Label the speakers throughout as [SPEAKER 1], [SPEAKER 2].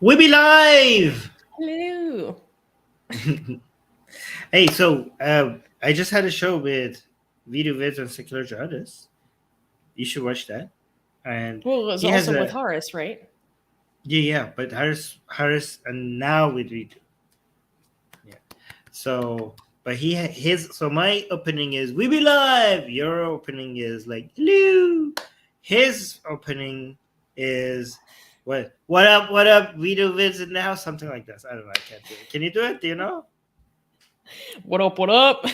[SPEAKER 1] We be live.
[SPEAKER 2] Hello.
[SPEAKER 1] Hey, so I just had a show with Video Vids on Secular Justice. You should watch that. And
[SPEAKER 2] Well, it was
[SPEAKER 1] he has
[SPEAKER 2] also with
[SPEAKER 1] a
[SPEAKER 2] Horace, right?
[SPEAKER 1] yeah, but Harris, and now with Video. Yeah. So, but so my opening is we be live. Your opening is like hello. His opening is what up Video Vids in the house, something like this. I don't know. I can't do it. Can you do it? Do you know?
[SPEAKER 2] What up? What up?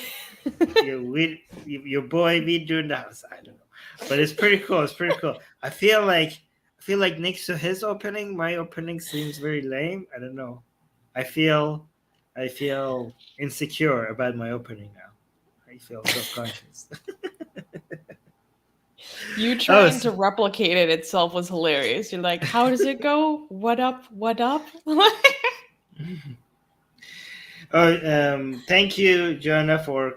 [SPEAKER 1] Your boy be doing the house. I don't know, but it's pretty cool. It's pretty cool. I feel like next to his opening, my opening seems very lame. I don't know. I feel insecure about my opening now. I feel self-conscious.
[SPEAKER 2] You trying to replicate it itself was hilarious. You're like, how does it go? What up? What up?
[SPEAKER 1] Thank you, Joanna, for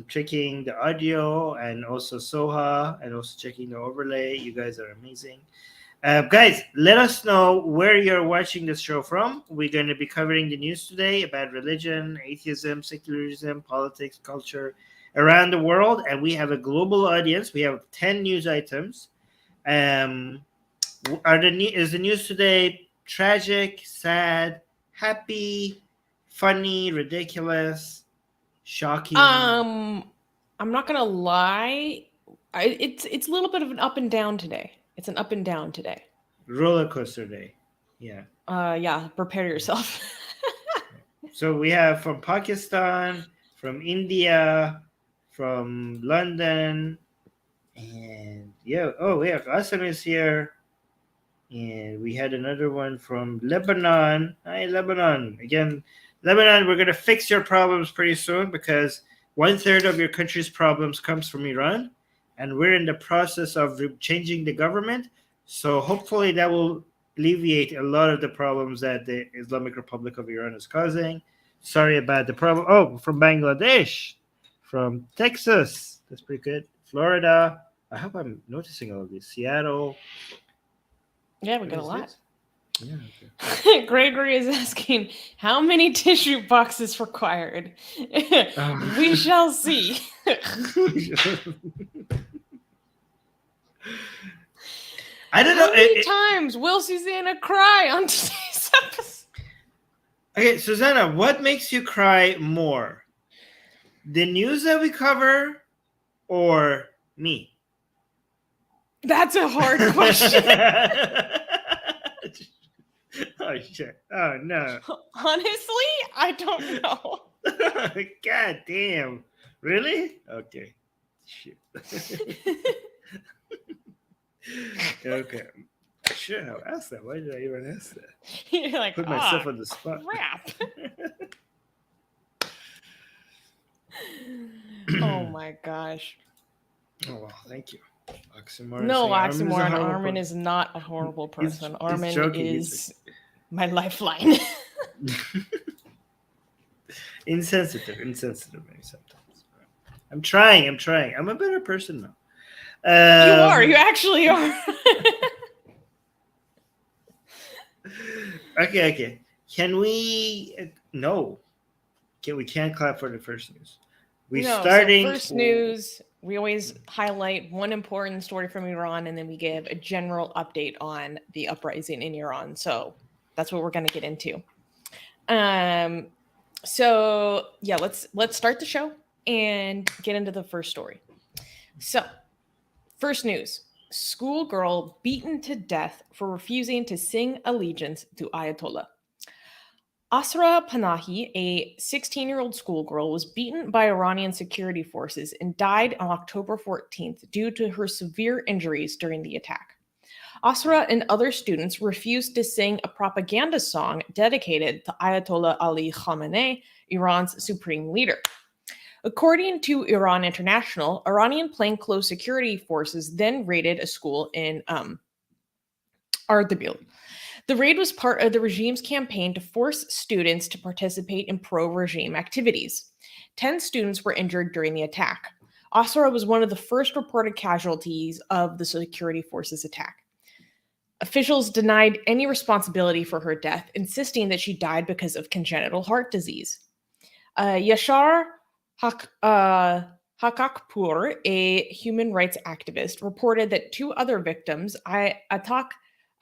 [SPEAKER 1] checking the audio, and also Soha, and also checking the overlay. You guys are amazing. Guys, let us know where you're watching this show from. We're going to be covering the news today about religion, atheism, secularism, politics, culture around the world, and we have a global audience. We have 10 news items. Is the news today tragic, sad, happy, funny, ridiculous, shocking?
[SPEAKER 2] I'm not gonna lie. It's a little bit of an up and down today. It's an up and down today.
[SPEAKER 1] Roller coaster day. Yeah.
[SPEAKER 2] Yeah. Prepare yourself.
[SPEAKER 1] So we have from Pakistan, from India, from London, and yeah. Oh, we have Hassan is here, and we had another one from Lebanon. Hi, Lebanon. Again, Lebanon, we're gonna fix your problems pretty soon because 1/3 of your country's problems comes from Iran, and we're in the process of changing the government. So hopefully that will alleviate a lot of the problems that the Islamic Republic of Iran is causing. Sorry about the problem. Oh, from Bangladesh, from Texas. That's pretty good. Florida. I hope I'm noticing all of these. Seattle.
[SPEAKER 2] Yeah, we got a lot.
[SPEAKER 1] Yeah, okay.
[SPEAKER 2] Gregory is asking, how many tissue boxes required? We shall see.
[SPEAKER 1] I don't know.
[SPEAKER 2] How many times will Susanna cry on today's episode?
[SPEAKER 1] Okay, Susanna, what makes you cry more? The news that we cover or me?
[SPEAKER 2] That's a hard question.
[SPEAKER 1] Oh, shit. Oh, no.
[SPEAKER 2] Honestly, I don't know.
[SPEAKER 1] God damn. Really? Okay. Shit. Okay. I should have asked that. Why did I even ask that?
[SPEAKER 2] You're like,
[SPEAKER 1] put myself on the spot.
[SPEAKER 2] Crap. Oh my gosh.
[SPEAKER 1] Oh, well, thank you. Oxymoron.
[SPEAKER 2] No, oxymoron. Armin is not a horrible person. Armin is my lifeline.
[SPEAKER 1] Insensitive maybe sometimes. I'm trying. I'm a better person now.
[SPEAKER 2] You are. You actually are.
[SPEAKER 1] Okay. Can we? No. We can't clap for the first news.
[SPEAKER 2] First news. We always highlight one important story from Iran, and then we give a general update on the uprising in Iran. So that's what we're going to get into. So yeah, let's start the show and get into the first story. So, first news: schoolgirl beaten to death for refusing to sing allegiance to Ayatollah. Asra Panahi, a 16-year-old schoolgirl, was beaten by Iranian security forces and died on October 14th due to her severe injuries during the attack. Asra and other students refused to sing a propaganda song dedicated to Ayatollah Ali Khamenei, Iran's supreme leader. According to Iran International, Iranian plainclothes security forces then raided a school in Ardabil. The raid was part of the regime's campaign to force students to participate in pro-regime activities. 10 students were injured during the attack. Asra was one of the first reported casualties of the security forces attack. Officials denied any responsibility for her death, insisting that she died because of congenital heart disease. Yashar Hakakpur, a human rights activist, reported that 2 other victims, Atak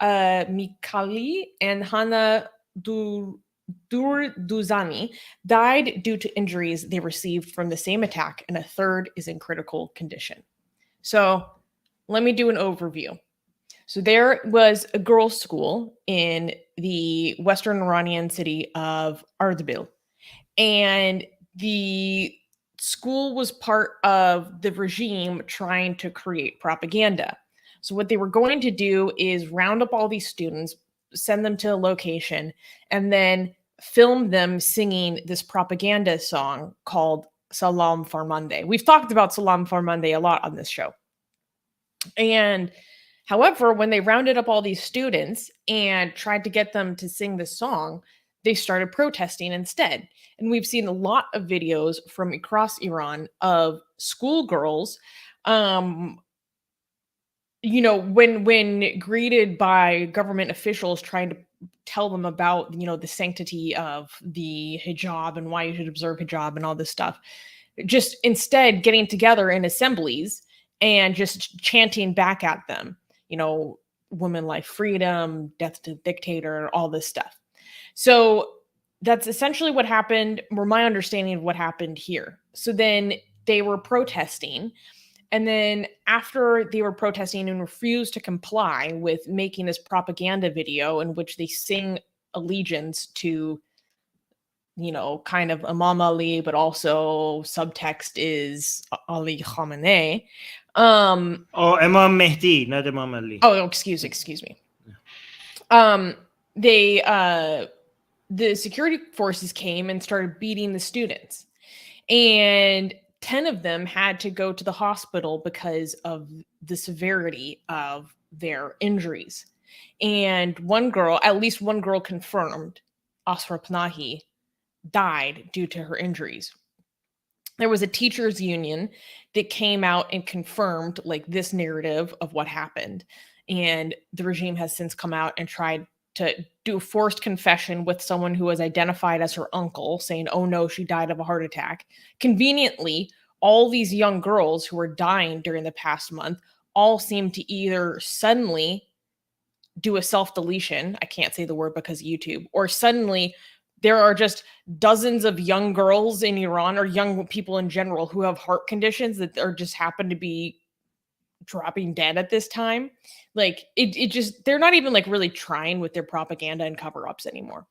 [SPEAKER 2] Mikali and Hana Durduzani, died due to injuries they received from the same attack, and a third is in critical condition. So let me do an overview. So there was a girls' school in the western Iranian city of Ardabil, and the school was part of the regime trying to create propaganda. So what they were going to do is round up all these students, send them to a location, and then film them singing this propaganda song called Salam Farmande. We've talked about Salam Farmande a lot on this show. And however, when they rounded up all these students and tried to get them to sing this song, they started protesting instead. And we've seen a lot of videos from across Iran of schoolgirls, when greeted by government officials trying to tell them about, the sanctity of the hijab and why you should observe hijab and all this stuff, just instead getting together in assemblies and just chanting back at them, women life freedom, death to the dictator, all this stuff. So that's essentially what happened, or my understanding of what happened here. So then they were protesting. And then after they were protesting and refused to comply with making this propaganda video in which they sing allegiance to, kind of Imam Ali, but also subtext is Ali Khamenei.
[SPEAKER 1] Imam Mehdi, not Imam Ali.
[SPEAKER 2] Oh, excuse me. The security forces came and started beating the students, and 10 of them had to go to the hospital because of the severity of their injuries. And at least one girl confirmed, Asra Panahi, died due to her injuries. There was a teachers union that came out and confirmed this narrative of what happened. And the regime has since come out and tried to do a forced confession with someone who was identified as her uncle, saying, oh no, she died of a heart attack. Conveniently, all these young girls who were dying during the past month all seemed to either suddenly do a self-deletion, I can't say the word because of YouTube, or suddenly there are just dozens of young girls in Iran, or young people in general, who have heart conditions that are just happen to be dropping dead at this time. They're not even really trying with their propaganda and cover-ups anymore.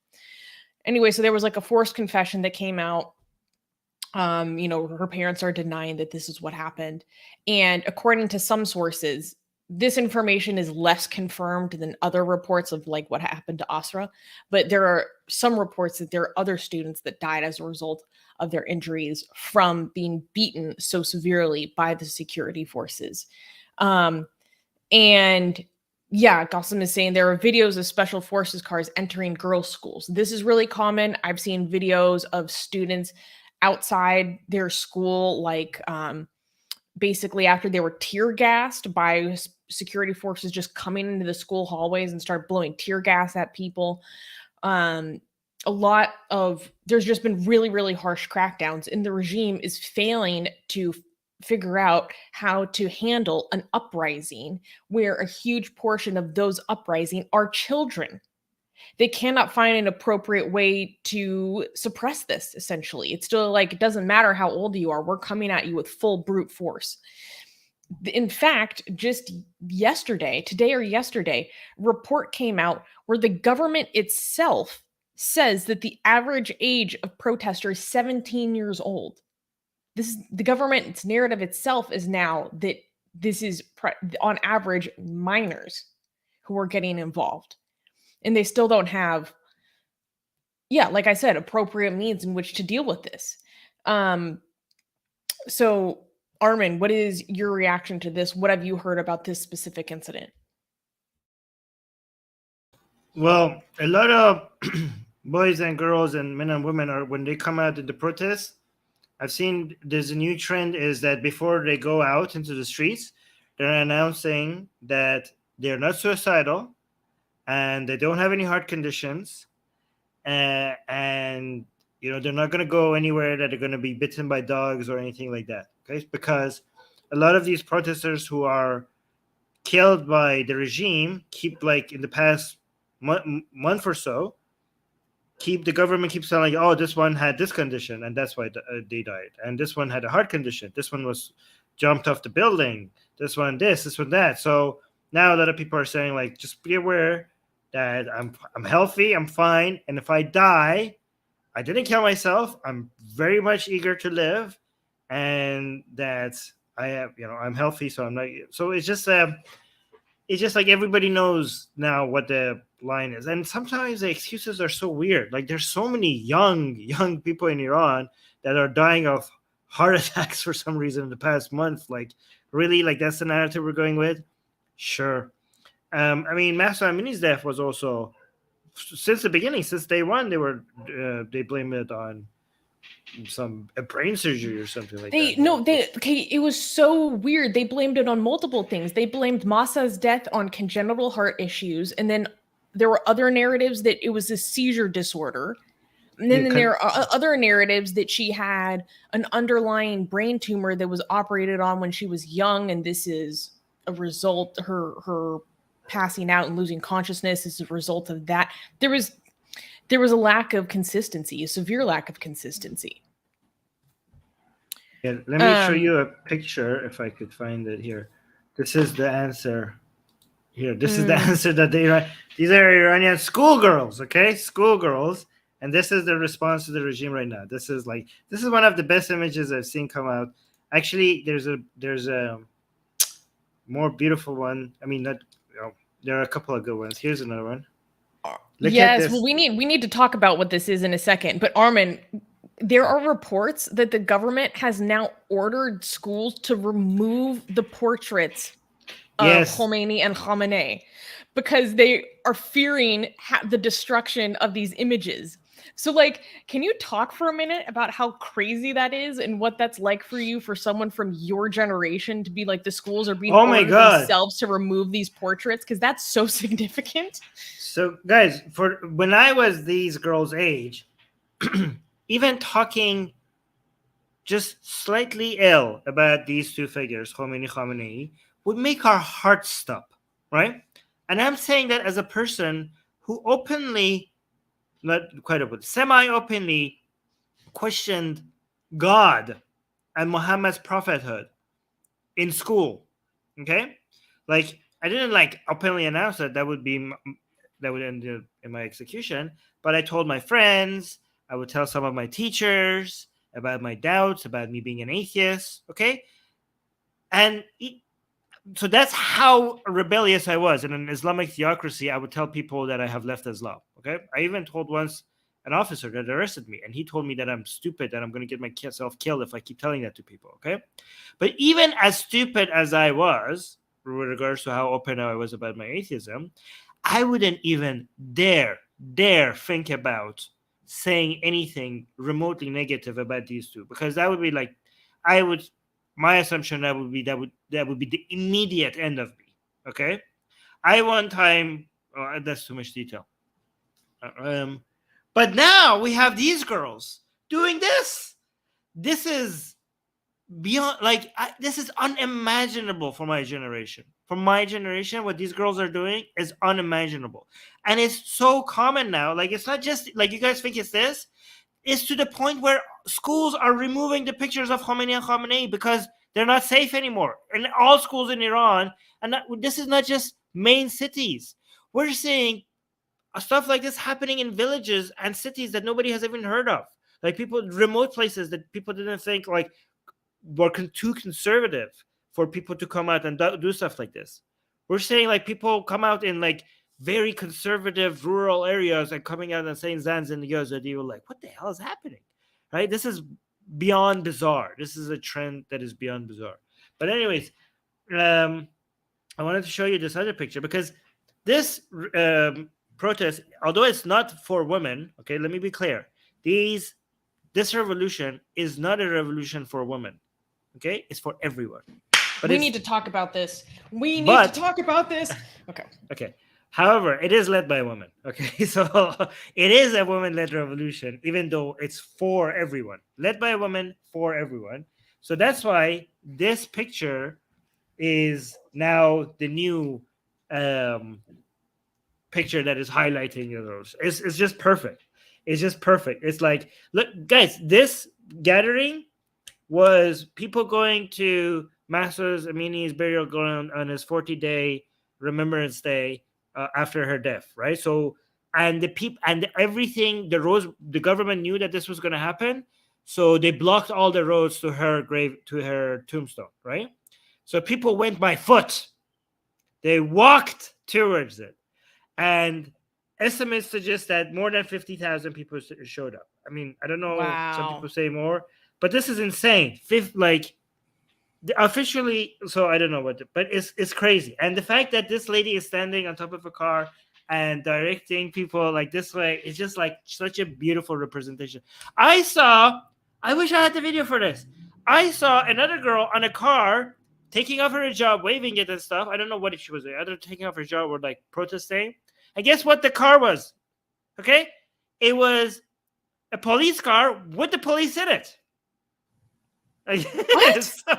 [SPEAKER 2] Anyway, so there was a forced confession that came out. Her parents are denying that this is what happened. And according to some sources, this information is less confirmed than other reports of what happened to Asra. But there are some reports that there are other students that died as a result of their injuries from being beaten so severely by the security forces. And yeah, Gossam is saying there are videos of special forces cars entering girls' schools. This is really common. I've seen videos of students outside their school, basically after they were tear gassed by security forces, just coming into the school hallways and start blowing tear gas at people. There's just been really, really harsh crackdowns, and the regime is failing to figure out how to handle an uprising where a huge portion of those uprising are children. They cannot find an appropriate way to suppress this, essentially. It's still it doesn't matter how old you are, we're coming at you with full brute force. In fact, just today or yesterday, a report came out where the government itself says that the average age of protesters is 17 years old. This is the government's narrative itself is now that this is on average minors who are getting involved. And they still don't have, like I said, appropriate means in which to deal with this. So, Armin, what is your reaction to this? What have you heard about this specific incident?
[SPEAKER 1] Well, a lot of boys and girls and men and women when they come out in the protests, I've seen there's a new trend is that before they go out into the streets, they're announcing that they're not suicidal, and they don't have any heart conditions, and they're not going to go anywhere that they're going to be bitten by dogs or anything like that. Okay, because a lot of these protesters who are killed by the regime keep, like, in the past month or so, the government keeps telling, oh, this one had this condition and that's why they died, and this one had a heart condition, this one was jumped off the building, this one that. So now a lot of people are saying, like, just be aware that I'm healthy, I'm fine, and if I die, I didn't kill myself, I'm very much eager to live, and that I have, I'm healthy, so I'm not. So it's just like everybody knows now what the line is, and sometimes the excuses are so weird. Like, there's so many young people in Iran that are dying of heart attacks for some reason in the past month. Like, really, like, that's the narrative we're going with? Sure. I mean, Mahsa Amini's death was also, since the beginning, since day one, they blamed it on some brain surgery or something like that.
[SPEAKER 2] It was so weird. They blamed it on multiple things. They blamed Masa's death on congenital heart issues, and then there were other narratives that it was a seizure disorder. And then there are other narratives that she had an underlying brain tumor that was operated on when she was young, and this is a result, her passing out and losing consciousness is a result of that. There was a lack of consistency, a severe lack of consistency.
[SPEAKER 1] Yeah, let me show you a picture if I could find it here. This is the answer. Here, this is the answer that these are Iranian schoolgirls, okay? Schoolgirls. And this is the response to the regime right now. This is one of the best images I've seen come out. Actually, there's a more beautiful one. I mean, there are a couple of good ones. Here's another one.
[SPEAKER 2] Yes, well, we need to talk about what this is in a second. But Armin, there are reports that the government has now ordered schools to remove the portraits of Khomeini and Khamenei because they are fearing the destruction of these images. So, like, can you talk for a minute about how crazy that is and what that's like for you, for someone from your generation, to be like, the schools are being ordered themselves to remove these portraits? Because that's so significant.
[SPEAKER 1] So, guys, when I was these girls' age, even talking just slightly ill about these two figures, Khamenei, would make our hearts stop, right? And I'm saying that as a person who openly, not quite open, semi-openly questioned God and Muhammad's prophethood in school, okay? Like, I didn't openly announce that would end in my execution, but I told my friends, I would tell some of my teachers about my doubts, about me being an atheist, okay? And so that's how rebellious I was. In an Islamic theocracy, I would tell people that I have left Islam, okay? I even told once an officer that arrested me, and he told me that I'm stupid, that I'm going to get myself killed if I keep telling that to people, okay? But even as stupid as I was, with regards to how open I was about my atheism, I wouldn't even dare think about saying anything remotely negative about these two, because that would be like, my assumption that would be the immediate end of me. Okay, I one time, that's too much detail. But now we have these girls doing this. This is beyond, this is unimaginable for my generation. For my generation, what these girls are doing is unimaginable. And it's so common now. Like, it's not just like you guys think it's this. It's to the point where schools are removing the pictures of Khomeini and Khamenei because they're not safe anymore. In all schools in Iran, and this is not just main cities. We're seeing stuff like this happening in villages and cities that nobody has even heard of. Like, remote places that people didn't think were too conservative for people to come out and do stuff like this. We're saying people come out in very conservative rural areas and coming out and saying Zans and Yoza. You were like, what the hell is happening? Right? This is beyond bizarre. This is a trend that is beyond bizarre. But anyways, I wanted to show you this other picture because this protest, although it's not for women, okay, let me be clear. This revolution is not a revolution for women. Okay, it's for everyone. But
[SPEAKER 2] we need to talk about this. Okay.
[SPEAKER 1] Okay. However, it is led by a woman. Okay, so it is a woman-led revolution, even though it's for everyone. Led by a woman for everyone. So that's why this picture is now the new picture that is highlighting those. It's just perfect. It's just perfect. It's like, look, guys, this gathering was people going to Mahsa Amini's burial ground on his 40-day Remembrance Day after her death, right? So, and the people and everything, the government knew that this was going to happen, so they blocked all the roads to her grave, to her tombstone, right? So people went by foot. They walked towards it, and estimates suggest that more than 50,000 people showed up. I mean, I don't know. Some
[SPEAKER 2] Wow.
[SPEAKER 1] people say more, but this is insane. Officially, so I don't know but it's crazy. And the fact that this lady is standing on top of a car and directing people like this way is just like such a beautiful representation. I wish I had the video for this. I saw another girl on a car taking off her hijab, waving it and stuff. I don't know what she was doing, either taking off her hijab or like protesting. And guess what the car was? Okay, it was a police car with the police in it.
[SPEAKER 2] What?
[SPEAKER 1] So,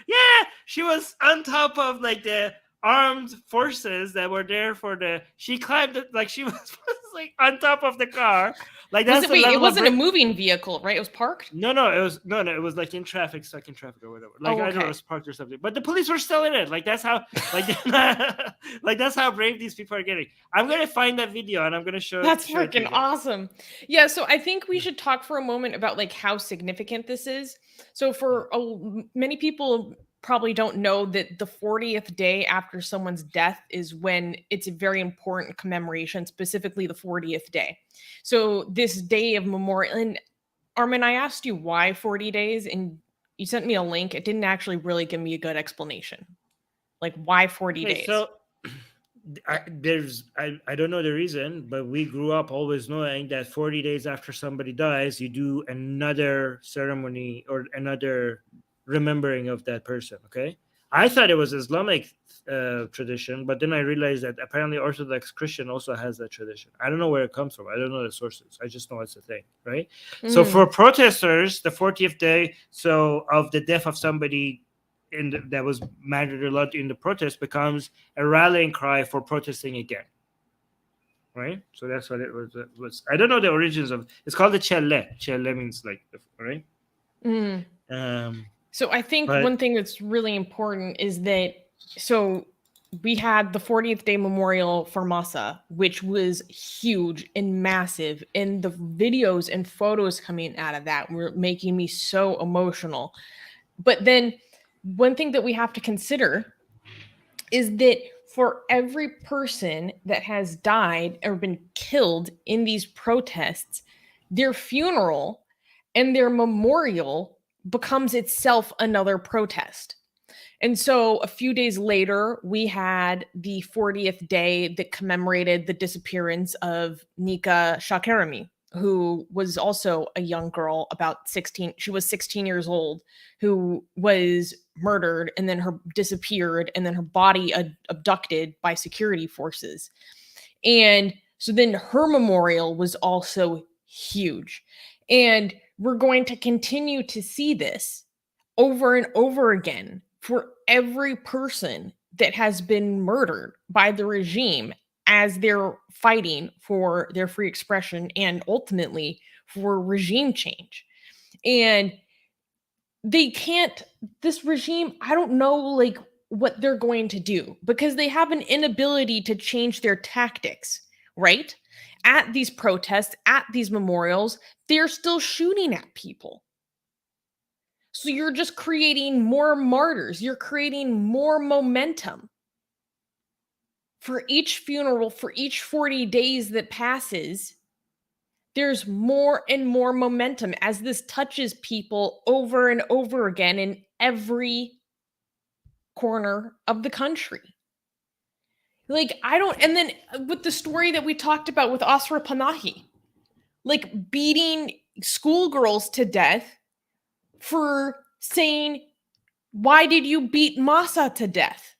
[SPEAKER 1] yeah, she was on top of like the armed forces that were there for the. She climbed it like she was like on top of the car. Like that's the level
[SPEAKER 2] It wasn't
[SPEAKER 1] of
[SPEAKER 2] a moving vehicle, right? It was parked?
[SPEAKER 1] no, it was it was like in traffic, stuck in traffic or whatever. Like I don't know, it was parked or something. But the police were still in it. Like that's how like that's how brave these people are getting. I'm gonna find that video and I'm gonna show.
[SPEAKER 2] That's
[SPEAKER 1] show it to you
[SPEAKER 2] freaking
[SPEAKER 1] guys.
[SPEAKER 2] awesome. Yeah, so I think we should talk for a moment about like how significant this is. So for many people probably don't know that the 40th day after someone's death is when it's a very important commemoration, specifically the 40th day. So this day of memorial, and Armin, I asked you why 40 days and you sent me a link. It didn't actually really give me a good explanation. Like why 40
[SPEAKER 1] Okay,
[SPEAKER 2] days?
[SPEAKER 1] so I don't know the reason, but we grew up always knowing that 40 days after somebody dies, you do another ceremony or another remembering of that person. Okay, I thought it was Islamic tradition, but then I realized that apparently Orthodox Christian also has that tradition. I don't know where it comes from. I don't know the sources. I just know it's a thing, right? So for protesters, the 40th day of the death of somebody that was martyred a lot in the protest becomes a rallying cry for protesting again, right? So that's what it was. I don't know the origins of. It's called the chelle. Chelle means like, right?
[SPEAKER 2] So I think
[SPEAKER 1] but-
[SPEAKER 2] one thing that's really important is that we had the 40th day memorial for Masa, which was huge and massive, and the videos and photos coming out of that were making me so emotional. But then one thing that we have to consider is that for every person that has died or been killed in these protests, their funeral and their memorial becomes itself another protest. And so a few days later, we had the 40th day that commemorated the disappearance of Nika Shakarami, who was also a young girl, about 16. She was 16 years old, who was murdered and then disappeared, and then her body abducted by security forces. And so then her memorial was also huge. And we're going to continue to see this over and over again for every person that has been murdered by the regime as they're fighting for their free expression and ultimately for regime change. And this regime, I don't know like what they're going to do, because they have an inability to change their tactics, right? At these protests, at these memorials, they're still shooting at people. So you're just creating more martyrs. You're creating more momentum. For each funeral, for each 40 days that passes, there's more and more momentum as this touches people over and over again in every corner of the country. Like, and then with the story that we talked about with Asra Panahi, like beating schoolgirls to death for saying, why did you beat Masa to death?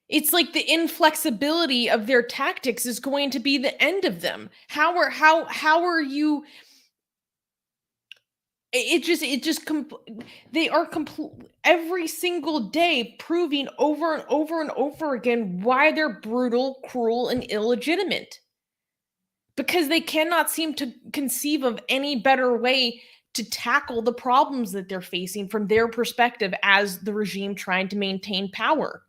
[SPEAKER 2] It's like the inflexibility of their tactics is going to be the end of them. How are you? They are every single day proving over and over and over again why they're brutal, cruel, and illegitimate. Because they cannot seem to conceive of any better way to tackle the problems that they're facing from their perspective as the regime trying to maintain power.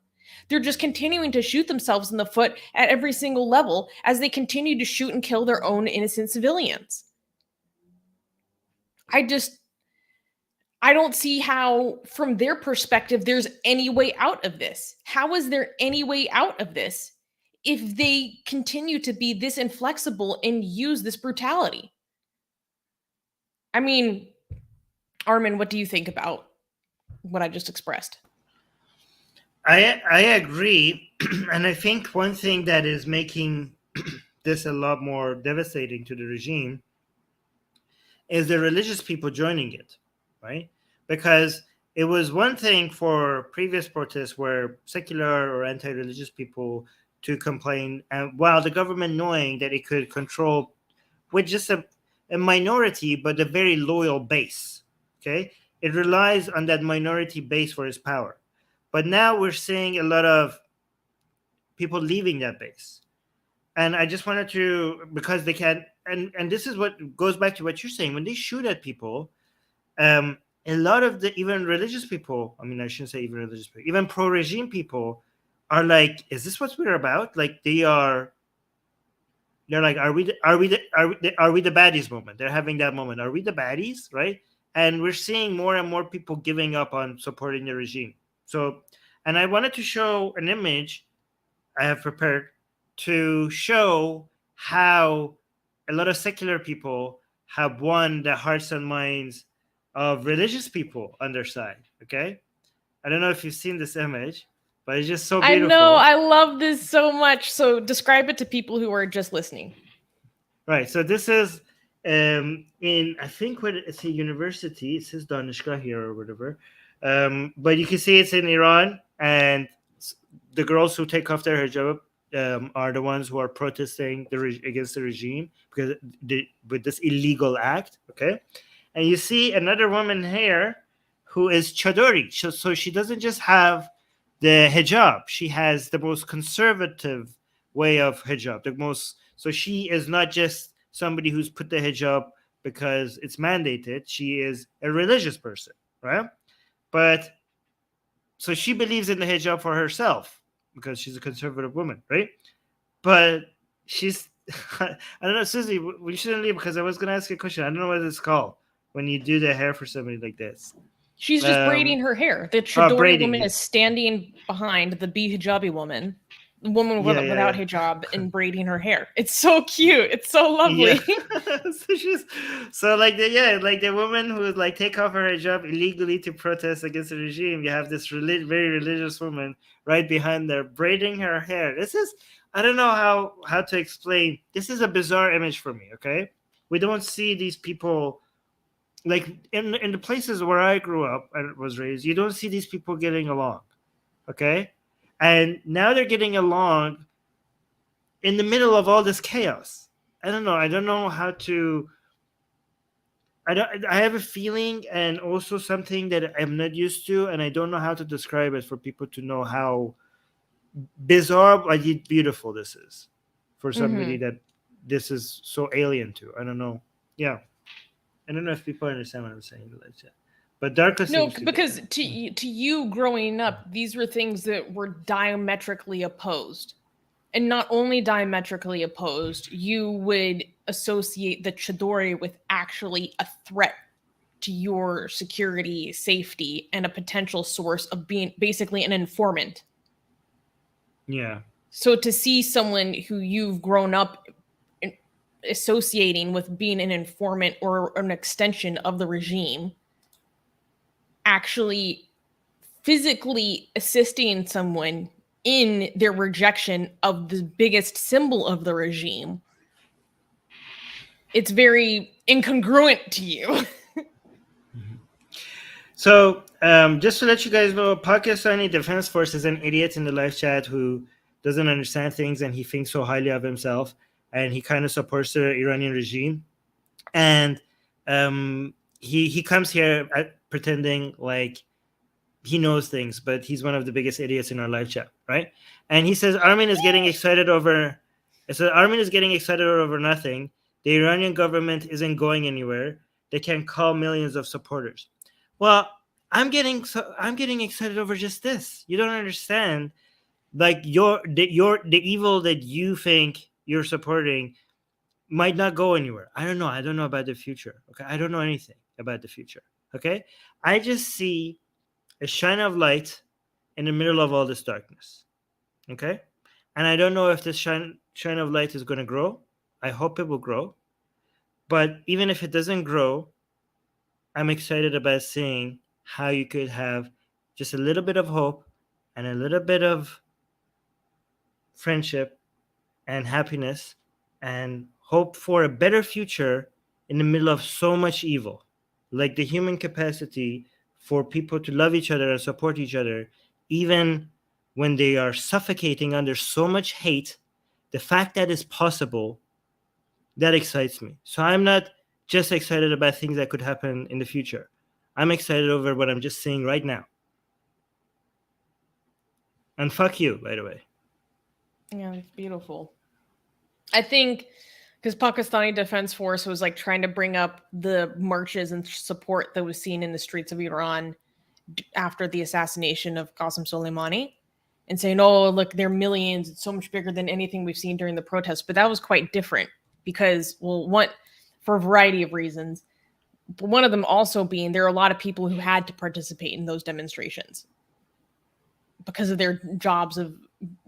[SPEAKER 2] They're just continuing to shoot themselves in the foot at every single level as they continue to shoot and kill their own innocent civilians. I don't see how, from their perspective, there's any way out of this. How is there any way out of this if they continue to be this inflexible and use this brutality? I mean, Armin, what do you think about what I just expressed?
[SPEAKER 1] I agree. And I think one thing that is making this a lot more devastating to the regime is the religious people joining it, right? Because it was one thing for previous protests where secular or anti-religious people to complain, and while the government knowing that it could control with just a minority, but a very loyal base, okay? It relies on that minority base for its power. But now we're seeing a lot of people leaving that base. And I just wanted to, because they can, and this is what goes back to what you're saying. When they shoot at people, a lot of the even religious people, I mean, I shouldn't say even religious people, even pro-regime people are like, is this what we're about? Like they're like, are we the baddies moment? They're having that moment. Are we the baddies, right? And we're seeing more and more people giving up on supporting the regime. So, and I wanted to show an image I have prepared to show how a lot of secular people have won the hearts and minds of religious people on their side. Okay, I don't know if you've seen this image, but it's just so beautiful.
[SPEAKER 2] I know, I love this so much. So describe it to people who are just listening.
[SPEAKER 1] Right. So this is in, I think, what it's a university. It says Danishka here or whatever. But you can see it's in Iran, and the girls who take off their hijab are the ones who are protesting against the regime because with this illegal act. Okay, and you see another woman here who is chadori, so she doesn't just have the hijab; she has the most conservative way of hijab. So she is not just somebody who's put the hijab because it's mandated. She is a religious person, right? But so she believes in the hijab for herself because she's a conservative woman, right? But she's, I don't know, Susie, we shouldn't leave because I was going to ask you a question. I don't know what it's called when you do the hair for somebody like this.
[SPEAKER 2] She's just braiding her hair. The Chadori woman is standing behind the hijabi woman. The woman without hijab and braiding her hair. It's so cute. It's so lovely.
[SPEAKER 1] Yeah. so like the woman who would like take off her hijab illegally to protest against the regime. You have this very religious woman right behind there braiding her hair. This is, I don't know how to explain. This is a bizarre image for me. Okay, we don't see these people like in the places where I grew up and was raised. You don't see these people getting along. Okay. And now they're getting along in the middle of all this chaos. I don't know. I don't know how to. I have a feeling and also something that I'm not used to, and I don't know how to describe it for people to know how bizarre but yet beautiful this is for somebody that this is so alien to. I don't know. Yeah, I don't know if people understand what I'm saying. But darker.
[SPEAKER 2] No, because to you growing up, these were things that were diametrically opposed. And not only diametrically opposed, you would associate the Chadori with actually a threat to your security, safety, and a potential source of being basically an informant.
[SPEAKER 1] Yeah.
[SPEAKER 2] So to see someone who you've grown up associating with being an informant or an extension of the regime actually physically assisting someone in their rejection of the biggest symbol of the regime, it's very incongruent to you.
[SPEAKER 1] So, just to let you guys know, Pakistani Defense Force is an idiot in the live chat who doesn't understand things, and he thinks so highly of himself, and he kind of supports the Iranian regime. And he comes here pretending like he knows things, but he's one of the biggest idiots in our live chat, right? And he says Armin is getting excited over. So Armin is getting excited over nothing. The Iranian government isn't going anywhere. They can call millions of supporters. Well, I'm getting excited over just this. You don't understand. Like the evil that you think you're supporting might not go anywhere. I don't know. I don't know about the future. Okay, I don't know anything about the future. Okay, I just see a shine of light in the middle of all this darkness. Okay, and I don't know if this shine of light is going to grow. I hope it will grow. But even if it doesn't grow, I'm excited about seeing how you could have just a little bit of hope and a little bit of friendship and happiness and hope for a better future in the middle of so much evil. Like the human capacity for people to love each other and support each other, even when they are suffocating under so much hate, the fact that it's possible, that excites me. So I'm not just excited about things that could happen in the future. I'm excited over what I'm just seeing right now. And fuck you, by the way.
[SPEAKER 2] Yeah, it's beautiful. I think because Pakistani Defense Force was like trying to bring up the marches and support that was seen in the streets of Iran after the assassination of Qasem Soleimani, and saying, "Oh, look, they're millions. It's so much bigger than anything we've seen during the protests." But that was quite different because, well, one, for a variety of reasons. But one of them also being there are a lot of people who had to participate in those demonstrations because of their jobs of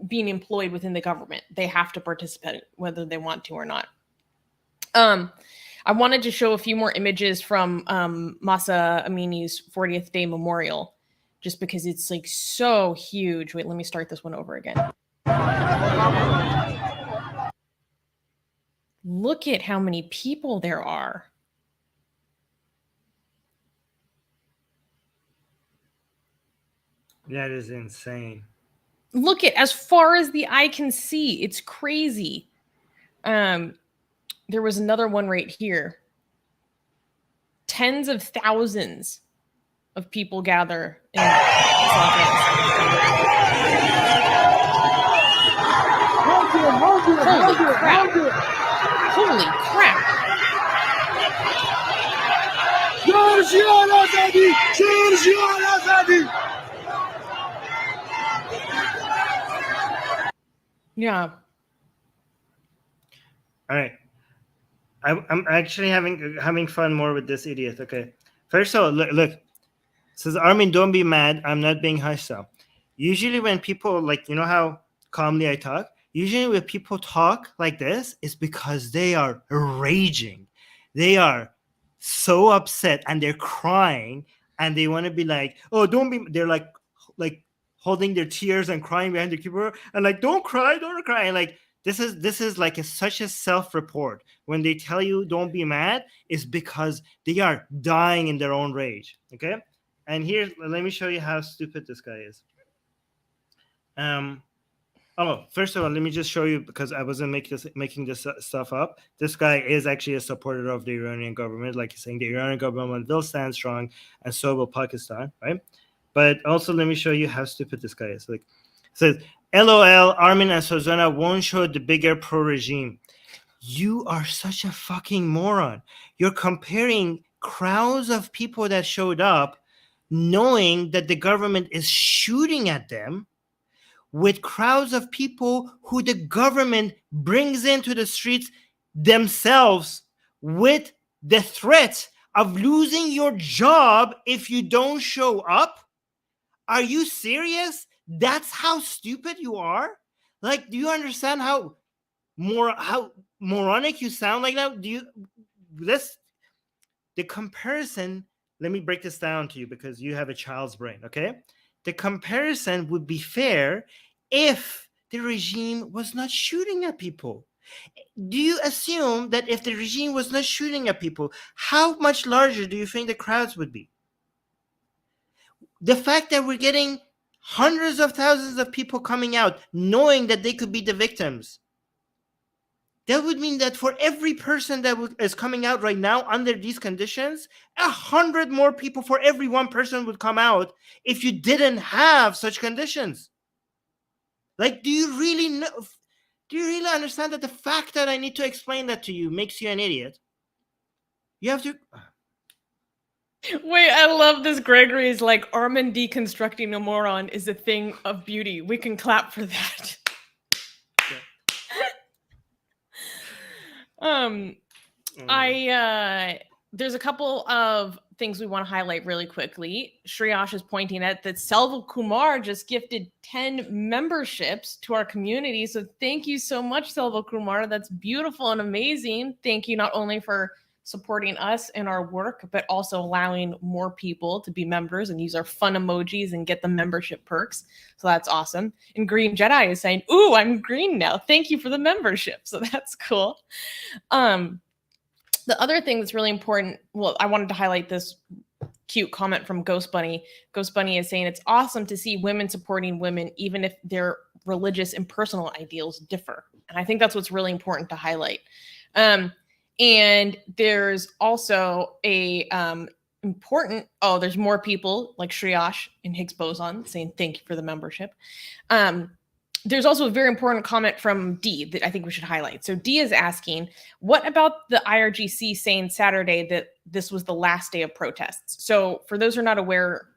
[SPEAKER 2] being employed within the government. They have to participate whether they want to or not. I wanted to show a few more images from Masa Amini's 40th Day Memorial, just because it's like so huge. Wait, let me start this one over again. Look at how many people there are.
[SPEAKER 1] That is insane.
[SPEAKER 2] Look at as far as the eye can see. It's crazy. There was another one right here. Tens of thousands of people gather in Los Angeles. Holy crap. Holy crap. Yeah.
[SPEAKER 1] All right. I'm actually having fun more with this idiot. Okay. First of all, look. It says Armin, don't be mad. I'm not being hostile. Usually when people, like, you know how calmly I talk? Usually when people talk like this, it's because they are raging. They are so upset and they're crying and they want to be like, oh, don't be. They're like holding their tears and crying behind the keyboard and like, don't cry. And like, this is like such a self-report. When they tell you don't be mad, it's because they are dying in their own rage. Okay. And here, let me show you how stupid this guy is. First of all, let me just show you, because I wasn't making this stuff up. This guy is actually a supporter of the Iranian government. Like he's saying, the Iranian government will stand strong, and so will Pakistan, right? But also, let me show you how stupid this guy is. Like, it says, LOL, Armin and Susanna won't show the bigger pro-regime. You are such a fucking moron. You're comparing crowds of people that showed up knowing that the government is shooting at them with crowds of people who the government brings into the streets themselves with the threat of losing your job if you don't show up. Are you serious? That's how stupid you are? Like, do you understand how moronic you sound like that? The comparison, let me break this down to you because you have a child's brain, okay? The comparison would be fair if the regime was not shooting at people. Do you assume that if the regime was not shooting at people, how much larger do you think the crowds would be? the fact that we're getting hundreds of thousands of people coming out knowing that they could be the victims, that would mean that for every person that is coming out right now under these conditions, 100 more people for every one person would come out if you didn't have such conditions. Like, do you really know? Do you really understand that the fact that I need to explain that to you makes you an idiot? You have to.
[SPEAKER 2] Wait, I love this. Gregory is like, Armin deconstructing a moron is a thing of beauty. We can clap for that. There's a couple of things we want to highlight really quickly. Shriyash is pointing out that Selva Kumar just gifted 10 memberships to our community. So thank you so much, Selva Kumar. That's beautiful and amazing. Thank you not only for supporting us in our work, but also allowing more people to be members and use our fun emojis and get the membership perks. So that's awesome. And Green Jedi is saying, ooh, I'm green now. Thank you for the membership. So that's cool. The other thing that's really important, well, I wanted to highlight this cute comment from Ghost Bunny. Ghost Bunny is saying it's awesome to see women supporting women, even if their religious and personal ideals differ. And I think that's what's really important to highlight. And there's also a there's more people like Shriyash and Higgs Boson saying thank you for the membership. There's also a very important comment from D that I think we should highlight. So D is asking, what about the IRGC saying Saturday that this was the last day of protests? So for those who are not aware,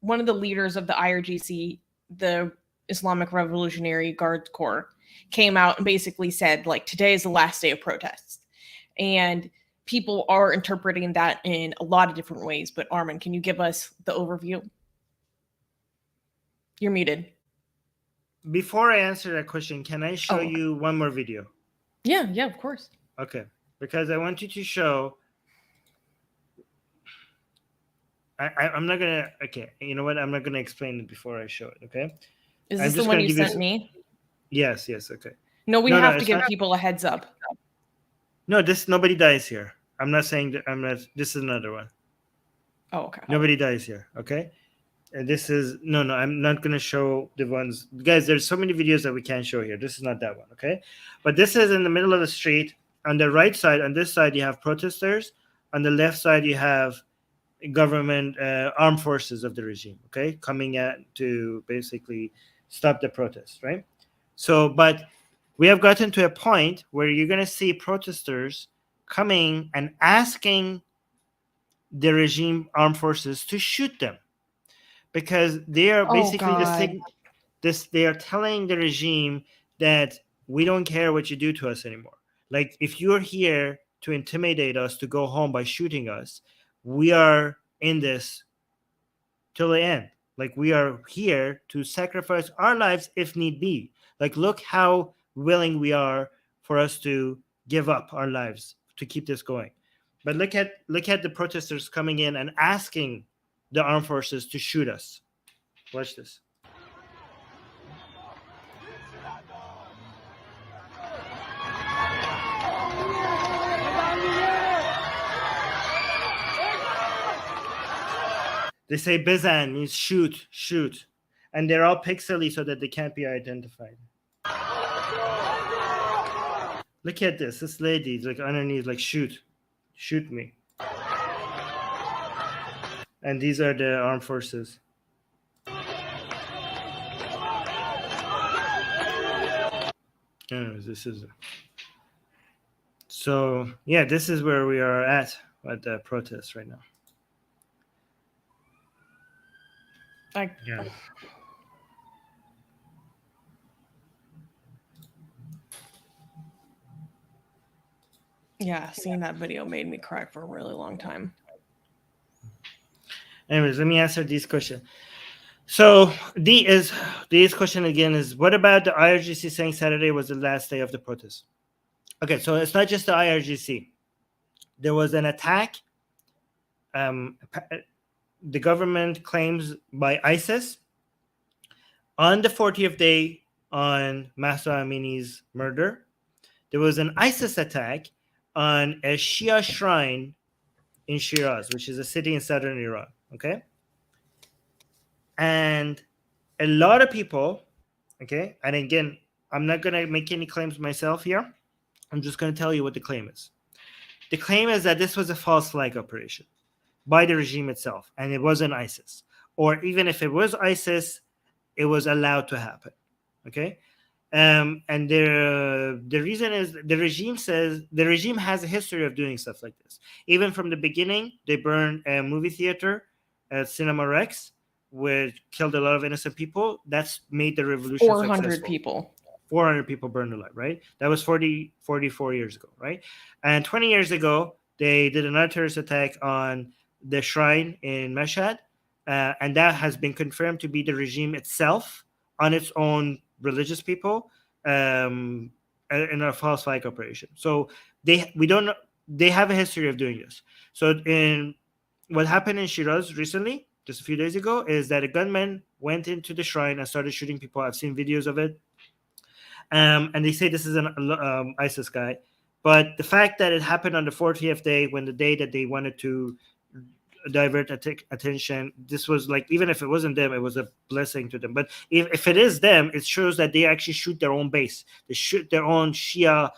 [SPEAKER 2] one of the leaders of the IRGC, the Islamic Revolutionary Guard Corps, came out and basically said, like, today is the last day of protests. And people are interpreting that in a lot of different ways. But Armin, can you give us the overview? You're muted.
[SPEAKER 1] Before I answer that question, can I show you one more video?
[SPEAKER 2] Yeah, of course.
[SPEAKER 1] Okay, because I want you to show. I'm not gonna. Okay, you know what? I'm not gonna explain it before I show it. Okay.
[SPEAKER 2] Is this the one you sent me?
[SPEAKER 1] Yes. Okay.
[SPEAKER 2] No, we have to give people a heads up.
[SPEAKER 1] No, nobody dies here. I'm not saying that. I'm not. This is another one.
[SPEAKER 2] Oh, okay.
[SPEAKER 1] Nobody dies here. Okay. And this is no. I'm not gonna show the ones, guys. There's so many videos that we can't show here. This is not that one. Okay. But this is in the middle of the street. On the right side, on this side, you have protesters. On the left side, you have government armed forces of the regime. Okay, coming at to basically stop the protests. Right. So, but we have gotten to a point where you're going to see protesters coming and asking the regime armed forces to shoot them, because they are basically they are telling the regime that we don't care what you do to us anymore. Like, if you're here to intimidate us to go home by shooting us, we are in this till the end. Like, we are here to sacrifice our lives if need be. Like, look how willing we are for us to give up our lives to keep this going. But look at the protesters coming in and asking the armed forces to shoot us. Watch this. They say Bizan means shoot. And they're all pixely so that they can't be identified. Look at this. This lady's like underneath, like, shoot me. And these are the armed forces. Anyways, this is so yeah. This is where we are at the protests right now.
[SPEAKER 2] Yeah. Yeah, seeing that video made me cry for a really long time.
[SPEAKER 1] Anyways, let me answer this question. So this question again is, what about the IRGC saying Saturday was the last day of the protest? Okay, so it's not just the IRGC. There was an attack. The government claims by ISIS on the 40th day on Mahsa Amini's murder. There was an ISIS attack on a Shia shrine in Shiraz, which is a city in southern Iran. Okay. And a lot of people, okay, and again, I'm not going to make any claims myself here. I'm just going to tell you what the claim is. The claim is that this was a false flag operation by the regime itself, and it wasn't ISIS. Or even if it was ISIS, it was allowed to happen. Okay? And the reason is the regime says the regime has a history of doing stuff like this. Even from the beginning, they burned a movie theater at Cinema Rex, which killed a lot of innocent people. That's made the revolution
[SPEAKER 2] 400
[SPEAKER 1] successful.
[SPEAKER 2] people.
[SPEAKER 1] 400 people burned alive, right? That was 44 years ago, right? And 20 years ago, they did another terrorist attack on the shrine in Mashhad, and that has been confirmed to be the regime itself on its own religious people in a false flag operation. So they have a history of doing this. So in what happened in Shiraz recently, just a few days ago, is that a gunman went into the shrine and started shooting people. I've seen videos of it. And they say this is an ISIS guy. But the fact that it happened on the 40th day, when the day that they wanted to divert attention, this was like, even if it wasn't them, it was a blessing to them. But if it is them, it shows that they actually shoot their own base. They shoot their own Shia,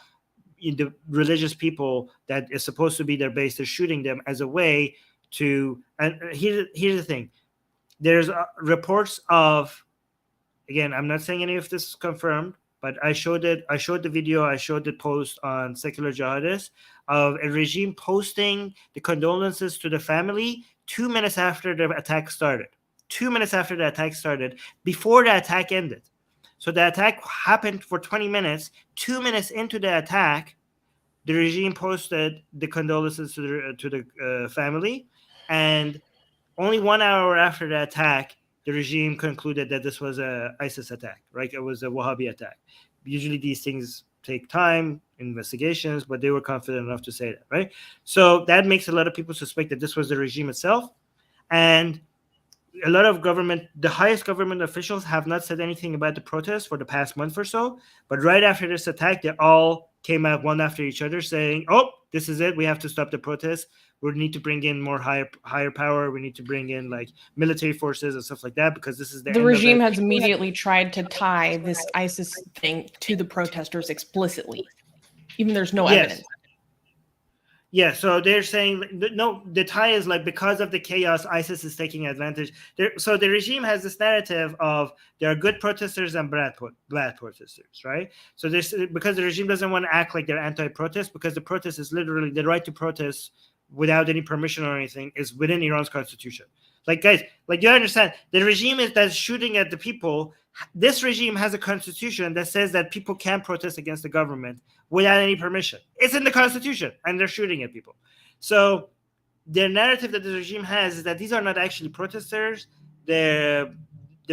[SPEAKER 1] the religious people that is supposed to be their base. They're shooting them as a way to, and here's the thing. There's reports of, again, I'm not saying any of this is confirmed, but I showed the video, I showed the post on Secular Jihadists of a regime posting the condolences to the family 2 minutes after the attack started. 2 minutes after the attack started, before the attack ended. So the attack happened for 20 minutes. 2 minutes into the attack, the regime posted the condolences to the family, and only 1 hour after the attack, the regime concluded that this was a ISIS attack, right? It was a Wahhabi attack. Usually these things take time, investigations, but they were confident enough to say that, right? So that makes a lot of people suspect that this was the regime itself. And a lot of the highest government officials have not said anything about the protests for the past month or so. But right after this attack, they all came out one after each other saying, oh, this is it. We have to stop the protests. We need to bring in more higher power. We need to bring in like military forces and stuff like that, because this is
[SPEAKER 2] the regime has immediately tried to tie this ISIS thing to the protesters explicitly, even there's no evidence.
[SPEAKER 1] Yeah, so they're saying no. The tie is like, because of the chaos, ISIS is taking advantage. So the regime has this narrative of there are good protesters and bad protesters, right? So this, because the regime doesn't want to act like they're anti-protest, because the protest is literally the right to protest without any permission or anything is within Iran's constitution. Like, guys, like, you understand, the regime that's shooting at the people. This regime has a constitution that says that people can't protest against the government without any permission. It's in the constitution, and they're shooting at people. So the narrative that the regime has is that these are not actually protesters. The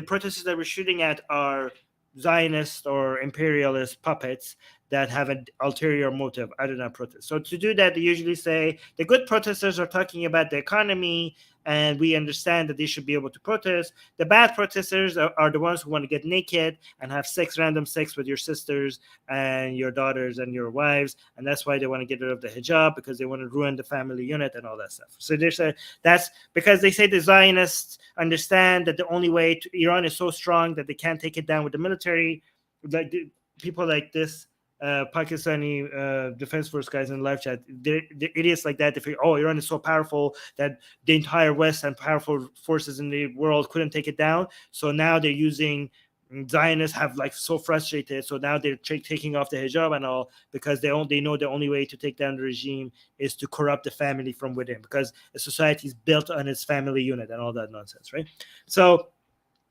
[SPEAKER 1] protesters that we're shooting at are Zionist or imperialist puppets that have an ulterior motive. I do not protest. So to do that, they usually say the good protesters are talking about the economy, and we understand that they should be able to protest. The bad protesters are the ones who want to get naked and have random sex with your sisters and your daughters and your wives, and that's why they want to get rid of the hijab, because they want to ruin the family unit and all that stuff. So they say that's because they say the Zionists understand that the only way Iran is so strong that they can't take it down with the military. Like people like this Pakistani Defense Force guys in live chat, they're idiots like that. They figure, oh, Iran is so powerful that the entire West and powerful forces in the world couldn't take it down. So now they're using, Zionists have like so frustrated. So now they're taking off the hijab and all, because they know the only way to take down the regime is to corrupt the family from within, because a society is built on its family unit and all that nonsense, right? So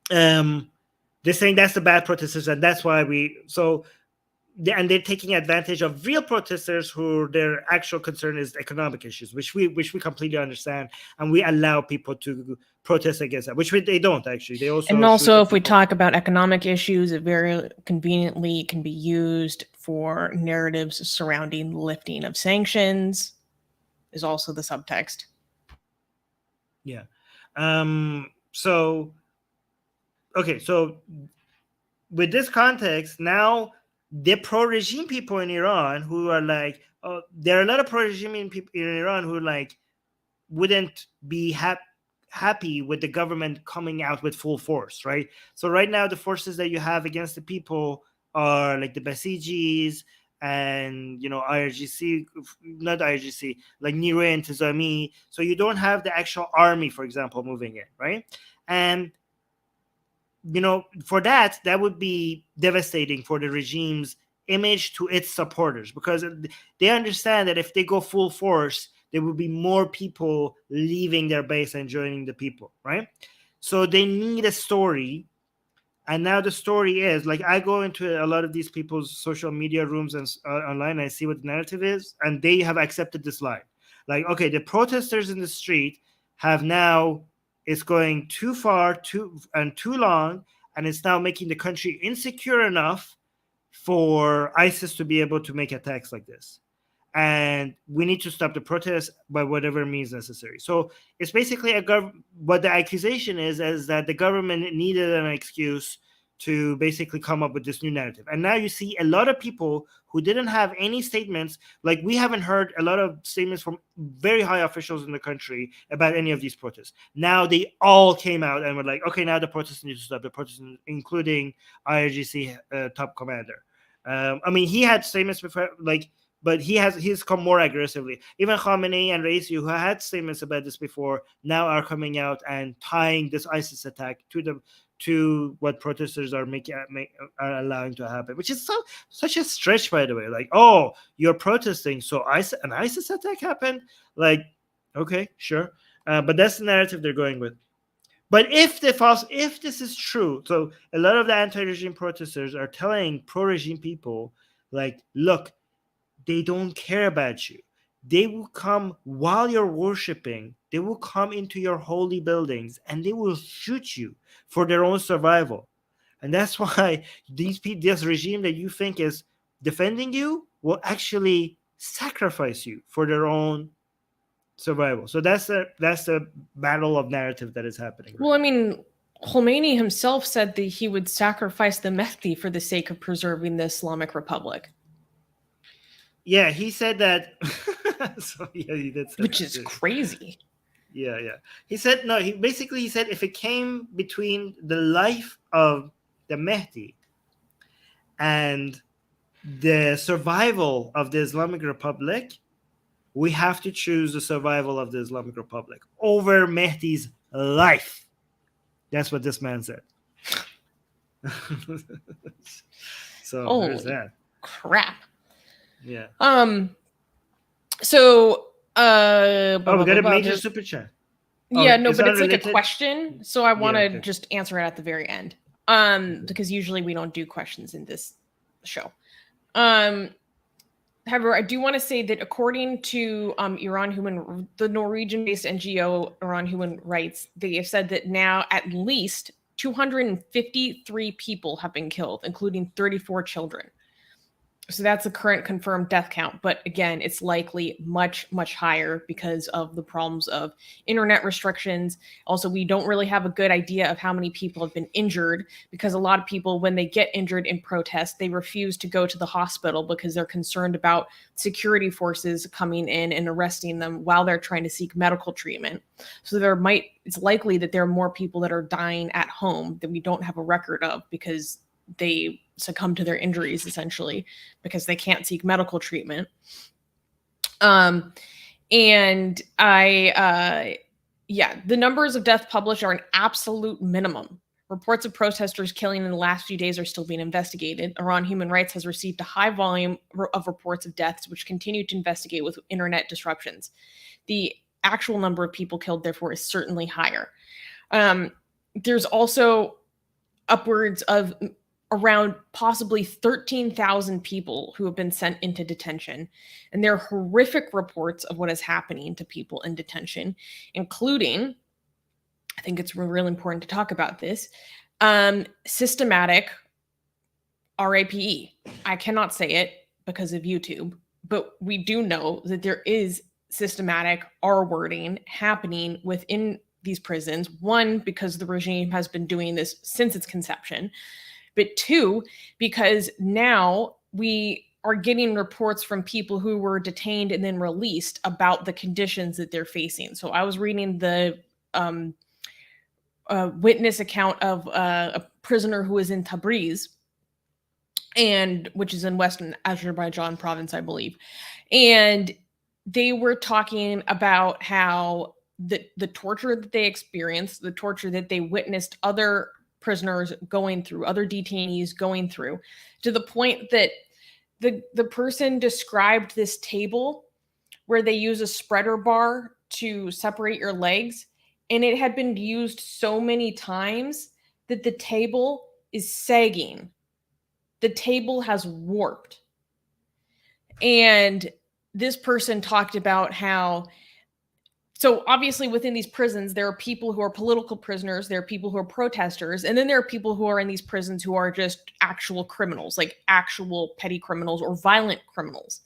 [SPEAKER 1] they're saying that's the bad protesters, and that's why they're taking advantage of real protesters who their actual concern is economic issues, which we completely understand, and we allow people to protest against that, which they don't actually. They also,
[SPEAKER 2] and also, if we talk about economic issues, it very conveniently can be used for narratives surrounding lifting of sanctions. Is also the subtext.
[SPEAKER 1] Yeah. So with this context now, the pro-regime people in Iran who are like, there are a lot of pro-regime people in Iran who like wouldn't be happy with the government coming out with full force, right? So right now, the forces that you have against the people are like the Basijis and, you know, IRGC, not IRGC, like Nire and Tizami. So you don't have the actual army, for example, moving in, right? And, you know, for that would be devastating for the regime's image to its supporters, because they understand that if they go full force, there will be more people leaving their base and joining the people, right? So they need a story. And now the story is, like, I go into a lot of these people's social media rooms and online, and I see what the narrative is, and they have accepted this line. Like, okay, the protesters in the street have now, it's going too far, too long, and it's now making the country insecure enough for ISIS to be able to make attacks like this. And we need to stop the protests by whatever means necessary. So it's basically what the accusation is that the government needed an excuse to basically come up with this new narrative. And now you see a lot of people who didn't have any statements, like we haven't heard a lot of statements from very high officials in the country about any of these protests. Now they all came out and were like, okay, now the protests need to stop, the protests, including IRGC top commander. I mean, he had statements before, like, but he's come more aggressively. Even Khamenei and Raisi, who had statements about this before, now are coming out and tying this ISIS attack to what protesters are are allowing to happen, which is such a stretch, by the way. Like, oh, you're protesting, so an ISIS attack happened? Like, okay, sure, but that's the narrative they're going with. But if this is true, so a lot of the anti-regime protesters are telling pro-regime people, like, look, they don't care about you. They will come while you're worshiping. They will come into your holy buildings and they will shoot you for their own survival. And that's why this regime that you think is defending you will actually sacrifice you for their own survival. So that's the battle of narrative that is happening.
[SPEAKER 2] Well, I mean, Khomeini himself said that he would sacrifice the Mehdi for the sake of preserving the Islamic Republic.
[SPEAKER 1] Yeah, he said that. So yeah, he did say
[SPEAKER 2] which
[SPEAKER 1] that
[SPEAKER 2] is
[SPEAKER 1] too.
[SPEAKER 2] crazy.
[SPEAKER 1] Yeah. He said no. He said if it came between the life of the Mehdi and the survival of the Islamic Republic, we have to choose the survival of the Islamic Republic over Mehdi's life. That's what this man said. So there's that.
[SPEAKER 2] Crap.
[SPEAKER 1] Yeah.
[SPEAKER 2] So
[SPEAKER 1] we got a major super chat.
[SPEAKER 2] Yeah, no, but it's like a question, so I want to just answer it at the very end. Because usually we don't do questions in this show. However, I do want to say that according to the Norwegian-based NGO Iran Human Rights, they have said that now at least 253 people have been killed, including 34 children. So that's the current confirmed death count. But again, it's likely much, much higher because of the problems of internet restrictions. Also, we don't really have a good idea of how many people have been injured, because a lot of people, when they get injured in protest, they refuse to go to the hospital because they're concerned about security forces coming in and arresting them while they're trying to seek medical treatment. So it's likely that there are more people that are dying at home that we don't have a record of because they succumb to their injuries, essentially, because they can't seek medical treatment. The numbers of deaths published are an absolute minimum. Reports of protesters killing in the last few days are still being investigated. Iran Human Rights has received a high volume of reports of deaths, which continue to investigate with internet disruptions. The actual number of people killed, therefore, is certainly higher. There's also upwards of around possibly 13,000 people who have been sent into detention. And there are horrific reports of what is happening to people in detention, including, I think it's really important to talk about this, systematic RAPE. I cannot say it because of YouTube, but we do know that there is systematic R-wording happening within these prisons. One, because the regime has been doing this since its conception. But two, because now we are getting reports from people who were detained and then released about the conditions that they're facing. So I was reading the witness account of a prisoner who was in Tabriz, and which is in Western Azerbaijan province, I believe. And they were talking about how the torture that they experienced, the torture that they witnessed other prisoners going through, other detainees going through, to the point that the person described this table where they use a spreader bar to separate your legs, and it had been used so many times that the table is sagging. The table has warped. And this person talked about how, so obviously within these prisons, there are people who are political prisoners, there are people who are protesters, and then there are people who are in these prisons who are just actual criminals, like actual petty criminals or violent criminals.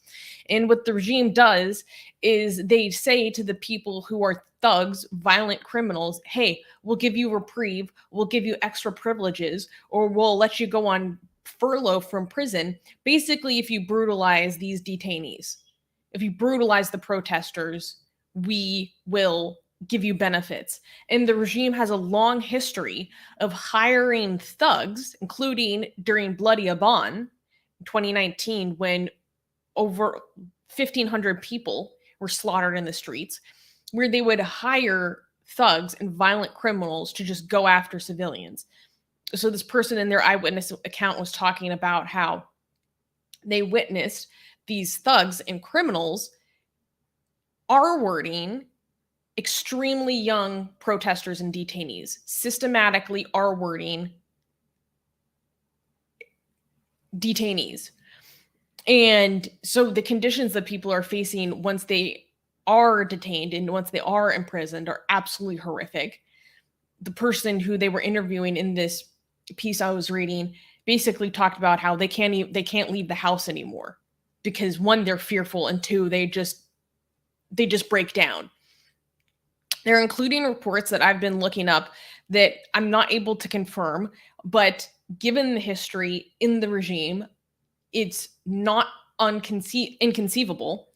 [SPEAKER 2] And what the regime does is they say to the people who are thugs, violent criminals, hey, we'll give you reprieve, we'll give you extra privileges, or we'll let you go on furlough from prison, basically if you brutalize these detainees. If you brutalize the protesters, we will give you benefits. And the regime has a long history of hiring thugs, including during Bloody Aban in 2019, when over 1,500 people were slaughtered in the streets, where they would hire thugs and violent criminals to just go after civilians. So this person in their eyewitness account was talking about how they witnessed these thugs and criminals R-wording extremely young protesters and detainees, systematically R-wording detainees. And so the conditions that people are facing once they are detained and once they are imprisoned are absolutely horrific. The person who they were interviewing in this piece I was reading basically talked about how they can't leave the house anymore because, one, they're fearful, and two, they just break down. They're including reports that I've been looking up that I'm not able to confirm, but given the history in the regime, it's not inconceivable.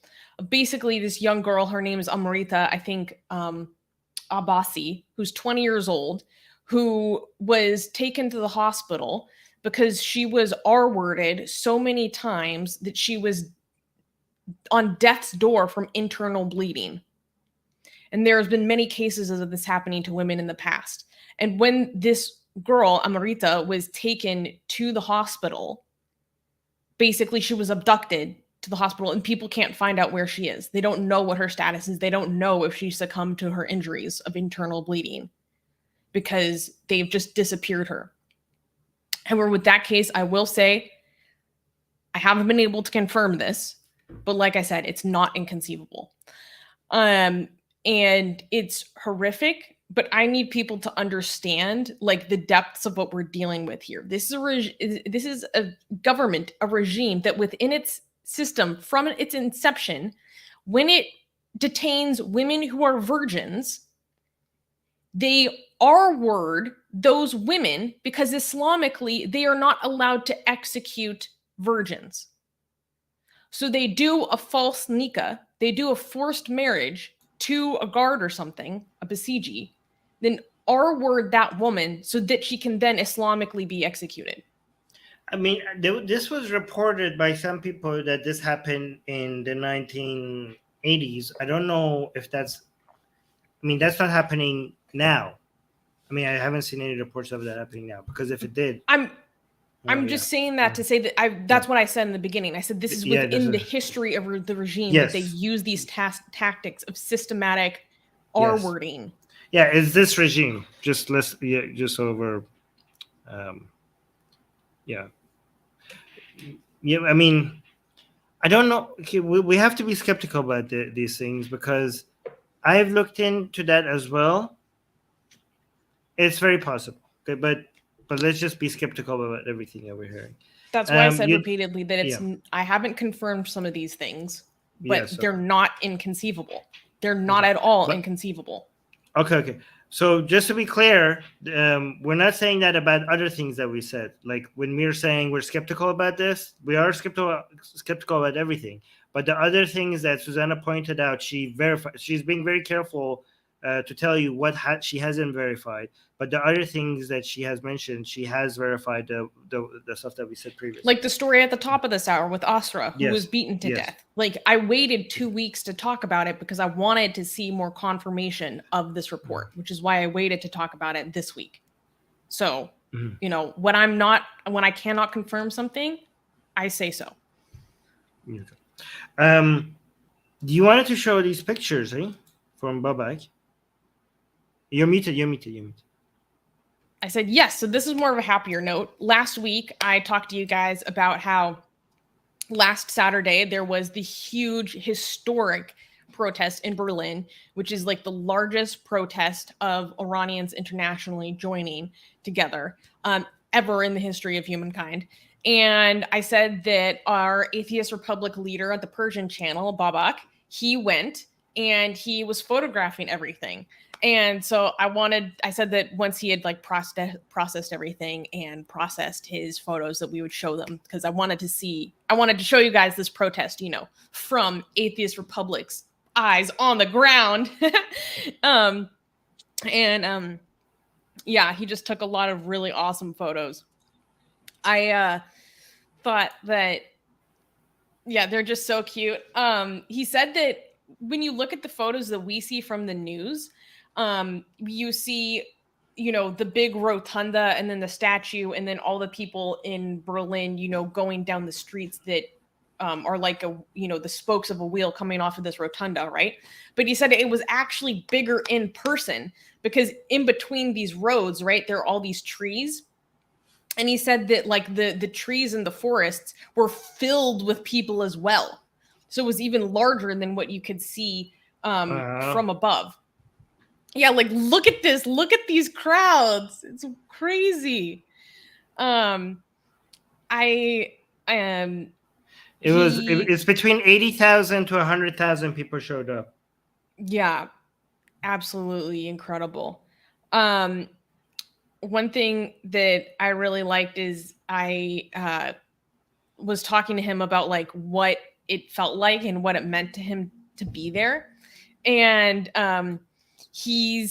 [SPEAKER 2] Basically, this young girl, her name is Amrita, I think, Abbasi, who's 20 years old, who was taken to the hospital because she was R-worded so many times that she was on death's door from internal bleeding. And there's been many cases of this happening to women in the past. And when this girl, Amrita, was taken to the hospital, basically she was abducted to the hospital and people can't find out where she is. They don't know what her status is. They don't know if she succumbed to her injuries of internal bleeding because they've just disappeared her. However, with that case, I will say I haven't been able to confirm this, but like I said, it's not inconceivable. And it's horrific, but I need people to understand like the depths of what we're dealing with here. This is a government, a regime that within its system from its inception, when it detains women who are virgins, they R-word those women because Islamically, they are not allowed to execute virgins. So they do a false nikah, they do a forced marriage to a guard or something, a basiji, then R-word that woman so that she can then Islamically be executed.
[SPEAKER 1] I mean, this was reported by some people that this happened in the 1980s. I don't know if that's not happening now. I mean, I haven't seen any reports of that happening now, because if it did,
[SPEAKER 2] I'm just saying that to say that that's what I said in the beginning. I said this is within the history of the regime that they use these tactics of systematic R-wording.
[SPEAKER 1] Yeah, it's this regime. Just over. I mean, I don't know. Okay, we have to be skeptical about these things because I've looked into that as well. It's very possible. Okay, but let's just be skeptical about everything that we're hearing.
[SPEAKER 2] That's why I said repeatedly that it's. I haven't confirmed some of these things, but they're not inconceivable. They're not at all inconceivable.
[SPEAKER 1] Okay. So just to be clear, we're not saying that about other things that we said. Like when we're saying we're skeptical about this, we are skeptical about everything. But the other things that Susanna pointed out, she's being very careful to tell you what she hasn't verified. But the other things that she has mentioned, she has verified the stuff that we said previously.
[SPEAKER 2] Like the story at the top of this hour with Asra, who
[SPEAKER 1] Yes.
[SPEAKER 2] was beaten to
[SPEAKER 1] Yes.
[SPEAKER 2] death. Like, I waited 2 weeks to talk about it because I wanted to see more confirmation of this report, which is why I waited to talk about it this week. So, you know, when I cannot confirm something, I say so.
[SPEAKER 1] You wanted to show these pictures, eh? From Babak. You're muted.
[SPEAKER 2] I said yes. So this is more of a happier note. Last week, I talked to you guys about how last Saturday there was the huge historic protest in Berlin, which is like the largest protest of Iranians internationally joining together ever in the history of humankind. And I said that our Atheist Republic leader at the Persian channel, Babak, he went and he was photographing everything. And so I said that once he had like processed everything and processed his photos that we would show them, because I wanted to show you guys this protest, you know, from Atheist Republic's eyes on the ground. Yeah, he just took a lot of really awesome photos. I thought that, yeah, they're just so cute. He said that when you look at the photos that we see from the news, you see, you know, the big rotunda and then the statue and then all the people in Berlin, you know, going down the streets that are like the spokes of a wheel coming off of this rotunda, right? But he said it was actually bigger in person because in between these roads, right, there are all these trees. And he said that like the trees in the forests were filled with people as well. So it was even larger than what you could see from above. Yeah, like look at this. Look at these crowds. It's crazy.
[SPEAKER 1] It's between 80,000 to 100,000 people showed up.
[SPEAKER 2] Yeah, absolutely incredible. One thing that I really liked is I was talking to him about like what it felt like and what it meant to him to be there. And he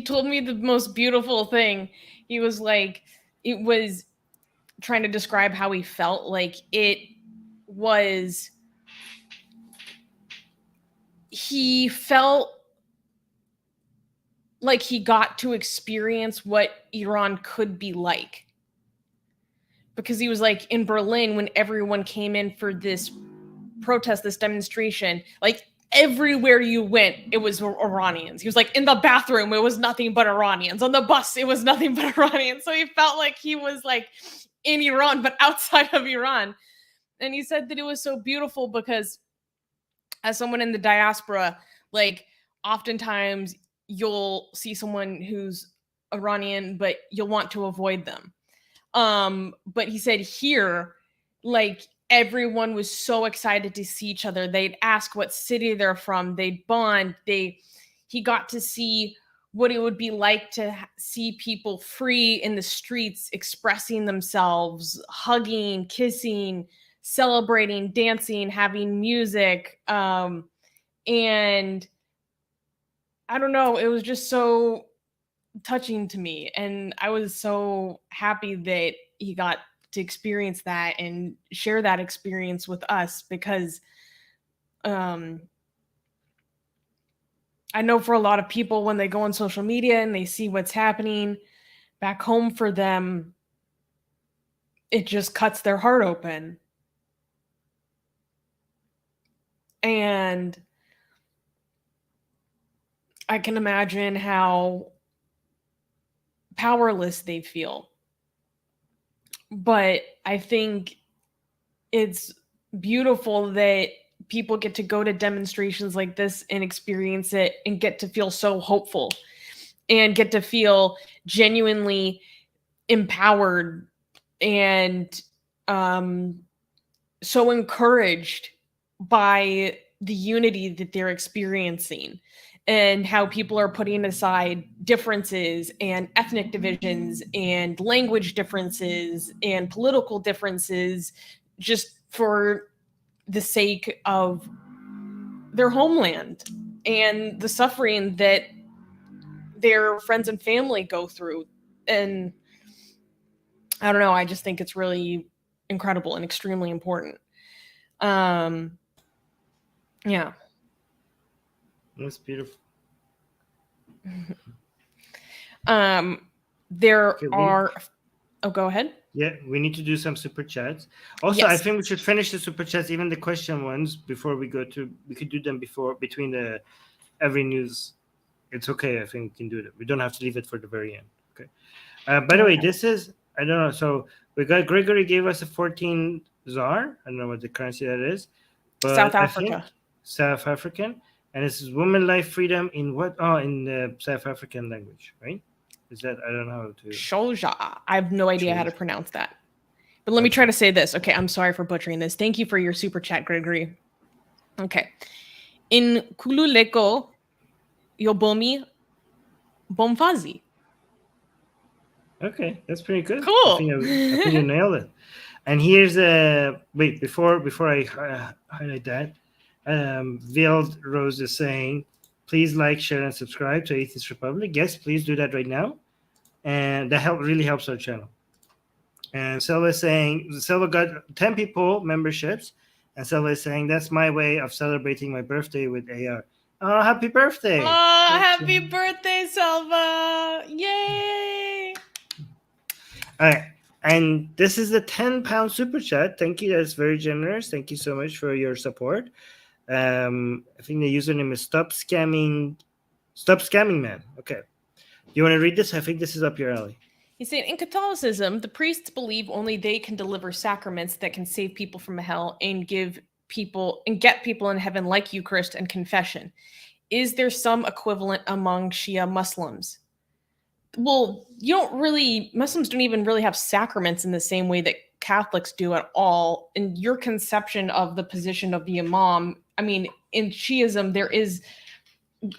[SPEAKER 2] told me the most beautiful thing. He was like, it was trying to describe how he felt. Like he felt like he got to experience what Iran could be like. Because he was like in Berlin when everyone came in for this protest, this demonstration, like everywhere you went, it was Iranians. He was like in the bathroom, it was nothing but Iranians. On the bus, it was nothing but Iranians. So he felt like he was like in Iran, but outside of Iran. And he said that it was so beautiful because as someone in the diaspora, like oftentimes you'll see someone who's Iranian, but you'll want to avoid them. But he said here, like everyone was so excited to see each other. They'd ask what city they're from. They'd bond. He got to see what it would be like to see people free in the streets, expressing themselves, hugging, kissing, celebrating, dancing, having music. And I don't know, it was just so touching to me. And I was so happy that he got to experience that and share that experience with us because I know for a lot of people when they go on social media and they see what's happening back home for them, it just cuts their heart open. And I can imagine how powerless they feel. But I think it's beautiful that people get to go to demonstrations like this and experience it and get to feel so hopeful and get to feel genuinely empowered and so encouraged by the unity that they're experiencing and how people are putting aside differences and ethnic divisions and language differences and political differences just for the sake of their homeland. and the suffering that their friends and family go through. And I don't know, I just think it's really incredible and extremely important. Yeah.
[SPEAKER 1] That's beautiful.
[SPEAKER 2] There
[SPEAKER 1] Okay,
[SPEAKER 2] are. Oh, go ahead.
[SPEAKER 1] Yeah, we need to do some super chats. Also, I
[SPEAKER 2] Yes.
[SPEAKER 1] think we should finish the super chats, even the question ones, before we go to. We could do them between the every news. It's okay. I think we can do that. We don't have to leave it for the very end. Okay. By the way,
[SPEAKER 2] Okay.
[SPEAKER 1] this is I don't know. So we got Gregory gave us a 14 ZAR. I don't know what the currency that is, but
[SPEAKER 2] South
[SPEAKER 1] I think
[SPEAKER 2] Africa.
[SPEAKER 1] South African, and this is woman life freedom in what? Oh, in the South African language, right? Is that I don't know how to.
[SPEAKER 2] Shoja. I have no idea how to
[SPEAKER 1] Shoja.
[SPEAKER 2] pronounce that. But let me try to say this. Okay, I'm sorry for butchering this. Thank you for your super chat, Gregory. Okay. In Kululeko Yobomi Bomfazi.
[SPEAKER 1] Okay, that's pretty good.
[SPEAKER 2] Cool.
[SPEAKER 1] I think you nailed it. And here's a wait before I highlight that. Veiled Rose is saying, please like, share, and subscribe to Atheist Republic. Yes, please do that right now, and that really helps our channel. And Selva is saying, Selva got 10 people memberships, and Selva is saying that's my way of celebrating my birthday with AR. Oh, happy birthday!
[SPEAKER 2] Oh, happy birthday, Selva! Yay!
[SPEAKER 1] All right. And this is the 10-pound super chat. Thank you. That's very generous. Thank you so much for your support. I think the username is Stop Scamming Man. Okay. Do you want to read this? I think this is up your alley.
[SPEAKER 2] He's saying, in Catholicism, the priests believe only they can deliver sacraments that can save people from hell and get people in heaven, like Eucharist and confession. Is there some equivalent among Shia Muslims? Well, Muslims don't even really have sacraments in the same way that Catholics do at all. In your conception of the position of the imam, I mean, in Shiism, there is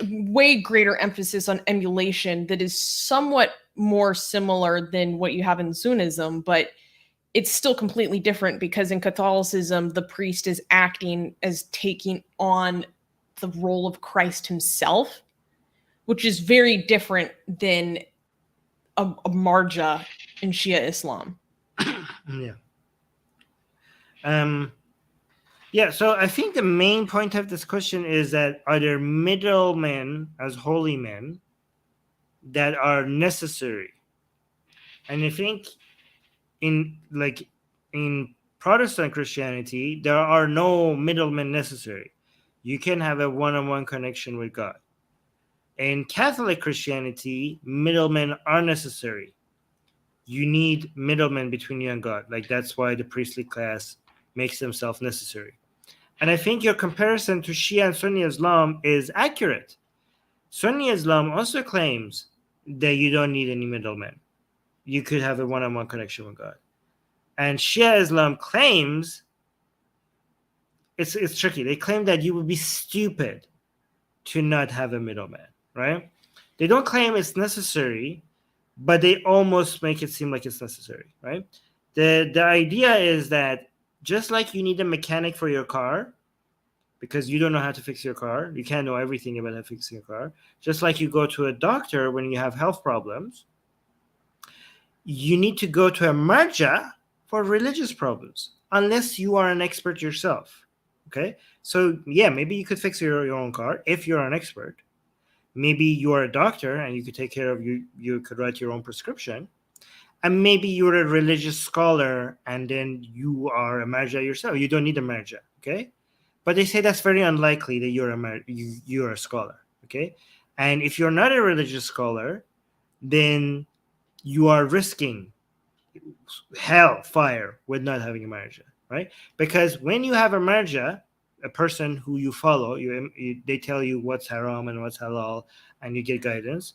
[SPEAKER 2] way greater emphasis on emulation that is somewhat more similar than what you have in Sunnism, but it's still completely different because in Catholicism, the priest is acting as taking on the role of Christ himself, which is very different than a marja in Shia Islam.
[SPEAKER 1] Yeah. Yeah, so I think the main point of this question is that are there middlemen as holy men that are necessary? And I think in Protestant Christianity, there are no middlemen necessary. You can have a one-on-one connection with God. In Catholic Christianity, middlemen are necessary. You need middlemen between you and God. Like, that's why the priestly class makes themselves necessary. And I think your comparison to Shia and Sunni Islam is accurate. Sunni Islam also claims that you don't need any middlemen. You could have a one-on-one connection with God. And Shia Islam claims, it's tricky. They claim that you would be stupid to not have a middleman, right? They don't claim it's necessary, but they almost make it seem like it's necessary, right? The idea is that just like you need a mechanic for your car, because you don't know how to fix your car, you can't know everything about how to fix your car. Just like you go to a doctor when you have health problems, you need to go to a marja for religious problems, unless you are an expert yourself. Okay, so yeah, maybe you could fix your own car if you're an expert. Maybe you are a doctor and you could take care of you could write your own prescription. And maybe you're a religious scholar and then you are a marja yourself. You don't need a marja, okay? But they say that's very unlikely that you're a scholar, okay? And if you're not a religious scholar, then you are risking hellfire with not having a marja, right? Because when you have a marja, a person who you follow, they tell you what's haram and what's halal, and you get guidance.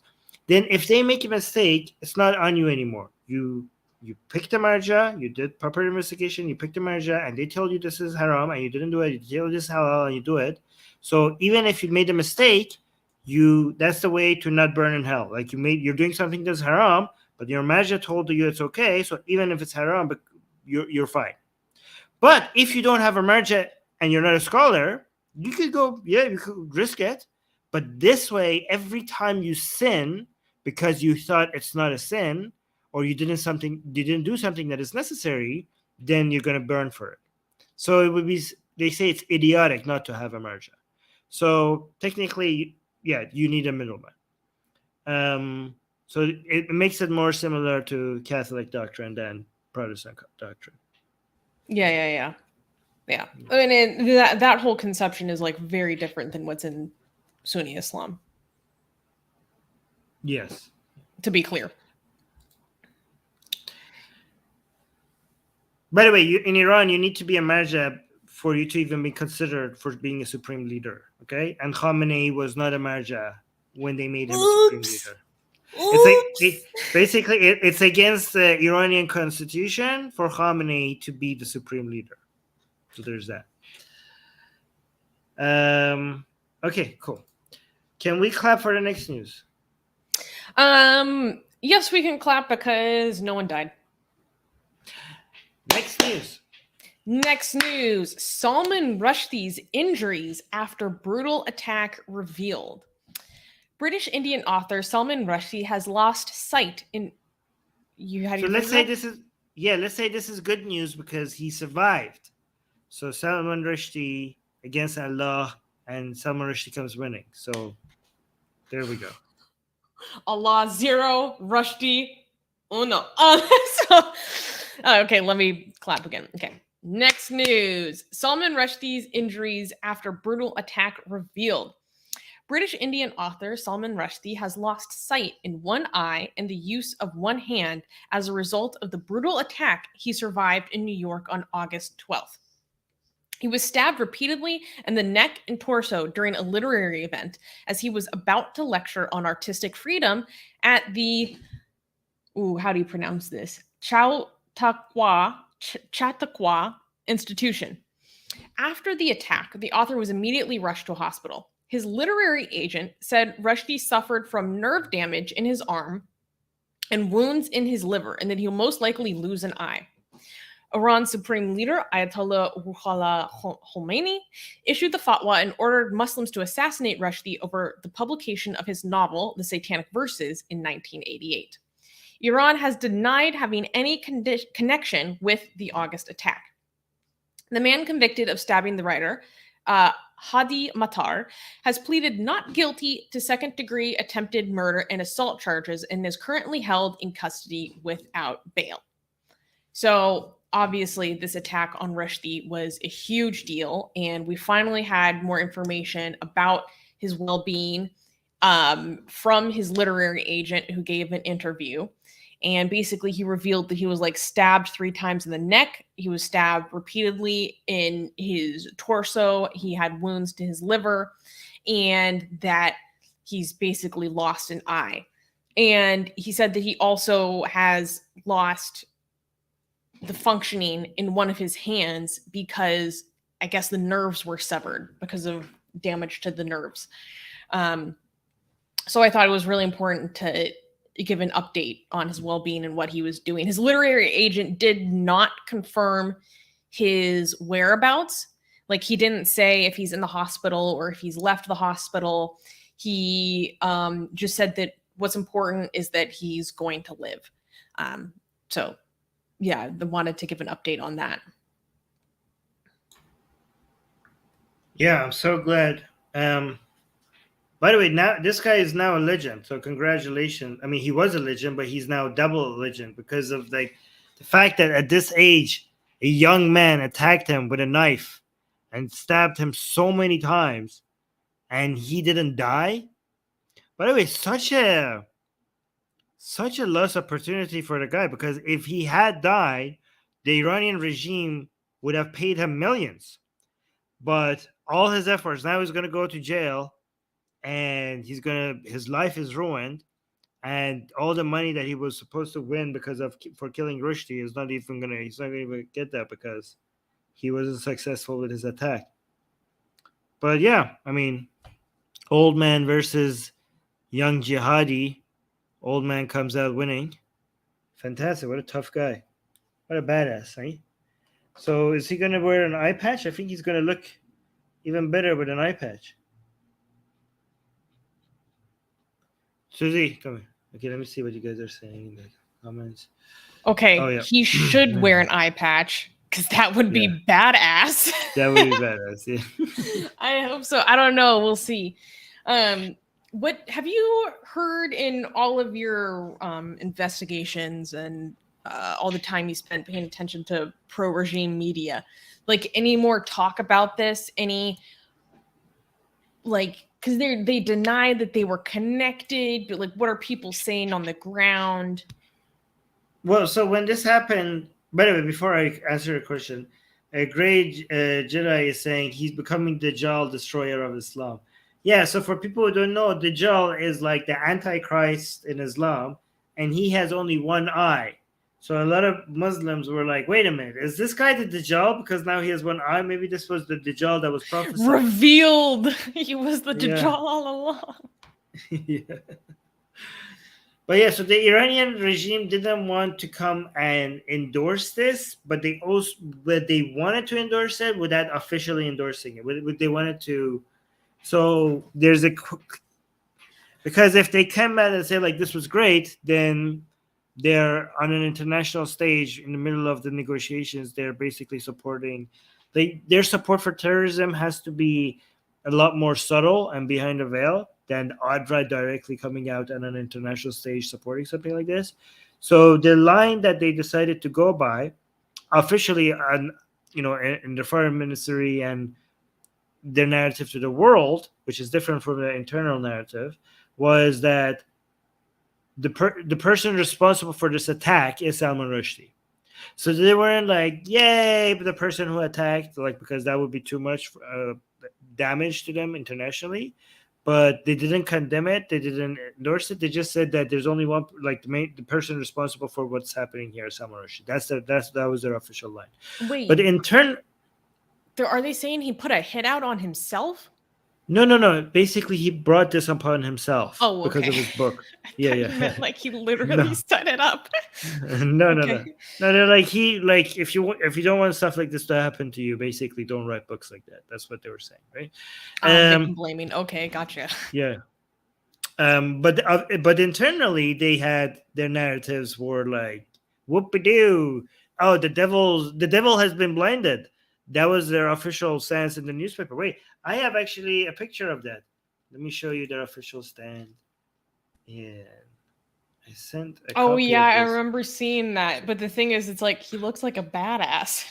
[SPEAKER 1] Then if they make a mistake, it's not on you anymore. You picked a marja, you did proper investigation, you picked a marja, and they told you this is haram, and you didn't do it. You told this is halal, and you do it. So even if you made a mistake, that's the way to not burn in hell. Like you're doing something that's haram, but your marja told you it's okay. So even if it's haram, but you're fine. But if you don't have a marja and you're not a scholar, you could you could risk it, But this way, every time you sin because you thought it's not a sin, or you didn't do something that is necessary, then you're going to burn for it. So it would be, they say it's idiotic not to have a marja. So technically, yeah, you need a middleman. So it makes it more similar to Catholic doctrine than Protestant doctrine.
[SPEAKER 2] Yeah. I mean, that whole conception is like very different than what's in Sunni Islam.
[SPEAKER 1] Yes.
[SPEAKER 2] To be clear.
[SPEAKER 1] By the way, in Iran, you need to be a marja for you to even be considered for being a supreme leader. Okay, and Khamenei was not a marja when they made him a supreme leader. It's against the Iranian constitution for Khamenei to be the supreme leader. So there's that. Okay, cool. Can we clap for the next news?
[SPEAKER 2] Yes, we can clap because no one died.
[SPEAKER 1] Next news.
[SPEAKER 2] Salman Rushdie's injuries after brutal attack revealed. British Indian author Salman Rushdie has lost sight in.
[SPEAKER 1] Let's say this is good news because he survived. So Salman Rushdie against Allah, and Salman Rushdie comes winning. So there we go.
[SPEAKER 2] Allah 0, Rushdie 1. Okay, let me clap again. Okay. Next news. Salman Rushdie's injuries after brutal attack revealed. British Indian author Salman Rushdie has lost sight in one eye and the use of one hand as a result of the brutal attack he survived in New York on August 12th. He was stabbed repeatedly in the neck and torso during a literary event as he was about to lecture on artistic freedom at the, how do you pronounce this? Chautauqua Institution. After the attack, the author was immediately rushed to a hospital. His literary agent said Rushdie suffered from nerve damage in his arm and wounds in his liver, and that he'll most likely lose an eye. Iran's supreme leader, Ayatollah Ruhollah Khomeini, issued the fatwa and ordered Muslims to assassinate Rushdie over the publication of his novel, The Satanic Verses, in 1988. Iran has denied having any connection with the August attack. The man convicted of stabbing the writer, Hadi Matar, has pleaded not guilty to second-degree attempted murder and assault charges and is currently held in custody without bail. So, obviously, this attack on Rushdie was a huge deal, and we finally had more information about his well-being from his literary agent who gave an interview. And basically, he revealed that he was stabbed 3 times in the neck. He was stabbed repeatedly in his torso. He had wounds to his liver, and that he's basically lost an eye. And he said that he also has lost the functioning in one of his hands because I guess the nerves were severed because of damage to the nerves. So I thought it was really important to give an update on his well-being and what he was doing. His literary agent did not confirm his whereabouts. He didn't say if he's in the hospital or if he's left the hospital. He just said that what's important is that he's going to live. So yeah, I wanted to give an update on that.
[SPEAKER 1] Yeah, I'm so glad. By the way, now this guy is now a legend. So congratulations. I mean, he was a legend, but he's now double a legend because of the fact that at this age, a young man attacked him with a knife and stabbed him so many times, and he didn't die. By the way, such a lost opportunity for the guy, because if he had died, the Iranian regime would have paid him millions. But all his efforts, now he's going to go to jail, and his life is ruined, and all the money that he was supposed to win for killing Rushdie he's not even going to get that because he wasn't successful with his attack. But yeah, I mean, old man versus young jihadi. Old man comes out winning. Fantastic. What a tough guy. What a badass, eh? So is he going to wear an eye patch? I think he's going to look even better with an eye patch. Susie, come here. Okay, let me see what you guys are saying in the comments.
[SPEAKER 2] Okay,
[SPEAKER 1] Oh, yeah.
[SPEAKER 2] he should wear an eye patch because that would
[SPEAKER 1] Yeah.
[SPEAKER 2] be badass.
[SPEAKER 1] That would be badass. Yeah.
[SPEAKER 2] I hope so. I don't know. We'll see. What have you heard in all of your investigations and all the time you spent paying attention to pro-regime media? Like any more talk about this? Any like because they deny that they were connected, but like what are people saying on the ground?
[SPEAKER 1] Well, so when this happened, by the way, before I answer your question, a great Jedi is saying he's becoming the Dajjal, destroyer of Islam. Yeah, so for people who don't know, Dajjal is like the Antichrist in Islam, and he has only one eye. So a lot of Muslims were like, wait a minute, is this guy the Dajjal? Because now he has one eye. Maybe this was the Dajjal that was prophesied.
[SPEAKER 2] Revealed he was the Dajjal
[SPEAKER 1] Yeah.
[SPEAKER 2] all along.
[SPEAKER 1] Yeah. But yeah, so the Iranian regime didn't want to come and endorse this, but they wanted to endorse it without officially endorsing it. They wanted to. So there's because if they come out and say like this was great, then they're on an international stage in the middle of the negotiations. They're basically supporting. Their support for terrorism has to be a lot more subtle and behind a veil than outright directly coming out on an international stage supporting something like this. So the line that they decided to go by officially on, in the foreign ministry and their narrative to the world, which is different from the internal narrative, was that the person responsible for this attack is Salman Rushdie. So they weren't like, yay, but the person who attacked, like, because that would be too much damage to them internationally. But they didn't condemn it. They didn't endorse it. They just said that there's only one, like the person responsible for what's happening here is Salman Rushdie. That was their official line.
[SPEAKER 2] Wait,
[SPEAKER 1] but in turn,
[SPEAKER 2] are they saying he put a hit out on himself?
[SPEAKER 1] No. Basically, he brought this upon himself because of his book.
[SPEAKER 2] Yeah. You meant like he literally set it up.
[SPEAKER 1] No. They're like if you don't want stuff like this to happen to you, basically don't write books like that. That's what they were saying, right?
[SPEAKER 2] Victim blaming. Okay, gotcha.
[SPEAKER 1] Yeah. But internally they had their narratives were like whoop-a-doo. Oh, the devil has been blinded. That was their official stance in the newspaper. Wait, I have actually a picture of that. Let me show you their official stand. Yeah. I sent a
[SPEAKER 2] Oh
[SPEAKER 1] copy
[SPEAKER 2] yeah,
[SPEAKER 1] of
[SPEAKER 2] I
[SPEAKER 1] this.
[SPEAKER 2] remember seeing that. But the thing is, it's like he looks like a badass.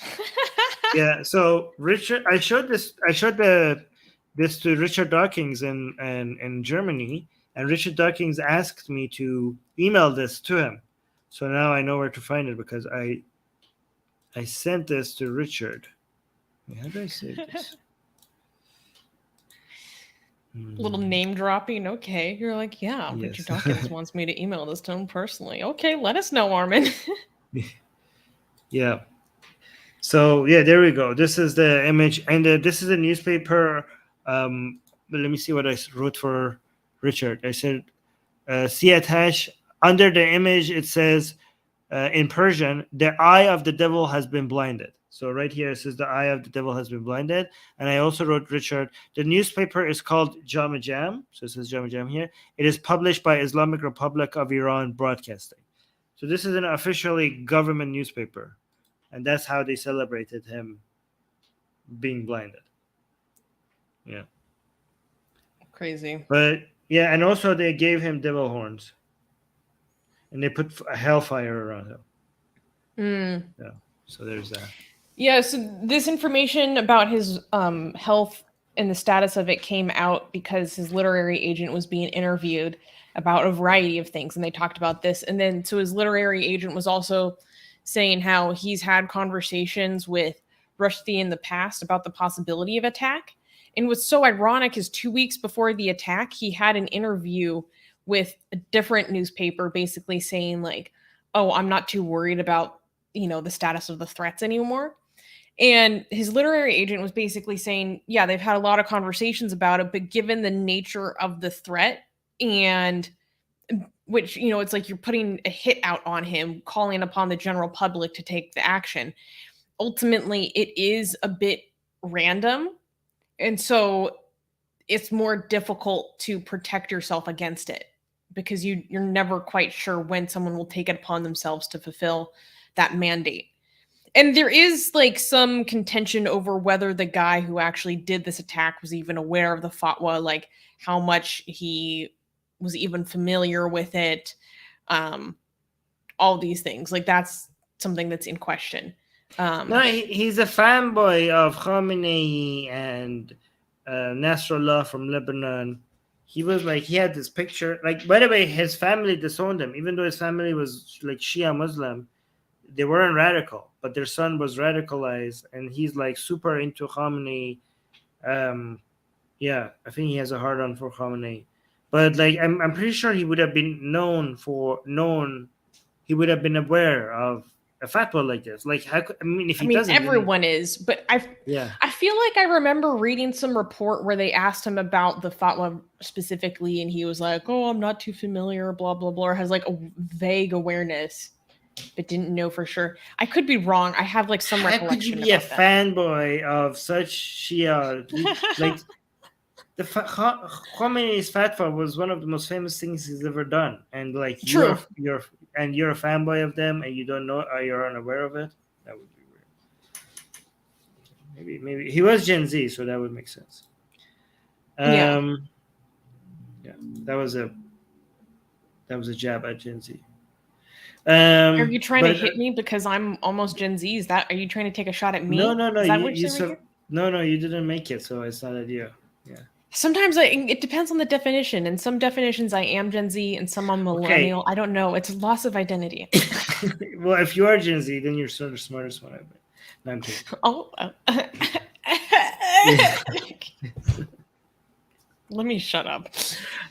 [SPEAKER 1] Yeah. So Richard, I showed this to Richard Dawkins in Germany, and Richard Dawkins asked me to email this to him. So now I know where to find it because I sent this to Richard. Wait, how do I say this?
[SPEAKER 2] Little name dropping. Okay, you're like, yeah,
[SPEAKER 1] Yes.
[SPEAKER 2] Richard Dawkins wants me to email this to him personally. Okay, let us know, Armin.
[SPEAKER 1] Yeah. So yeah, there we go. This is the image, and this is a newspaper. Let me see what I wrote for Richard. I said, see attached under the image. It says in Persian, the eye of the devil has been blinded. So right here it says the eye of the devil has been blinded. And I also wrote, Richard, the newspaper is called Jama Jam. So it says Jama Jam here. It is published by Islamic Republic of Iran Broadcasting. So this is an officially government newspaper. And that's how they celebrated him being blinded. Yeah.
[SPEAKER 2] Crazy.
[SPEAKER 1] But yeah, and also they gave him devil horns. And they put a hellfire around him. Yeah. So there's that.
[SPEAKER 2] Yeah, so this information about his health and the status of it came out because his literary agent was being interviewed about a variety of things, and they talked about this. And then, so his literary agent was also saying how he's had conversations with Rushdie in the past about the possibility of attack. And what's so ironic is 2 weeks before the attack, he had an interview with a different newspaper basically saying like, oh, I'm not too worried about, the status of the threats anymore. And his literary agent was basically saying, yeah, they've had a lot of conversations about it, but given the nature of the threat and which, it's like you're putting a hit out on him, calling upon the general public to take the action. Ultimately, it is a bit random. And so it's more difficult to protect yourself against it because you're never quite sure when someone will take it upon themselves to fulfill that mandate. And there is like some contention over whether the guy who actually did this attack was even aware of the fatwa, like how much he was even familiar with it. All these things, like that's something that's in question.
[SPEAKER 1] No, he's a fanboy of Khamenei and Nasrallah from Lebanon. He was like, he had this picture. Like, by the way, his family disowned him, even though his family was like Shia Muslim. They weren't radical, but their son was radicalized, and he's like super into Khamenei. Yeah, I think he has a hard on for Khamenei, but like I'm pretty sure he would have been known. He would have been aware of a fatwa like this. Like, how could, I mean, if he doesn't,
[SPEAKER 2] everyone is, but I feel like I remember reading some report where they asked him about the fatwa specifically, and he was like, "Oh, I'm not too familiar," blah blah blah, or has like a vague awareness, but didn't know for sure. I could be wrong. I have like some recollection.
[SPEAKER 1] How could you be a fanboy of such Shia? Like, the Khomeini's fatwa was one of the most famous things he's ever done, and like you're a fanboy of them, and you don't know, or you're unaware of it. That would be weird. Maybe he was Gen Z, so that would make sense. Yeah, that was a jab at Gen Z.
[SPEAKER 2] Are you trying to hit me because I'm almost Gen Z? Is that, are you trying to take a shot at me?
[SPEAKER 1] No. No, you didn't make it, so it's not a deal. Yeah.
[SPEAKER 2] Sometimes it depends on the definition. In some definitions, I am Gen Z, and some I'm millennial. Okay. I don't know. It's loss of identity.
[SPEAKER 1] Well, if you are Gen Z, then you're sort of smartest one. No, I'm kidding.
[SPEAKER 2] Oh. Let me shut up.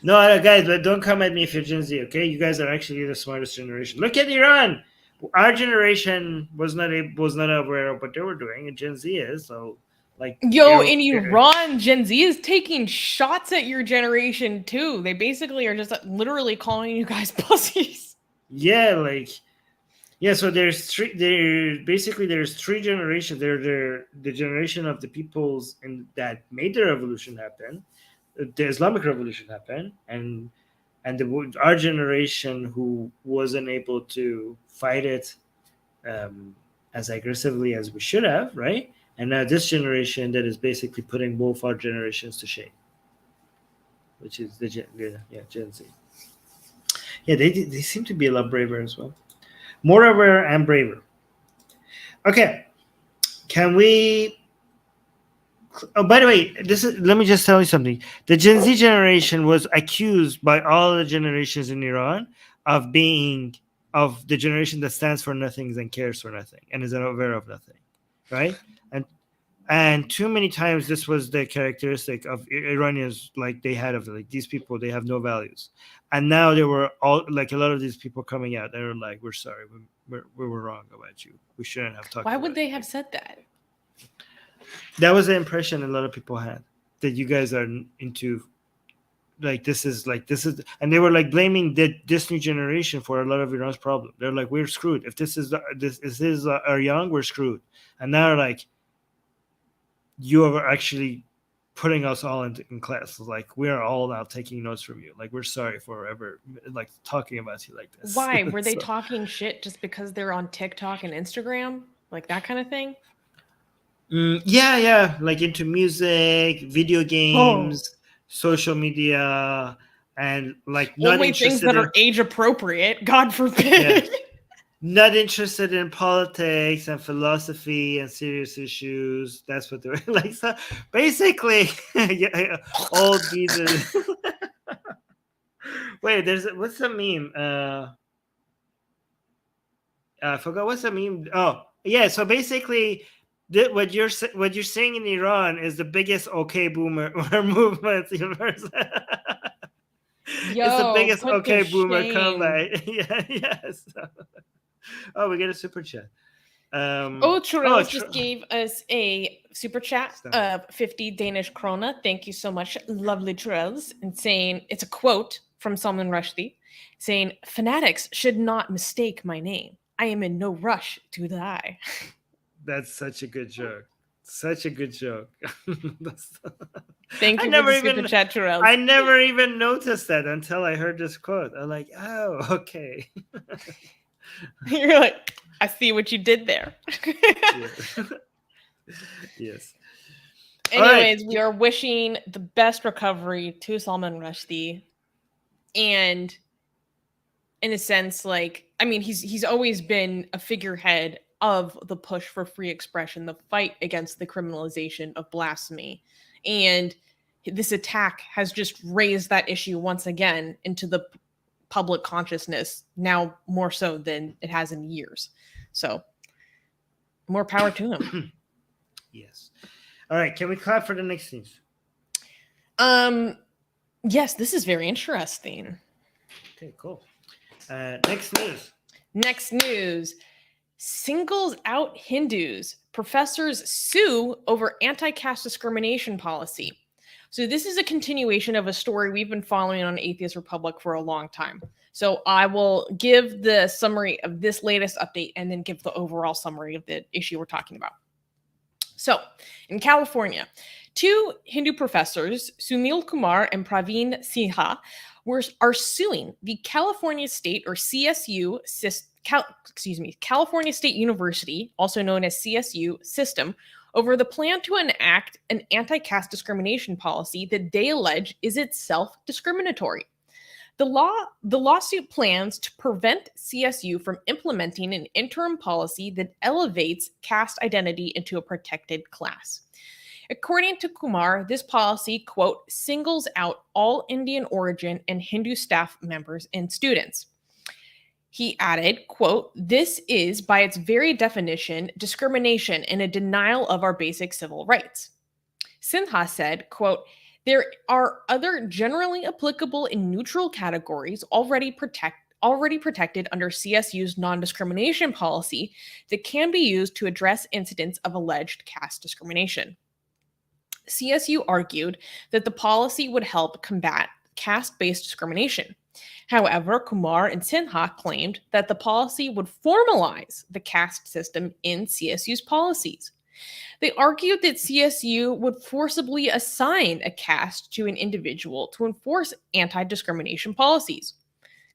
[SPEAKER 1] No, guys, but don't come at me if you're Gen Z, okay? You guys are actually the smartest generation. Look at Iran. Our generation was not aware of what they were doing, and Gen Z is. So, like,
[SPEAKER 2] in Iran, Gen Z is taking shots at your generation too. They basically are just literally calling you guys pussies.
[SPEAKER 1] Yeah, so there's three generations. They're the generation of the peoples that made the revolution happen. The Islamic Revolution happened, and our generation who wasn't able to fight it as aggressively as we should have, right? And now this generation that is basically putting both our generations to shame, which is the Gen Z. Yeah, they seem to be a lot braver as well, more aware and braver. Okay, can we? Oh, by the way, let me just tell you something. The Gen Z generation was accused by all the generations in Iran of being of the generation that stands for nothing and cares for nothing and is aware of nothing, right? And too many times this was the characteristic of Iranians, like they had of like these people, they have no values. And now there were all like a lot of these people coming out. They were like, "We're sorry, we were wrong about you. We shouldn't have talked."
[SPEAKER 2] Why would they have said that?
[SPEAKER 1] That was the impression a lot of people had, that you guys are into this is, and they were like blaming this new generation for a lot of Iran's problem. They're like, we're screwed. If this is our young, we're screwed. And now like, you are actually putting us all in class. Like, we're all now taking notes from you. Like, we're sorry for ever like talking about you like this.
[SPEAKER 2] Why were they talking shit just because they're on TikTok and Instagram, like that kind of thing?
[SPEAKER 1] Yeah, like into music, video games, social media, and like not
[SPEAKER 2] only things that are age appropriate. God forbid.
[SPEAKER 1] Yeah. Not interested in politics and philosophy and serious issues. That's what they're like. So basically, all these. Wait, what's the meme? I forgot what's the meme. Oh, yeah. So basically, what you're saying in Iran is the biggest okay boomer movement universe. It's the biggest okay boomer comeback. Yeah, yes. Oh, we get a super chat.
[SPEAKER 2] Churros just gave us a super chat of 50 Danish krona. Thank you so much, lovely Churros, and saying it's a quote from Salman Rushdie, saying, "Fanatics should not mistake my name. I am in no rush to die."
[SPEAKER 1] That's such a good joke. Such a good joke.
[SPEAKER 2] Thank
[SPEAKER 1] I
[SPEAKER 2] you for
[SPEAKER 1] never
[SPEAKER 2] the super
[SPEAKER 1] even
[SPEAKER 2] chat, Terrell.
[SPEAKER 1] I never even noticed that until I heard this quote. I'm like, oh, okay.
[SPEAKER 2] You're like, I see what you did there.
[SPEAKER 1] Yeah. Yes. All right.
[SPEAKER 2] Anyways, we are wishing the best recovery to Salman Rushdie. And in a sense, like, I mean, he's always been a figurehead of the push for free expression, the fight against the criminalization of blasphemy. And this attack has just raised that issue once again into the public consciousness, now more so than it has in years. So more power to him.
[SPEAKER 1] Yes. All right. Can we clap for the next news?
[SPEAKER 2] Yes, this is very interesting.
[SPEAKER 1] Okay, cool. Next news.
[SPEAKER 2] Next news. Singles out Hindus. Professors sue over anti-caste discrimination policy. So this is a continuation of a story we've been following on Atheist Republic for a long time. So I will give the summary of this latest update and then give the overall summary of the issue we're talking about. So in California, two Hindu professors, Sunil Kumar and Praveen Sinha, are suing the California State or CSU California State University, also known as CSU system, over the plan to enact an anti-caste discrimination policy that they allege is itself discriminatory. The lawsuit plans to prevent CSU from implementing an interim policy that elevates caste identity into a protected class. According to Kumar, this policy, quote, singles out all Indian origin and Hindu staff members and students. He added, quote, this is, by its very definition, discrimination and a denial of our basic civil rights. Sinha said, quote, there are other generally applicable and neutral categories already protected under CSU's non-discrimination policy that can be used to address incidents of alleged caste discrimination. CSU argued that the policy would help combat caste-based discrimination. However, Kumar and Sinha claimed that the policy would formalize the caste system in CSU's policies. They argued that CSU would forcibly assign a caste to an individual to enforce anti-discrimination policies.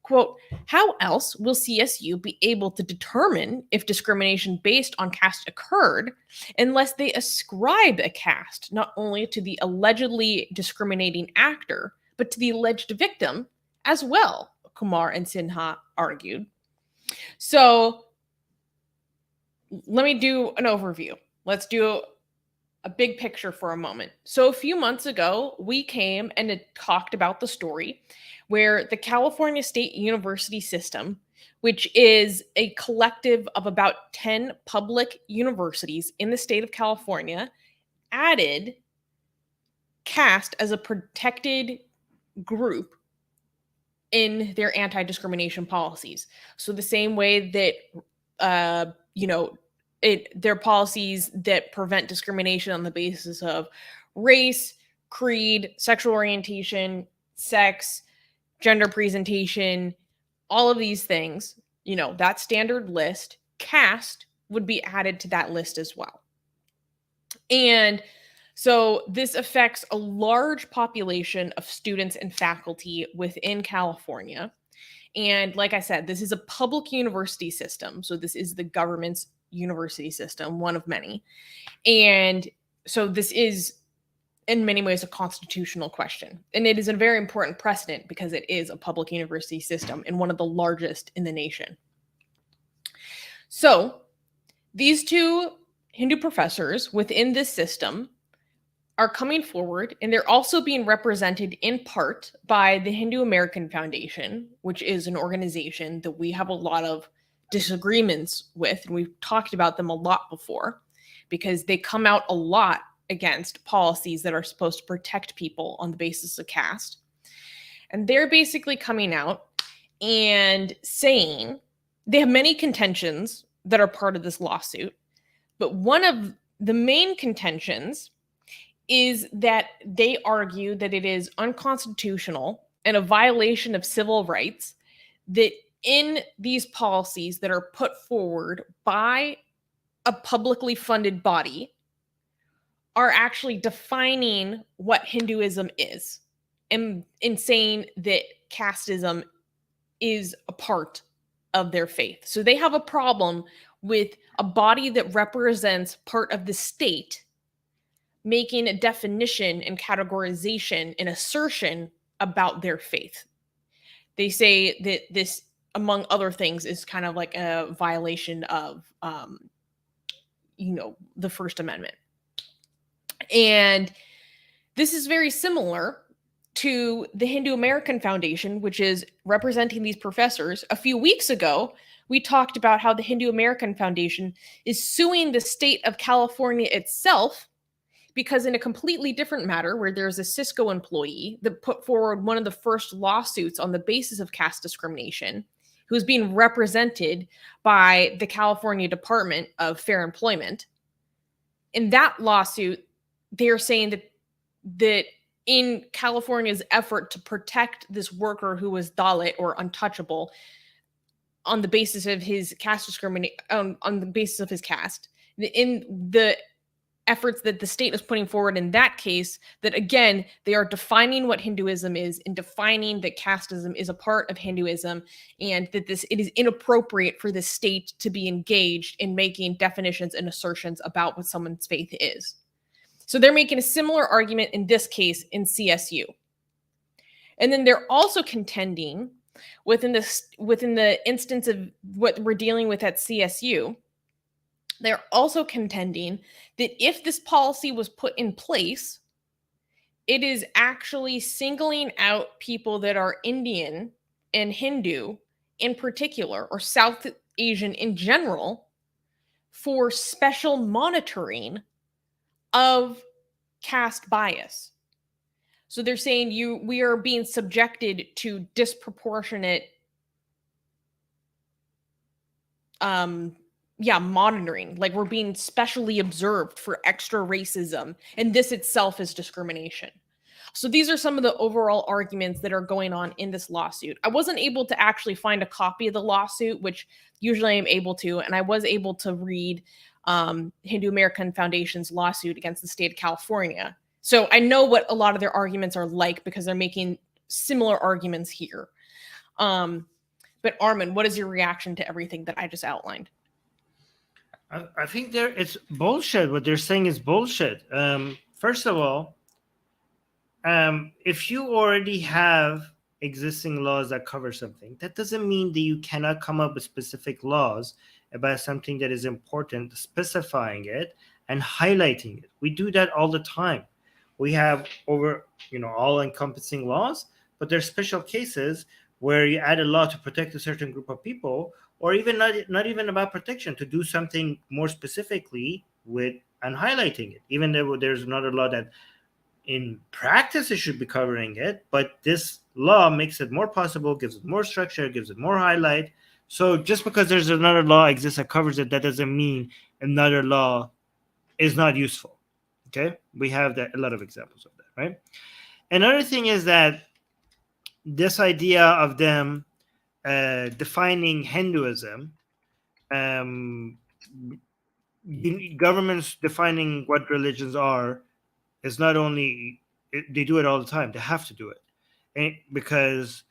[SPEAKER 2] Quote, how else will CSU be able to determine if discrimination based on caste occurred unless they ascribe a caste not only to the allegedly discriminating actor, but to the alleged victim as well, Kumar and Sinha argued. So let me do an overview. Let's do a big picture for a moment. So a few months ago, we came and talked about the story where the California State University system, which is a collective of about 10 public universities in the state of California, added caste as a protected group in their anti-discrimination policies. So the same way that, their policies that prevent discrimination on the basis of race, creed, sexual orientation, sex, gender presentation, all of these things, that standard list, caste would be added to that list as well. And so this affects a large population of students and faculty within California. And like I said, this is a public university system. So this is the government's university system, one of many. And so this is in many ways a constitutional question. And it is a very important precedent because it is a public university system and one of the largest in the nation. So these two Hindu professors within this system are coming forward, and they're also being represented in part by the Hindu American Foundation, which is an organization that we have a lot of disagreements with, and we've talked about them a lot before because they come out a lot against policies that are supposed to protect people on the basis of caste. And they're basically coming out and saying they have many contentions that are part of this lawsuit, but one of the main contentions is that they argue that it is unconstitutional and a violation of civil rights that in these policies that are put forward by a publicly funded body, are actually defining what Hinduism is and in saying that casteism is a part of their faith. So they have a problem with a body that represents part of the state making a definition and categorization and assertion about their faith. They say that this, among other things, is kind of like a violation of, the First Amendment. And this is very similar to the Hindu American Foundation, which is representing these professors. A few weeks ago, we talked about how the Hindu American Foundation is suing the state of California itself because in a completely different matter where there's a Cisco employee that put forward one of the first lawsuits on the basis of caste discrimination, who's being represented by the California Department of Fair Employment. In that lawsuit, they're saying that in California's effort to protect this worker who was Dalit or untouchable on the basis of his caste discrimination, on the basis of his caste, in the efforts that the state is putting forward in that case, that again, they are defining what Hinduism is and defining that casteism is a part of Hinduism, and that it is inappropriate for the state to be engaged in making definitions and assertions about what someone's faith is. So they're making a similar argument in this case in CSU. And then they're also contending within the instance of what we're dealing with at CSU, they're also contending that if this policy was put in place, it is actually singling out people that are Indian and Hindu in particular, or South Asian in general, for special monitoring of caste bias. So they're saying we are being subjected to disproportionate monitoring, like we're being specially observed for extra racism, and this itself is discrimination. So these are some of the overall arguments that are going on in this lawsuit. I wasn't able to actually find a copy of the lawsuit, which usually I'm able to, and I was able to read Hindu American Foundation's lawsuit against the state of California. So I know what a lot of their arguments are like because they're making similar arguments here. But Armin, what is your reaction to everything that I just outlined?
[SPEAKER 1] I think it's bullshit. What they're saying is bullshit. First of all, if you already have existing laws that cover something, that doesn't mean that you cannot come up with specific laws about something that is important, specifying it and highlighting it. We do that all the time. We have all-encompassing laws, but there's special cases where you add a law to protect a certain group of people, or even not even about protection, to do something more specifically with and highlighting it. Even though there's another law that in practice it should be covering it, but this law makes it more possible, gives it more structure, gives it more highlight. So just because there's another law exists that covers it, that doesn't mean another law is not useful. Okay, we have a lot of examples of that, right? Another thing is that this idea of them defining Hinduism, governments defining what religions are, is not only, they do it all the time. They have to do it, because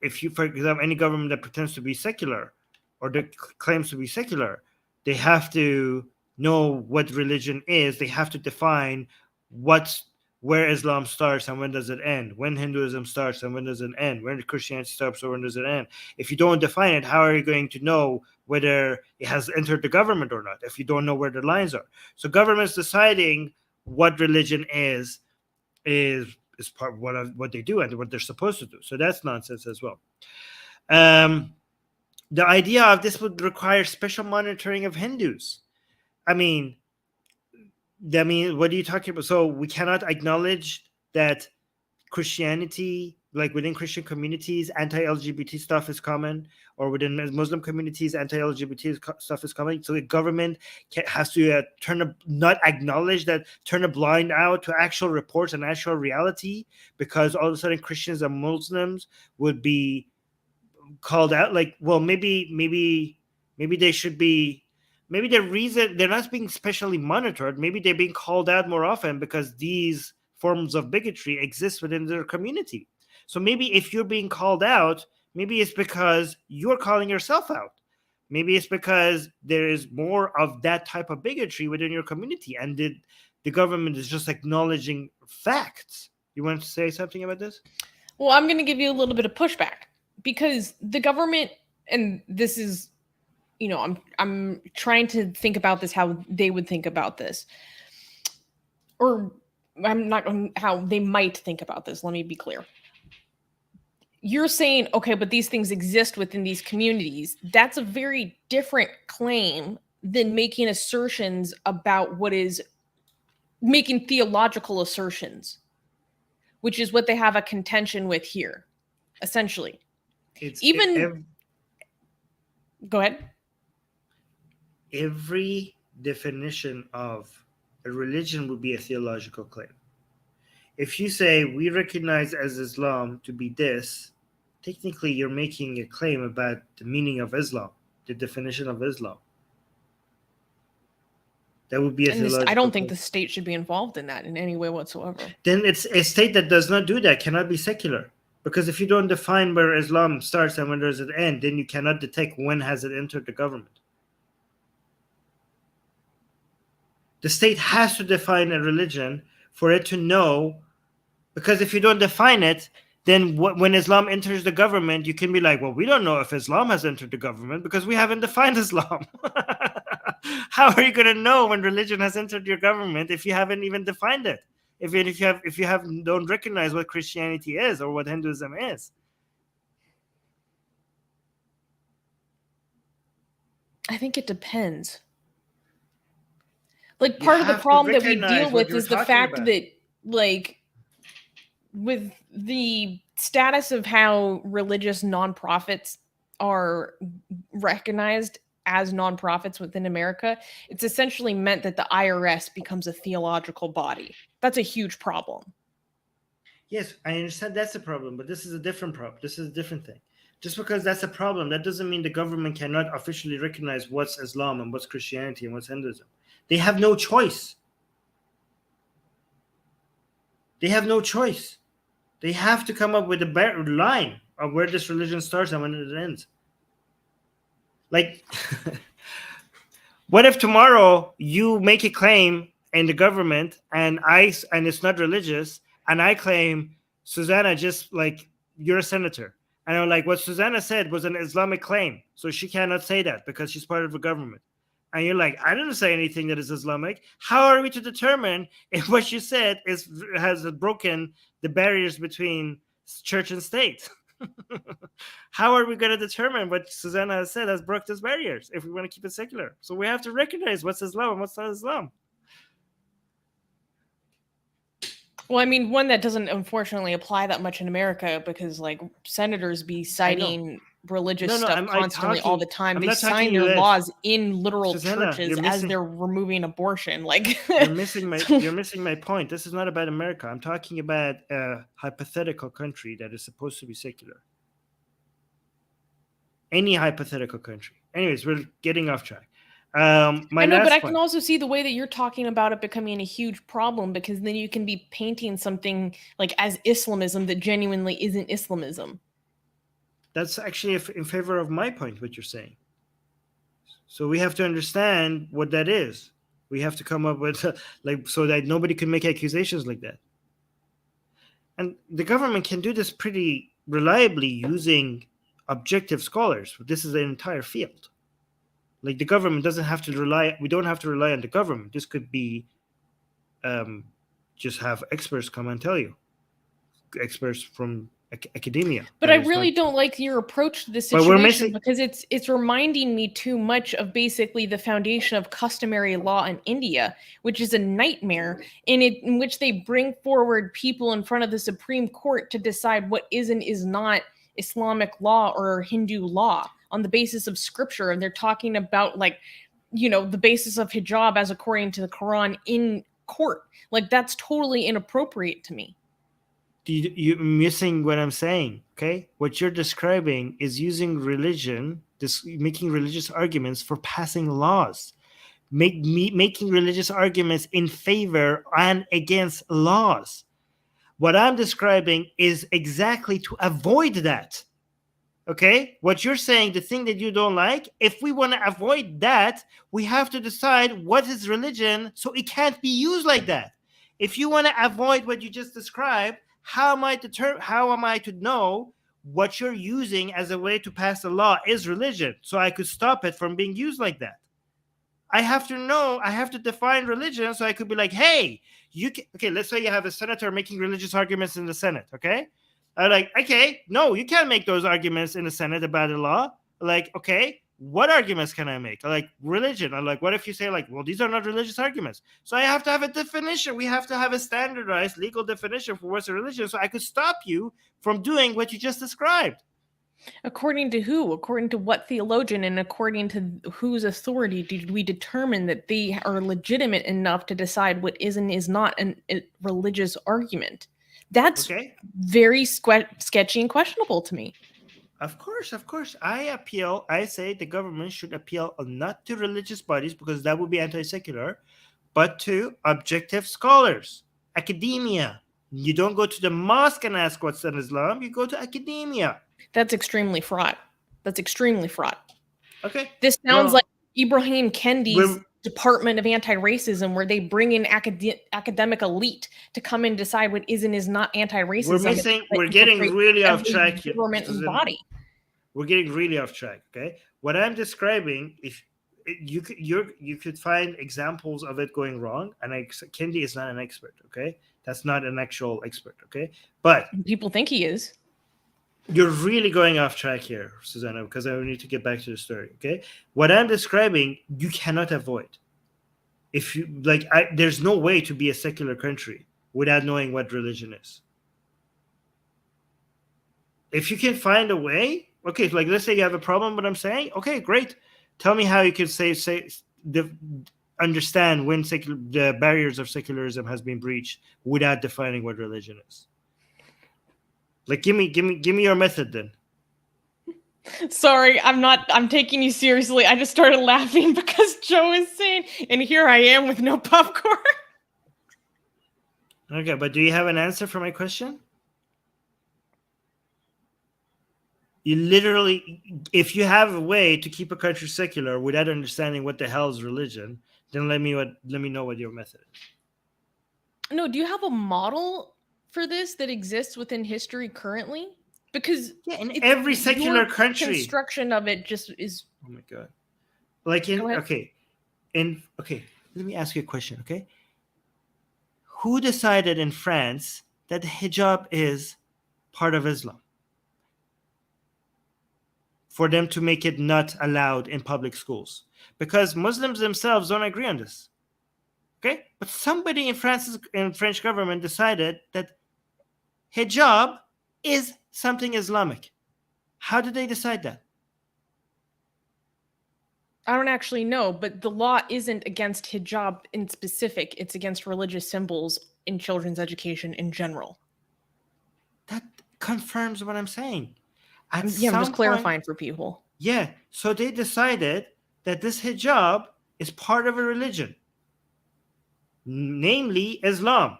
[SPEAKER 1] if you, for example, any government that pretends to be secular or that claims to be secular, they have to know what religion is. They have to define where Islam starts and when does it end, when Hinduism starts and when does it end, when Christianity starts or when does it end. If you don't define it, how are you going to know whether it has entered the government or not if you don't know where the lines are? So governments deciding what religion is part of what they do and what they're supposed to do. So that's nonsense as well. The idea of this would require special monitoring of Hindus. I mean, what are you talking about? So we cannot acknowledge that Christianity, like within Christian communities, anti-LGBT stuff is common, or within Muslim communities, anti-LGBT stuff is common. So the government has to turn a blind eye to actual reports and actual reality, because all of a sudden Christians and Muslims would be called out. Like, well, maybe they should be maybe the reason they're not being specially monitored, maybe they're being called out more often because these forms of bigotry exist within their community. So maybe if you're being called out, maybe it's because you're calling yourself out. Maybe it's because there is more of that type of bigotry within your community, and the government is just acknowledging facts. You want to say something about this?
[SPEAKER 2] Well, I'm going to give you a little bit of pushback, because the government, and this is, I'm trying to think about this how they would think about this, or I'm not how they might think about this. Let me be clear. You're saying, okay, but these things exist within these communities. That's a very different claim than making assertions about making theological assertions, which is what they have a contention with here, essentially. Go ahead.
[SPEAKER 1] Every definition of a religion would be a theological claim. If you say we recognize as Islam to be this, technically you're making a claim about the meaning of Islam, the definition of Islam. That would be a theological
[SPEAKER 2] I don't think
[SPEAKER 1] claim.
[SPEAKER 2] the state should be involved in that in any way whatsoever.
[SPEAKER 1] Then it's a state that does not do that cannot be secular. Because if you don't define where Islam starts and when does it end, then you cannot detect when has it entered the government. The state has to define a religion for it to know, because if you don't define it, then when Islam enters the government, you can be like, well, we don't know if Islam has entered the government because we haven't defined Islam. How are you going to know when religion has entered your government if you haven't even defined it? If you don't recognize what Christianity is or what Hinduism is?
[SPEAKER 2] I think it depends. Like, part of the problem that we deal with is the fact that, like, with the status of how religious nonprofits are recognized as nonprofits within America, it's essentially meant that the IRS becomes a theological body. That's a huge problem.
[SPEAKER 1] Yes, I understand that's a problem, but this is a different problem. This is a different thing. Just because that's a problem, that doesn't mean the government cannot officially recognize what's Islam and what's Christianity and what's Hinduism. They have no choice. They have no choice. They have to come up with a line of where this religion starts and when it ends. Like, what if tomorrow you make a claim in the government and it's not religious, and I claim, Susanna, just like, you're a senator, and I'm like, what Susanna said was an Islamic claim, so she cannot say that because she's part of the government. And you're like, I didn't say anything that is Islamic. How are we to determine if what you said has broken the barriers between church and state? How are we going to determine what Susanna has said has broke those barriers if we want to keep it secular? So we have to recognize what's Islam and what's not Islam.
[SPEAKER 2] Well, I mean, one that doesn't unfortunately apply that much in America, because, like, senators be citing religious stuff constantly all the time. They sign their laws in literal churches as they're removing abortion. Like,
[SPEAKER 1] you're missing my point. This is not about America. I'm talking about a hypothetical country that is supposed to be secular. Any hypothetical country. Anyways, we're getting off track.
[SPEAKER 2] I know, but I can also see the way that you're talking about it becoming a huge problem, because then you can be painting something like as Islamism that genuinely isn't Islamism.
[SPEAKER 1] That's actually in favor of my point, what you're saying. So we have to understand what that is. We have to come up with, so that nobody can make accusations like that. And the government can do this pretty reliably using objective scholars. This is an entire field. Like, the government doesn't have to rely. We don't have to rely on the government. This could be, just have experts come and tell you. Experts from academia.
[SPEAKER 2] But I really don't like your approach to this situation, because it's reminding me too much of basically the foundation of customary law in India, which is a nightmare, in which they bring forward people in front of the Supreme Court to decide what is and is not Islamic law or Hindu law on the basis of scripture. And they're talking about, like, the basis of hijab as according to the Quran in court. Like, that's totally inappropriate to me.
[SPEAKER 1] You're missing what I'm saying. Okay, what you're describing is using religion, making religious arguments for passing laws, making religious arguments in favor and against laws. What I'm describing is exactly to avoid that. Okay, what you're saying, the thing that you don't like, if we want to avoid that, we have to decide what is religion so it can't be used like that. If you want to avoid what you just described, how am I to know what you're using as a way to pass a law is religion, so I could stop it from being used like that? I have to define religion, so I could be like, hey, okay, let's say you have a senator making religious arguments in the Senate, okay? I'm like, okay, no, you can't make those arguments in the Senate about the law. Like, okay, what arguments can I make? Like religion. I'm like, what if you say like, well, these are not religious arguments? So I have to have a definition. We have to have a standardized legal definition for what's a religion, so I could stop you from doing what you just described.
[SPEAKER 2] According to who? According to what theologian? And according to whose authority did we determine that they are legitimate enough to decide what is and is not a religious argument? That's
[SPEAKER 1] Okay.
[SPEAKER 2] very sketchy and questionable to me.
[SPEAKER 1] Of course. I say the government should appeal not to religious bodies, because that would be anti-secular, but to objective scholars, academia. You don't go to the mosque and ask what's in Islam. You go to academia.
[SPEAKER 2] That's extremely fraught.
[SPEAKER 1] Okay.
[SPEAKER 2] This sounds like Ibrahim Kendi's Department of Anti-Racism, where they bring in academic elite to come and decide what is and is not anti-racism.
[SPEAKER 1] We're getting really off track here.
[SPEAKER 2] Government and body.
[SPEAKER 1] We're getting really off track. Okay. What I'm describing, if you could find examples of it going wrong, and Kendi is not an expert. Okay, that's not an actual expert. Okay, but
[SPEAKER 2] people think he is.
[SPEAKER 1] You're really going off track here, Susanna, because I need to get back to the story. Okay, what I'm describing, you cannot avoid. If you like, there's no way to be a secular country without knowing what religion is. If you can find a way, okay, like let's say you have a problem with what I'm saying. Okay, great. Tell me how you can understand when the barriers of secularism has been breached without defining what religion is. Like, give me your method then.
[SPEAKER 2] Sorry, I'm taking you seriously. I just started laughing because Joe is saying, and here I am with no popcorn.
[SPEAKER 1] Okay, but do you have an answer for my question? You literally, if you have a way to keep a country secular without understanding what the hell is religion, then let me know what your method is.
[SPEAKER 2] No, do you have a model for this that exists within history currently? Because
[SPEAKER 1] in every secular country,
[SPEAKER 2] construction of it just is.
[SPEAKER 1] Oh my god! Like let me ask you a question. Okay, who decided in France that hijab is part of Islam? For them to make it not allowed in public schools, because Muslims themselves don't agree on this. Okay, but somebody in French government decided that hijab is something Islamic. How did they decide that?
[SPEAKER 2] I don't actually know, but the law isn't against hijab in specific. It's against religious symbols in children's education in general.
[SPEAKER 1] That confirms what I'm saying.
[SPEAKER 2] I'm just clarifying for people.
[SPEAKER 1] Yeah, so they decided that this hijab is part of a religion, namely Islam.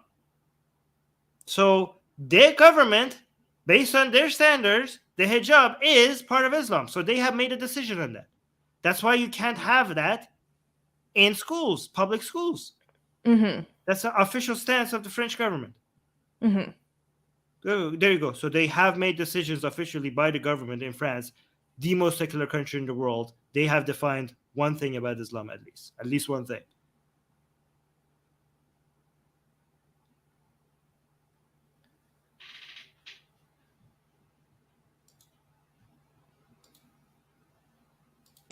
[SPEAKER 1] So their government, based on their standards, the hijab is part of Islam. So they have made a decision on that. That's why you can't have that in schools, public schools.
[SPEAKER 2] Mm-hmm.
[SPEAKER 1] That's the official stance of the French government.
[SPEAKER 2] Mm-hmm.
[SPEAKER 1] There you go. So they have made decisions officially by the government in France, the most secular country in the world. They have defined one thing about Islam, at least one thing.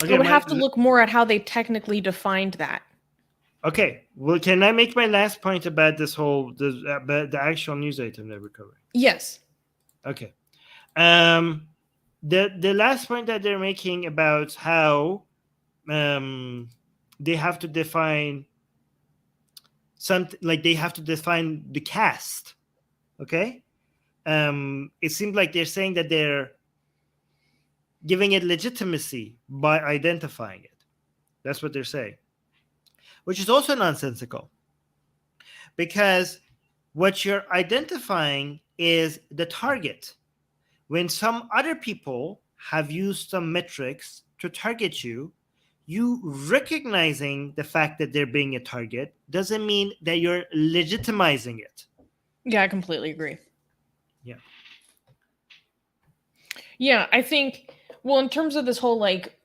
[SPEAKER 2] I would have to look more at how they technically defined that.
[SPEAKER 1] Okay. Well, can I make my last point about this whole the actual news item that we're covering?
[SPEAKER 2] Yes.
[SPEAKER 1] Okay. The last point that they're making about how they have to define something, like they have to define the caste. Okay. it seems like they're saying that they're giving it legitimacy by identifying it. That's what they're saying, which is also nonsensical, because what you're identifying is the target. When some other people have used some metrics to target you, you recognizing the fact that they're being a target doesn't mean that you're legitimizing it.
[SPEAKER 2] Yeah, I completely agree.
[SPEAKER 1] Yeah.
[SPEAKER 2] Yeah, I think, well, in terms of this whole like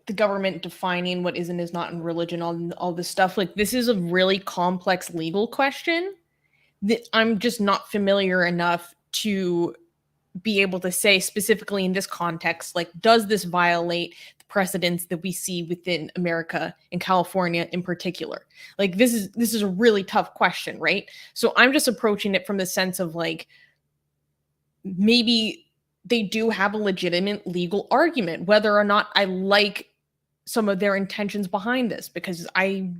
[SPEAKER 2] the government defining what is and is not in religion, all this stuff, like this is a really complex legal question that I'm just not familiar enough to be able to say specifically in this context, like, does this violate the precedents that we see within America and California in particular? Like, this is a really tough question, right? So I'm just approaching it from the sense of like, maybe they do have a legitimate legal argument, whether or not I like some of their intentions behind this, because I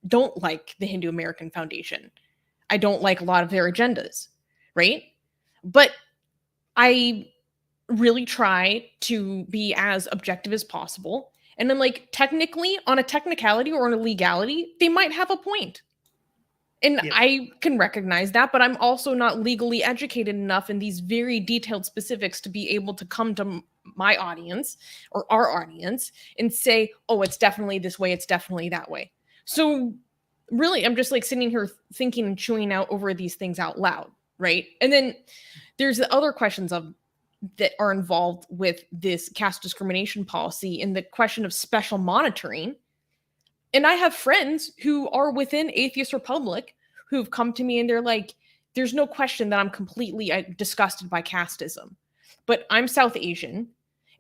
[SPEAKER 2] don't like the Hindu American Foundation. I don't like a lot of their agendas, right? But I really try to be as objective as possible. And then, like, technically, on a technicality or on a legality, they might have a point. And
[SPEAKER 1] Yeah.
[SPEAKER 2] I can recognize that, but I'm also not legally educated enough in these very detailed specifics to be able to come to my audience or our audience and say, oh, it's definitely this way, it's definitely that way. So really, I'm just like sitting here thinking and chewing out over these things out loud, right? And then there's the other questions of that are involved with this caste discrimination policy and the question of special monitoring. And I have friends who are within Atheist Republic who've come to me and they're like, there's no question that I'm completely disgusted by casteism, but I'm South Asian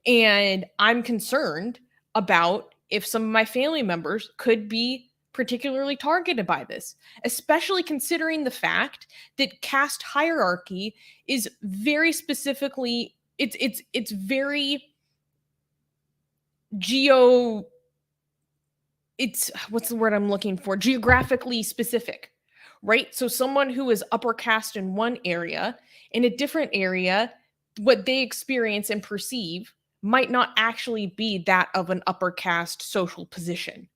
[SPEAKER 2] and I'm concerned about if some of my family members could be particularly targeted by this, especially considering the fact that caste hierarchy is very specifically, it's very it's what's the word I'm looking for? Geographically specific, right? So someone who is upper caste in one area, in a different area, what they experience and perceive might not actually be that of an upper caste social position,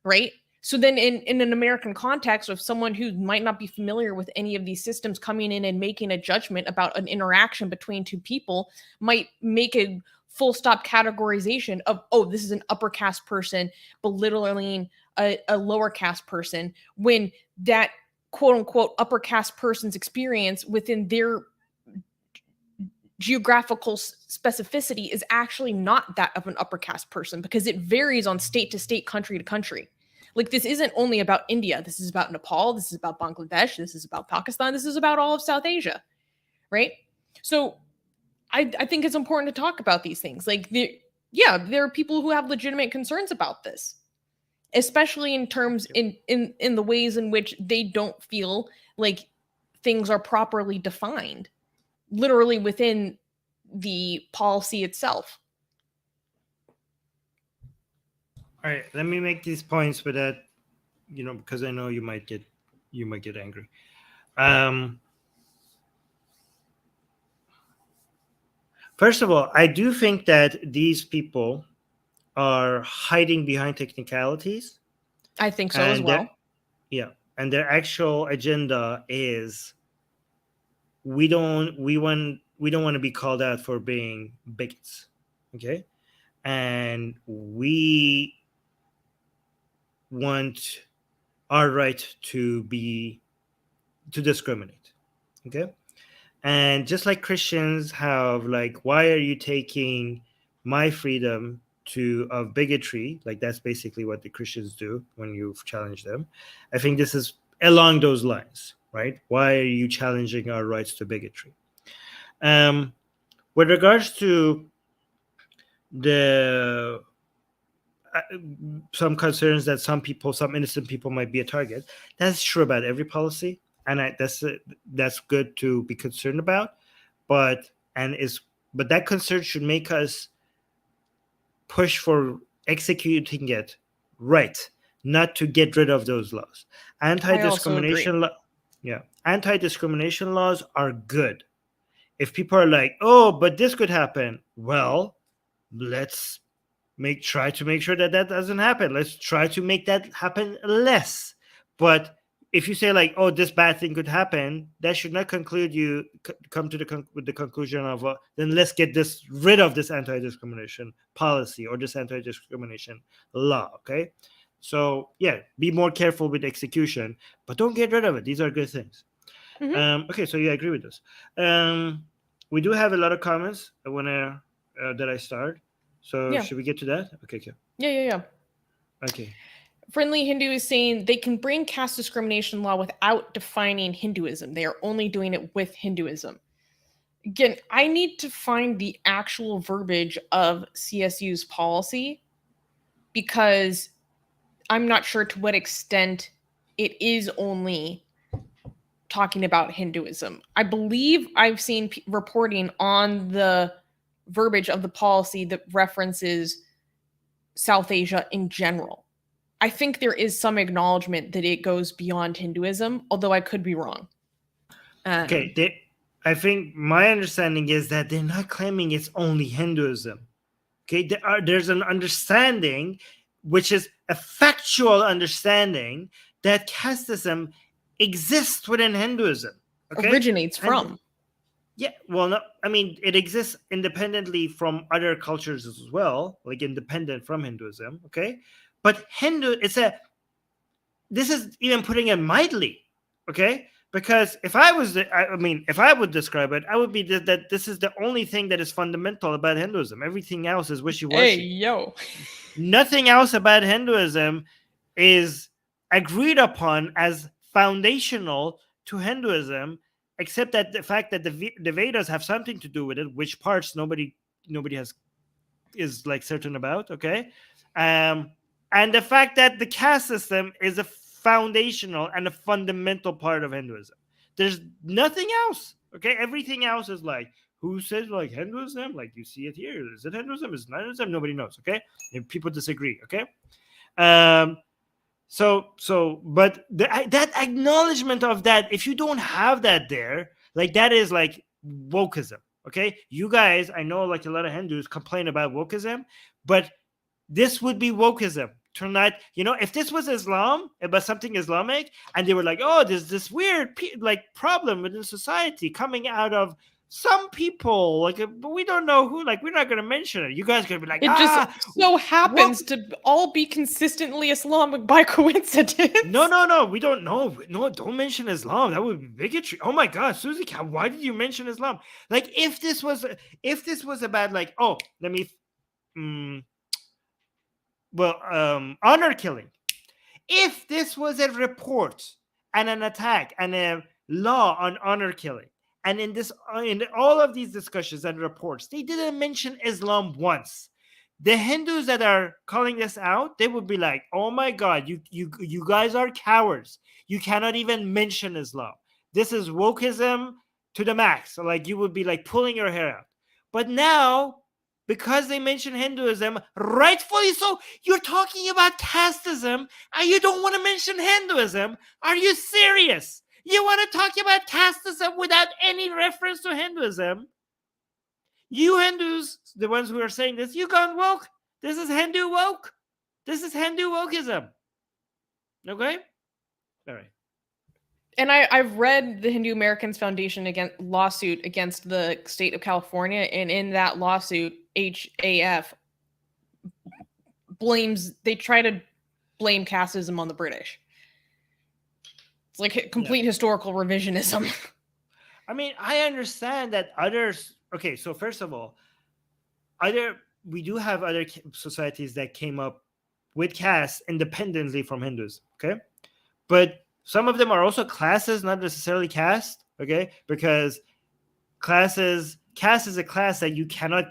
[SPEAKER 2] right? So then in an American context, of someone who might not be familiar with any of these systems coming in and making a judgment about an interaction between two people might make a full stop categorization of, oh, this is an upper caste person belittling a lower caste person, when that quote unquote upper caste person's experience within their geographical specificity is actually not that of an upper caste person, because it varies on state to state, country to country. Like, this isn't only about India. This is about Nepal. This is about Bangladesh. This is about Pakistan. This is about all of South Asia, right? So I think it's important to talk about these things. Like, there are people who have legitimate concerns about this, especially in terms in the ways in which they don't feel like things are properly defined, literally within the policy itself.
[SPEAKER 1] All right, let me make these points with that, because I know you might get angry. First of all, I do think that these people are hiding behind technicalities.
[SPEAKER 2] I think so as well.
[SPEAKER 1] Yeah, and their actual agenda is we don't want to be called out for being bigots, okay? And we want our right to discriminate, okay? And just like Christians have, like, why are you taking my freedom of bigotry? Like, that's basically what the Christians do when you challenge them. I think this is along those lines, right? Why are you challenging our rights to bigotry? With regards to the some concerns that some innocent people might be a target, that's true about every policy, and that's good to be concerned about, but that concern should make us push for executing it right, not to get rid of those laws. Anti-discrimination anti-discrimination laws are good. If people are like, oh, but this could happen, well, let's try to make sure that that doesn't happen. Let's try to make that happen less. But if you say like, oh, this bad thing could happen, that should not conclude you come to the conclusion of then let's get rid of this anti-discrimination policy or this anti-discrimination law. Okay, so yeah, be more careful with execution, but don't get rid of it. These are good things. Okay, so yeah, I agree with this. We do have a lot of comments. I want to that I start. So
[SPEAKER 2] Yeah.
[SPEAKER 1] should we get to that? Okay.
[SPEAKER 2] Yeah.
[SPEAKER 1] Okay.
[SPEAKER 2] Friendly Hindu is saying they can bring caste discrimination law without defining Hinduism. They are only doing it with Hinduism. Again, I need to find the actual verbiage of CSU's policy because I'm not sure to what extent it is only talking about Hinduism. I believe I've seen reporting on the verbiage of the policy that references South Asia in general. I think there is some acknowledgement that it goes beyond Hinduism, although I could be wrong.
[SPEAKER 1] Okay, I think my understanding is that they're not claiming it's only Hinduism. Okay, there's an understanding, which is a factual understanding, that casteism exists within Hinduism. Okay?
[SPEAKER 2] Originates from.
[SPEAKER 1] Yeah, well, no, I mean, it exists independently from other cultures as well, like independent from Hinduism. Okay, but this is even putting it mildly. Okay, because if I would describe it, I would be that this is the only thing that is fundamental about Hinduism. Everything else is wishy-washy.
[SPEAKER 2] Hey, yo.
[SPEAKER 1] Nothing else about Hinduism is agreed upon as foundational to Hinduism, except that the fact that the Vedas have something to do with it, which parts nobody is like certain about. Okay, and the fact that the caste system is a foundational and a fundamental part of Hinduism. There's nothing else. Okay, everything else is like, who says like Hinduism? Like you see it here. Is it Hinduism? Is it not Hinduism? Nobody knows. Okay, and people disagree. Okay, but that acknowledgement of that, if you don't have that there, like that is like wokeism. Okay, you guys, I know like a lot of Hindus complain about wokeism, but this would be wokeism. Tonight, if this was Islam, about something Islamic, and they were like, oh, there's this weird like problem within society coming out of some people, like, but we don't know who, like, we're not going to mention it. You guys are going to be like,
[SPEAKER 2] it just so happens to all be consistently Islamic by coincidence.
[SPEAKER 1] No, we don't know. No, don't mention Islam. That would be bigotry. Oh my God, Susie, why did you mention Islam? Like, if this was about like, oh, let me, honor killing. If this was a report and an attack and a law on honor killing, and in all of these discussions and reports, they didn't mention Islam once. The Hindus that are calling this out, they would be like, oh my God, you guys are cowards. You cannot even mention Islam. This is wokeism to the max. So like, you would be like pulling your hair out. But now, because they mention Hinduism, rightfully so, you're talking about casteism and you don't want to mention Hinduism. Are you serious? You want to talk about casteism without any reference to Hinduism? You Hindus, the ones who are saying this, you gone woke. This is Hindu woke. This is Hindu wokeism. Okay? All right.
[SPEAKER 2] And I've read the Hindu Americans Foundation lawsuit against the state of California, and in that lawsuit, HAF they try to blame casteism on the British. It's like complete historical revisionism.
[SPEAKER 1] I mean, I understand that others. Okay, so first of all, we do have other societies that came up with caste independently from Hindus. Okay, but some of them are also classes, not necessarily caste. Okay, because caste is a class that you cannot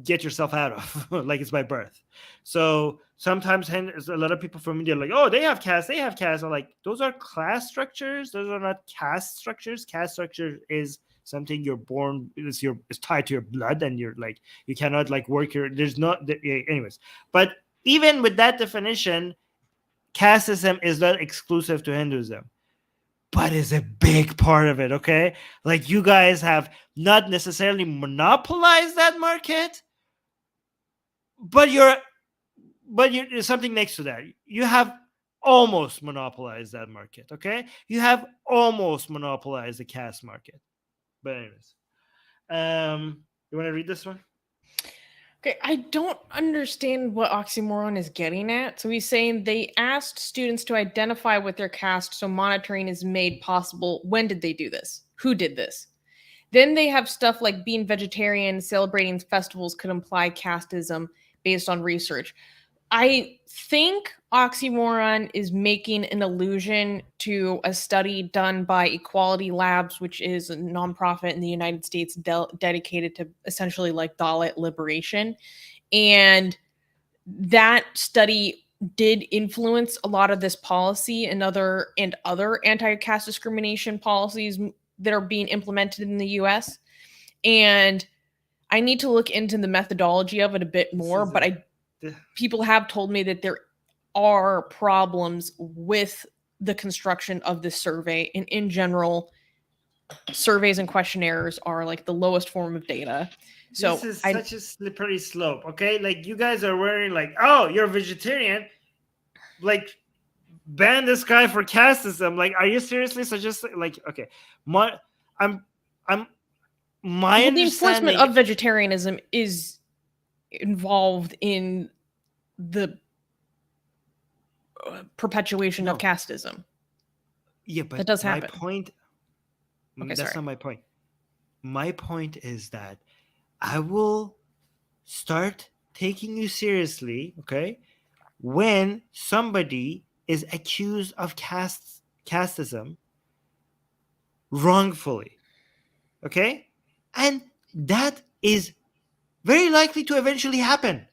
[SPEAKER 1] get yourself out of, like it's by birth. So sometimes a lot of people from India are like, oh, they have caste. I'm like, those are class structures. Those are not caste structures. Caste structure is something you're born, it's tied to your blood, and you're like, you cannot like work anyways. But even with that definition, casteism is not exclusive to Hinduism. but is a big part of it, okay? Like, you guys have not necessarily monopolized that market, but there's something next to that. You have almost monopolized that market, okay? You have almost monopolized the caste market. But anyways, you want to read this one?
[SPEAKER 2] Okay, I don't understand what oxymoron is getting at. So he's saying they asked students to identify with their caste so monitoring is made possible. When did they do this? Who did this? Then they have stuff like being vegetarian, celebrating festivals could imply casteism based on research. I think oxymoron is making an allusion to a study done by Equality Labs, which is a nonprofit in the United States dedicated to essentially like Dalit liberation. And that study did influence a lot of this policy and other anti-caste discrimination policies that are being implemented in the US. And I need to look into the methodology of it a bit more, but people have told me that there are problems with the construction of this survey. And in general, surveys and questionnaires are like the lowest form of data. So
[SPEAKER 1] this is such a slippery slope, okay? Like, you guys are wearing like, oh, you're a vegetarian, like, ban this guy for casteism. Like, are you seriously suggesting, like, okay, the
[SPEAKER 2] enforcement of vegetarianism is involved in the perpetuation of casteism.
[SPEAKER 1] Yeah, but
[SPEAKER 2] that does happen.
[SPEAKER 1] That's not my point. My point is that I will start taking you seriously, okay, when somebody is accused of casteism wrongfully, okay? And that is very likely to eventually happen.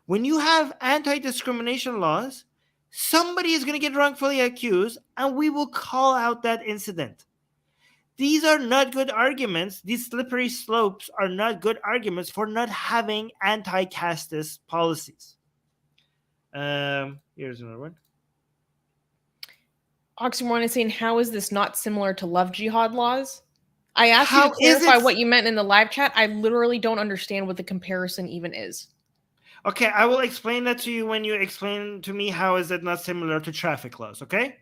[SPEAKER 1] When you have anti-discrimination laws, somebody is going to get wrongfully accused, and we will call out that incident. These are not good arguments. These slippery slopes are not good arguments for not having anti-casteist policies. Here's another one.
[SPEAKER 2] Oxymoron is saying, how is this not similar to love jihad laws? I asked you to clarify what you meant in the live chat. I literally don't understand what the comparison even is.
[SPEAKER 1] Okay, I will explain that to you when you explain to me how is it not similar to traffic laws, okay?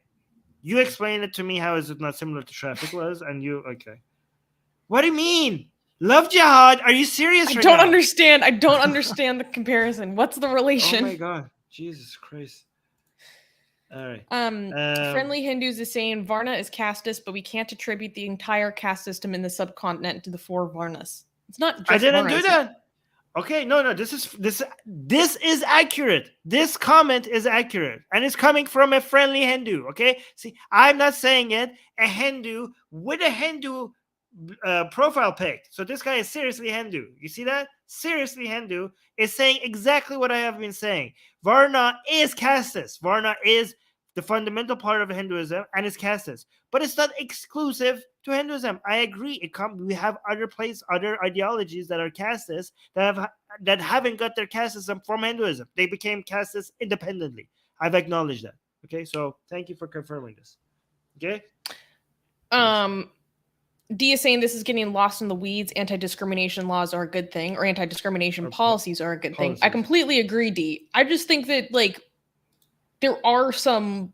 [SPEAKER 1] You explain it to me how is it not similar to traffic laws, and you, okay. What do you mean? Love jihad? Are you serious right now?
[SPEAKER 2] I don't understand the comparison. What's the relation?
[SPEAKER 1] Oh my God. Jesus Christ. All right.
[SPEAKER 2] Friendly Hindus is saying Varna is casteist, but we can't attribute the entire caste system in the subcontinent to the 4 Varnas. It's not just
[SPEAKER 1] I didn't
[SPEAKER 2] Varnas.
[SPEAKER 1] do that. Okay, no, this is accurate. This comment is accurate, and it's coming from a friendly Hindu. Okay, see, I'm not saying it. A Hindu with a Hindu profile pic. So this guy is seriously Hindu. You see that? Seriously Hindu is saying exactly what I have been saying. Varna is casteist. Varna is the fundamental part of Hinduism, and it's casteist. But it's not exclusive to Hinduism. I agree. We have other ideologies that are casteist that haven't got their casteism from Hinduism. They became casteist independently. I've acknowledged that. Okay, so thank you for confirming this. Okay.
[SPEAKER 2] D is saying this is getting lost in the weeds. Anti-discrimination laws are a good thing, or anti-discrimination policies are a good thing. I completely agree, D. I just think that like there are some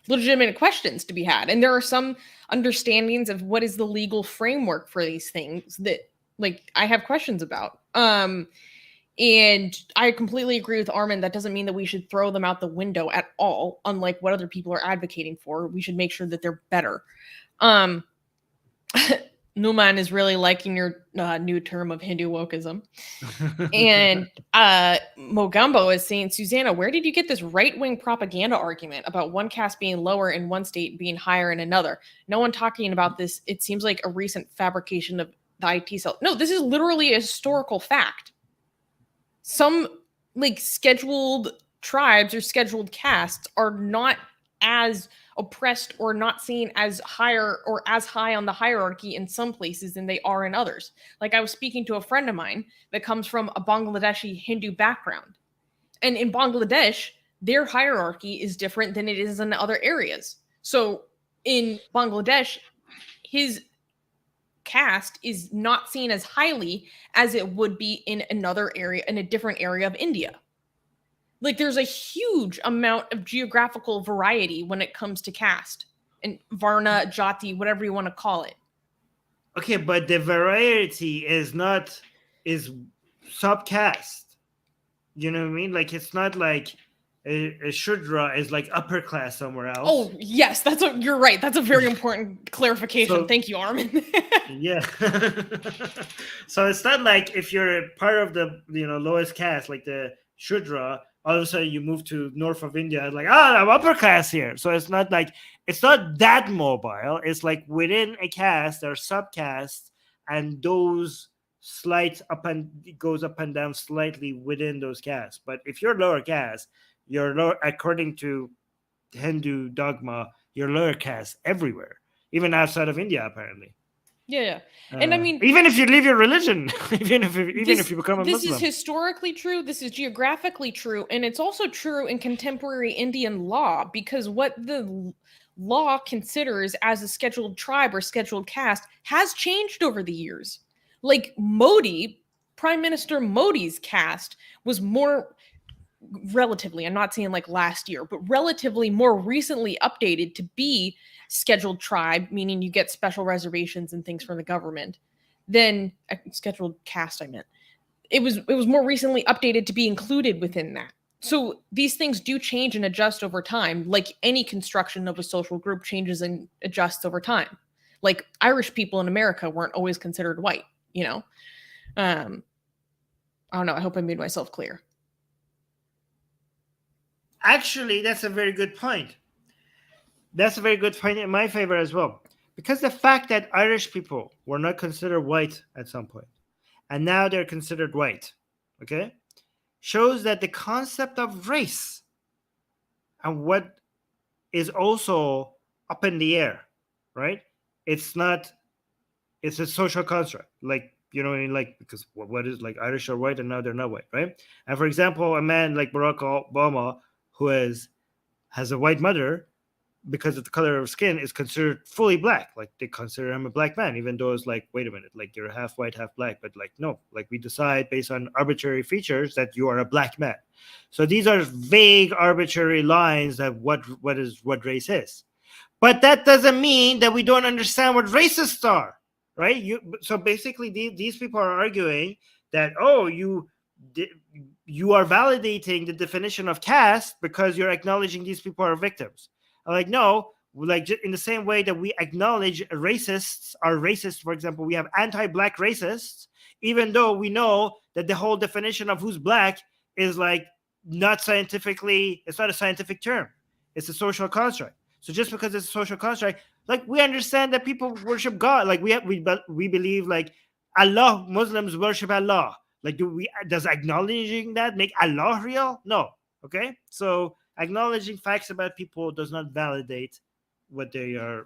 [SPEAKER 2] legitimate questions to be had, and there are some understandings of what is the legal framework for these things that like I have questions about. And I completely agree with Armin. That doesn't mean that we should throw them out the window at all, unlike what other people are advocating for. We should make sure that they're better. Numan is really liking your new term of Hindu wokeism. And Mogambo is saying, Susanna, where did you get this right-wing propaganda argument about one caste being lower in one state, being higher in another? No one talking about this. It seems like a recent fabrication of the IT cell. No, this is literally a historical fact. Some like scheduled tribes or scheduled castes are not as oppressed or not seen as higher or as high on the hierarchy in some places than they are in others. Like I was speaking to a friend of mine that comes from a Bangladeshi Hindu background. And in Bangladesh, their hierarchy is different than it is in other areas. So in Bangladesh, his caste is not seen as highly as it would be in another area, in a different area of India. Like there's a huge amount of geographical variety when it comes to caste and Varna, Jati, whatever you want to call it.
[SPEAKER 1] Okay, but the variety is subcaste. You know what I mean? Like it's not like a Shudra is like upper class somewhere else.
[SPEAKER 2] Oh yes, you're right. That's a very important clarification.
[SPEAKER 1] So-
[SPEAKER 2] Thank you, Armin.
[SPEAKER 1] Yeah. So it's not like if you're part of the lowest caste, like the Shudra, all of a sudden you move to north of India, like I'm upper class here. So it's not that mobile. It's like within a caste there are subcastes, and those goes up and down slightly within those castes. But if you're lower caste, you're lower according to Hindu dogma. You're lower caste everywhere, even outside of India, apparently.
[SPEAKER 2] Yeah. And I mean,
[SPEAKER 1] even if you leave your religion, even if you become a Muslim.
[SPEAKER 2] This is historically true. This is geographically true. And it's also true in contemporary Indian law, because what the law considers as a scheduled tribe or scheduled caste has changed over the years. Like Modi, Prime Minister Modi's caste was more relatively, I'm not saying like last year, but relatively more recently updated to be scheduled tribe, meaning you get special reservations and things from the government, than scheduled caste, I meant. It was more recently updated to be included within that. So these things do change and adjust over time, like any construction of a social group changes and adjusts over time. Like Irish people in America weren't always considered white, you know? I don't know. I hope I made myself clear.
[SPEAKER 1] Actually, that's a very good point. That's a very good point in my favor as well. Because the fact that Irish people were not considered white at some point, and now they're considered white, okay, shows that the concept of race and what is also up in the air, right? It's a social construct. Like, you know, like, because what is like Irish are white and now they're not white, right? And for example, a man like Barack Obama, who has a white mother, because of the color of skin, is considered fully black. Like they consider him a black man, even though it's like, wait a minute, like you're half white, half black. But like, no, like we decide based on arbitrary features that you are a black man. So these are vague, arbitrary lines of what race is. But that doesn't mean that we don't understand what racists are, right? So basically, these people are arguing that, oh, you are validating the definition of caste because you're acknowledging these people are victims. I'm like, no, like in the same way that we acknowledge racists are racist. For example, we have anti-black racists, even though we know that the whole definition of who's black is like not scientifically, it's not a scientific term. It's a social construct. So just because it's a social construct, like we understand that people worship God. Like we believe like Allah, Muslims worship Allah. Like does acknowledging that make Allah real? No. Okay. So acknowledging facts about people does not validate what their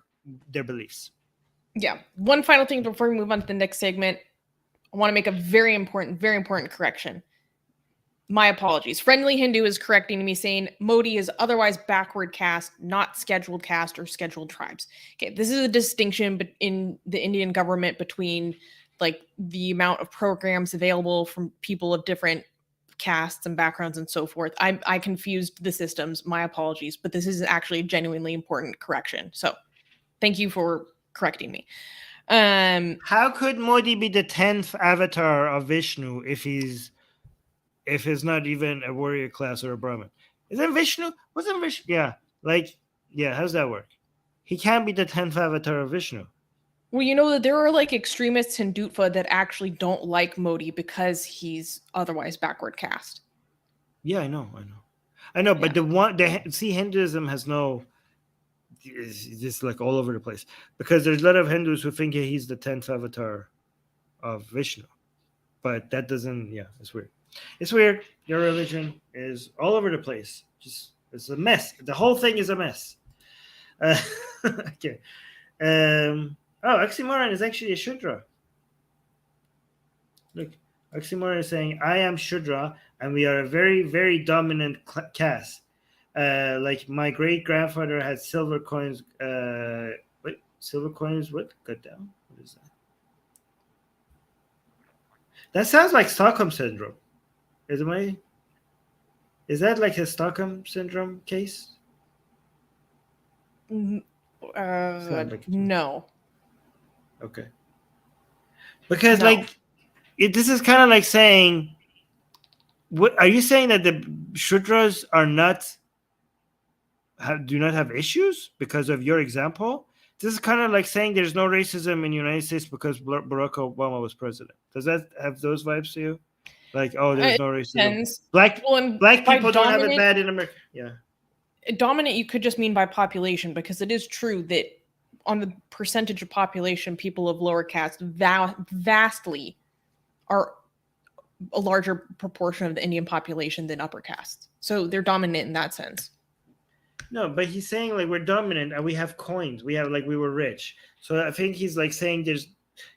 [SPEAKER 1] beliefs.
[SPEAKER 2] Yeah. One final thing before we move on to the next segment. I want to make a very important correction. My apologies. Friendly Hindu is correcting me, saying Modi is otherwise backward caste, not scheduled caste or scheduled tribes. Okay, this is a distinction in the Indian government between like the amount of programs available from people of different castes and backgrounds and so forth. I confused the systems. My apologies, but this is actually a genuinely important correction. So thank you for correcting me.
[SPEAKER 1] How could Modi be the 10th avatar of Vishnu if he's not even a warrior class or a Brahmin? Isn't Vishnu? Wasn't Vishnu? Yeah. Like, yeah, how's that work? He can't be the 10th avatar of Vishnu.
[SPEAKER 2] Well, you know that there are like extremists Hindutva that actually don't like Modi because he's otherwise backward caste.
[SPEAKER 1] Yeah, I know. But Hinduism has it's just like all over the place, because there's a lot of Hindus who think he's the 10th avatar of Vishnu, but that doesn't. Yeah, it's weird. It's weird. Your religion is all over the place. It's a mess. The whole thing is a mess. Okay. Oxymoron is actually a Shudra. Look, Oxymoron is saying, I am Shudra, and we are a very, very dominant caste. like my great grandfather had silver coins. Wait, silver coins? What? Got down? What is that? That sounds like Stockholm syndrome. Is my? Is that like a Stockholm syndrome case?
[SPEAKER 2] N-
[SPEAKER 1] Sounds like
[SPEAKER 2] no.
[SPEAKER 1] Okay. Because
[SPEAKER 2] No.
[SPEAKER 1] like this is kind of like saying, what are you saying that the Shudras are not do not have issues because of your example? This is kind of like saying there's no racism in the United States because Barack Obama was president. Does that have those vibes to you? Like, oh, there's
[SPEAKER 2] It
[SPEAKER 1] no racism.
[SPEAKER 2] depends.
[SPEAKER 1] Black
[SPEAKER 2] Well, and
[SPEAKER 1] black
[SPEAKER 2] by
[SPEAKER 1] people don't have it
[SPEAKER 2] dominant-
[SPEAKER 1] bad in America. Yeah.
[SPEAKER 2] Dominant, you could just mean by population, because it is true that on the percentage of population, people of lower caste vastly are a larger proportion of the Indian population than upper caste. So they're dominant in that sense.
[SPEAKER 1] No, but he's saying like we're dominant and we have coins. We have like we were rich. So I think he's like saying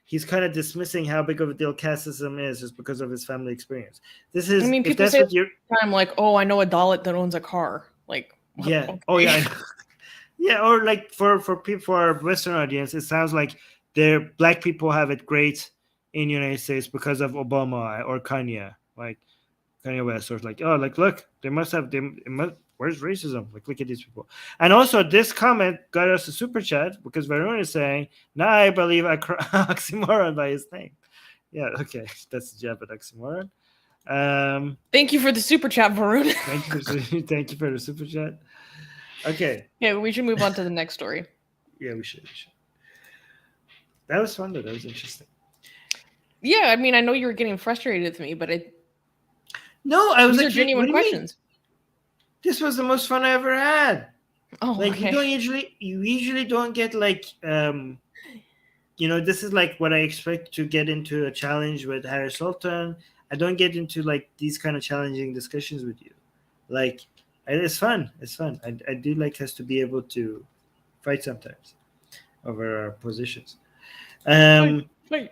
[SPEAKER 1] he's kind of dismissing how big of a deal casteism is just because of his family experience. This is
[SPEAKER 2] I mean,
[SPEAKER 1] if
[SPEAKER 2] people
[SPEAKER 1] that's
[SPEAKER 2] say
[SPEAKER 1] what you're
[SPEAKER 2] I'm like, oh, I know a Dalit that owns a car. Like,
[SPEAKER 1] yeah.
[SPEAKER 2] okay.
[SPEAKER 1] Oh yeah. Yeah, or like for people for our Western audience, it sounds like black people have it great in the United States because of Obama or Kanye, like Kanye West, or like, oh, like look, where's racism? Like, look at these people. And also, this comment got us a super chat because Varun is saying, now I believe oxymoron by his name. Yeah, okay, that's the jab at oxymoron.
[SPEAKER 2] Thank you for the super chat, Varun.
[SPEAKER 1] Thank you for the super chat. Okay.
[SPEAKER 2] Yeah, we should move on to the next story.
[SPEAKER 1] Yeah, we should. That was fun, though. That was interesting.
[SPEAKER 2] Yeah, I mean, I know you were getting frustrated with me, but
[SPEAKER 1] no, I was
[SPEAKER 2] these
[SPEAKER 1] like,
[SPEAKER 2] are genuine questions.
[SPEAKER 1] This was the most fun I ever had.
[SPEAKER 2] Oh,
[SPEAKER 1] like
[SPEAKER 2] okay.
[SPEAKER 1] you usually don't get like this is like what I expect to get into a challenge with Harris Sultan. I don't get into like these kind of challenging discussions with you. Like it's fun. It's fun. I do like us to be able to fight sometimes over our positions.
[SPEAKER 2] Fight.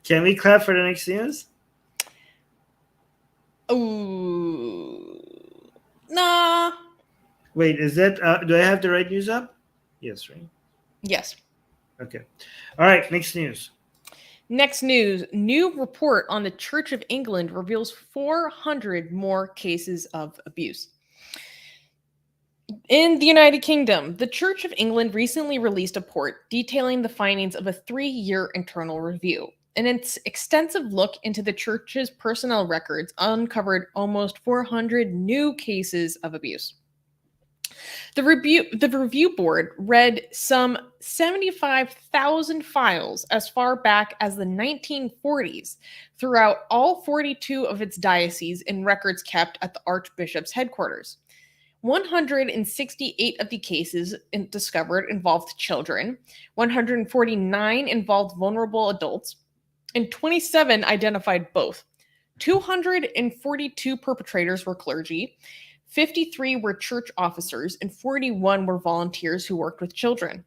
[SPEAKER 1] Can we clap for the next news?
[SPEAKER 2] Oh, nah.
[SPEAKER 1] Wait, is that do I have the right news up? Yes, right?
[SPEAKER 2] Yes.
[SPEAKER 1] Okay. All right, next news.
[SPEAKER 2] Next news. New report on the Church of England reveals 400 more cases of abuse. In the United Kingdom, the Church of England recently released a report detailing the findings of a 3-year internal review. And its extensive look into the church's personnel records uncovered almost 400 new cases of abuse. The review board read some 75,000 files as far back as the 1940s throughout all 42 of its dioceses and records kept at the Archbishop's headquarters. 168 of the cases discovered involved children, 149 involved vulnerable adults, and 27 identified both. 242 perpetrators were clergy, 53 were church officers, and 41 were volunteers who worked with children.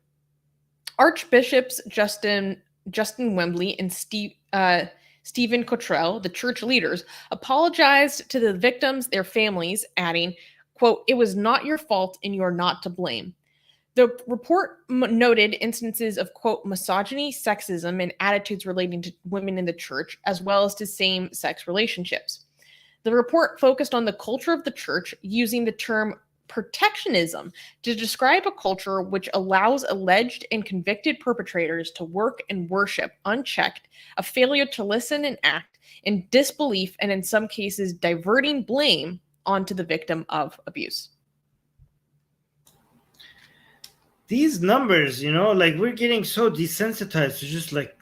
[SPEAKER 2] Archbishops Justin Wembley and Stephen Cottrell, the church leaders, apologized to the victims, their families, adding, quote, "It was not your fault and you are not to blame." The report noted instances of, quote, misogyny, sexism, and attitudes relating to women in the church, as well as to same-sex relationships. The report focused on the culture of the church, using the term protectionism to describe a culture which allows alleged and convicted perpetrators to work and worship unchecked, a failure to listen and act, in disbelief, and in some cases diverting blame onto the victim of abuse.
[SPEAKER 1] These numbers, like we're getting so desensitized to just like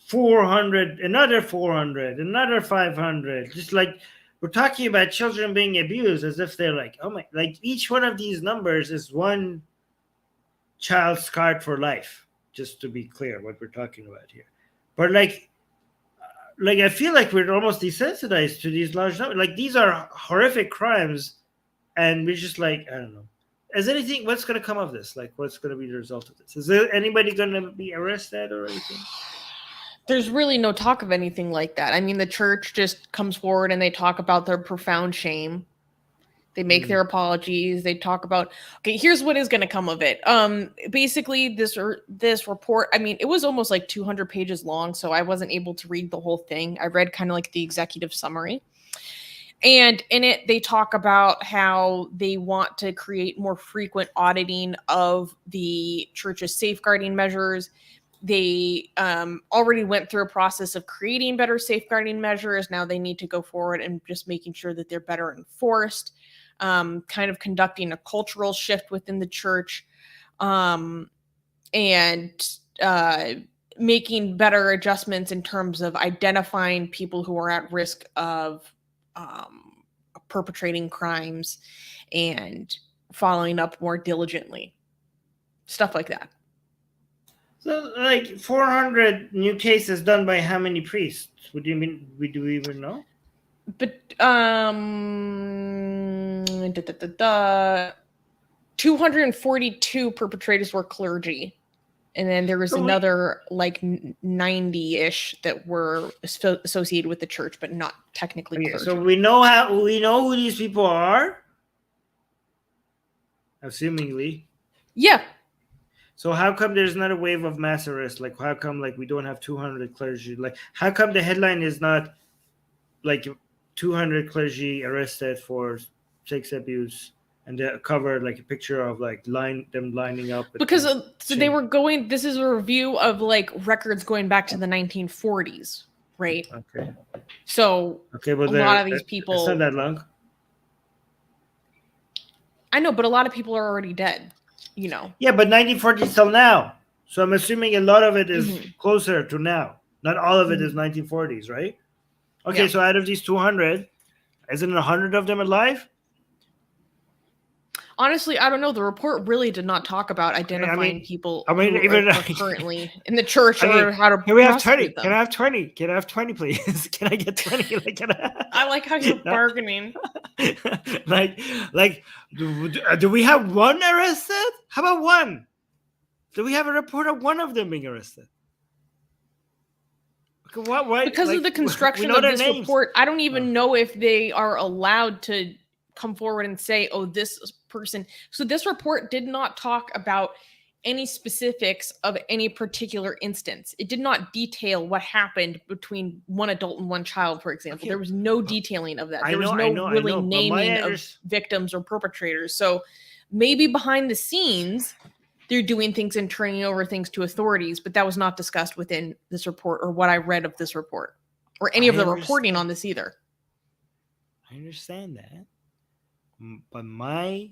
[SPEAKER 1] 400, another 400, another 500. Just like we're talking about children being abused as if they're like, oh my, like each one of these numbers is one child scarred for life. Just to be clear, what we're talking about here. But like I feel like we're almost desensitized to these large numbers. Like these are horrific crimes, and we're just like, I don't know. What's going to come of this? Like, what's going to be the result of this? Is there anybody going to be arrested or anything?
[SPEAKER 2] There's really no talk of anything like that. I mean, the church just comes forward and they talk about their profound shame. They make their apologies. They talk about, okay, here's what is going to come of it. Basically, this report, I mean, it was almost like 200 pages long, so I wasn't able to read the whole thing. I read kind of like the executive summary. And in it, they talk about how they want to create more frequent auditing of the church's safeguarding measures. They already went through a process of creating better safeguarding measures. Now they need to go forward and just making sure that they're better enforced. Kind of conducting a cultural shift within the church, and making better adjustments in terms of identifying people who are at risk of perpetrating crimes and following up more diligently. Stuff like that.
[SPEAKER 1] So, like 400 new cases done by how many priests? Would you mean? Do we even know?
[SPEAKER 2] But 242 perpetrators were clergy, and then there was another like 90-ish that were associated with the church, but not technically clergy.
[SPEAKER 1] So we know who these people are, assumingly.
[SPEAKER 2] Yeah.
[SPEAKER 1] So how come there's not a wave of mass arrests? Like how come like we don't have 200 clergy? Like how come the headline is not like 200 clergy arrested for sex abuse, and they covered like a picture of like them lining up
[SPEAKER 2] because so they were going. This is a review of like records going back to the 1940s, right?
[SPEAKER 1] Okay.
[SPEAKER 2] So
[SPEAKER 1] but
[SPEAKER 2] a lot of these people.
[SPEAKER 1] It's not that long.
[SPEAKER 2] I know, but a lot of people are already dead. You know.
[SPEAKER 1] Yeah, but 1940s till now. So I'm assuming a lot of it is closer to now. Not all of it is 1940s, right? Okay, yeah. So out of these 200, isn't 100 of them alive?
[SPEAKER 2] Honestly, I don't know. The report really did not talk about identifying people
[SPEAKER 1] even
[SPEAKER 2] currently in the church or how to.
[SPEAKER 1] Can we have 20? Them. Can I have 20? Can I have 20, please? Can I get 20?
[SPEAKER 2] I like how you're bargaining.
[SPEAKER 1] Do we have one arrested? How about one? Do we have a report of one of them being arrested? Why?
[SPEAKER 2] Because of the construction of this report, I don't even know if they are allowed to come forward and say, oh, this person. So this report did not talk about any specifics of any particular instance. It did not detail what happened between one adult and one child, for example. Okay. There was no detailing of that. There was no naming of victims or perpetrators. So maybe behind the scenes, they're doing things and turning over things to authorities, but that was not discussed within this report or what I read of this report or any of the reporting on this either.
[SPEAKER 1] I understand that. But my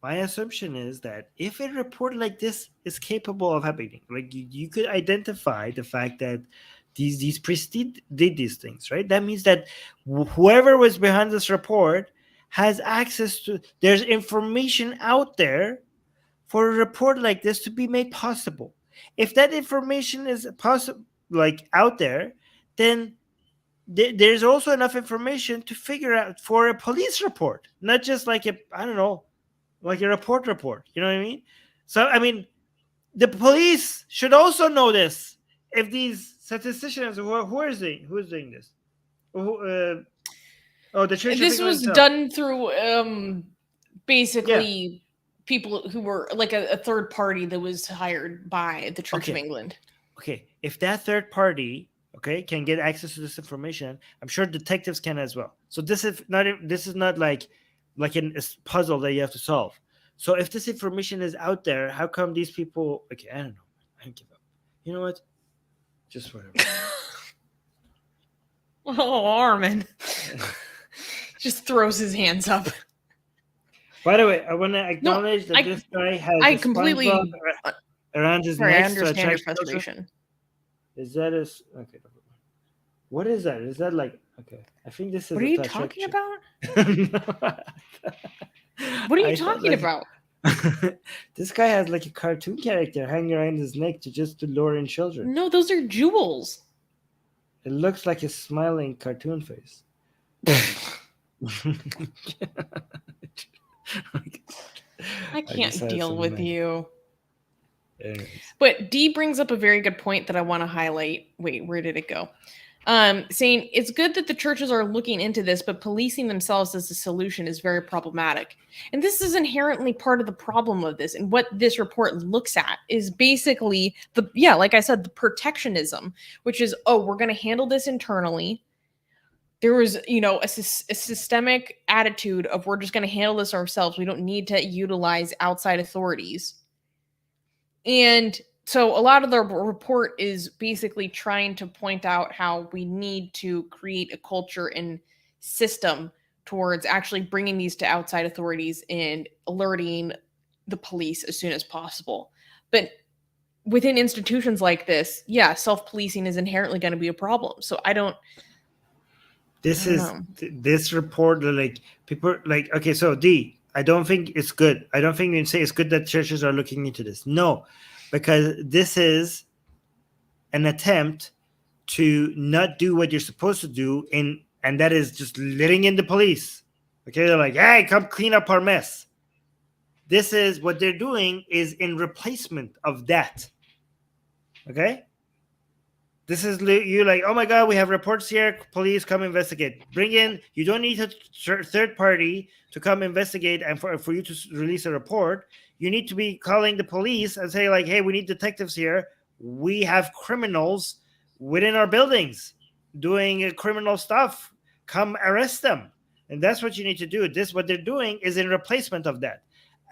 [SPEAKER 1] assumption is that if a report like this is capable of happening, like you could identify the fact that these priests did these things, right? That means that whoever was behind this report has access to, there's information out there for a report like this to be made possible. If that information is possible, like out there, then there's also enough information to figure out for a police report, not just like a report. You know what I mean? So, I mean, the police should also know this. If these statisticians, who is doing this? The church.
[SPEAKER 2] This was done through basically people who were like a third party that was hired by the Church of England.
[SPEAKER 1] Okay, if that third party can get access to this information, I'm sure detectives can as well. So this is not like a puzzle that you have to solve. So if this information is out there, how come these people? Okay, I don't know. I don't give up. You know what? Just whatever.
[SPEAKER 2] Oh, Armin just throws his hands up.
[SPEAKER 1] By the way, I want to acknowledge that this guy has
[SPEAKER 2] I completely
[SPEAKER 1] around his
[SPEAKER 2] neck. I understand
[SPEAKER 1] your
[SPEAKER 2] frustration.
[SPEAKER 1] Is that okay? What is that? Is that like okay? I think this is.
[SPEAKER 2] What are you talking about? What are you talking about?
[SPEAKER 1] This guy has like a cartoon character hanging around his neck to lure in children.
[SPEAKER 2] No, those are jewels.
[SPEAKER 1] It looks like a smiling cartoon face.
[SPEAKER 2] I can't deal with you.
[SPEAKER 1] Anyways.
[SPEAKER 2] But Dee brings up a very good point that I want to highlight. Wait, where did it go? saying it's good that the churches are looking into this, but policing themselves as a solution is very problematic. And this is inherently part of the problem of this. And what this report looks at is basically like I said, the protectionism, which is, oh, we're going to handle this internally. There was, a systemic attitude of we're just going to handle this ourselves. We don't need to utilize outside authorities. And so a lot of the report is basically trying to point out how we need to create a culture and system towards actually bringing these to outside authorities and alerting the police as soon as possible. But within institutions like this, self-policing is inherently going to be a problem. So
[SPEAKER 1] this report, like people like, okay, so D, I don't think it's good. I don't think you can say it's good that churches are looking into this. No, because this is an attempt to not do what you're supposed to do, and that is just letting in the police. Okay, they're like, hey, come clean up our mess. This is what they're doing is in replacement of that. Okay? This is you like, oh my God, we have reports here. Police, come investigate. Bring in, you don't need a third party to come investigate and for you to release a report. You need to be calling the police and say like, hey, we need detectives here. We have criminals within our buildings doing criminal stuff. Come arrest them. And that's what you need to do. What they're doing is in replacement of that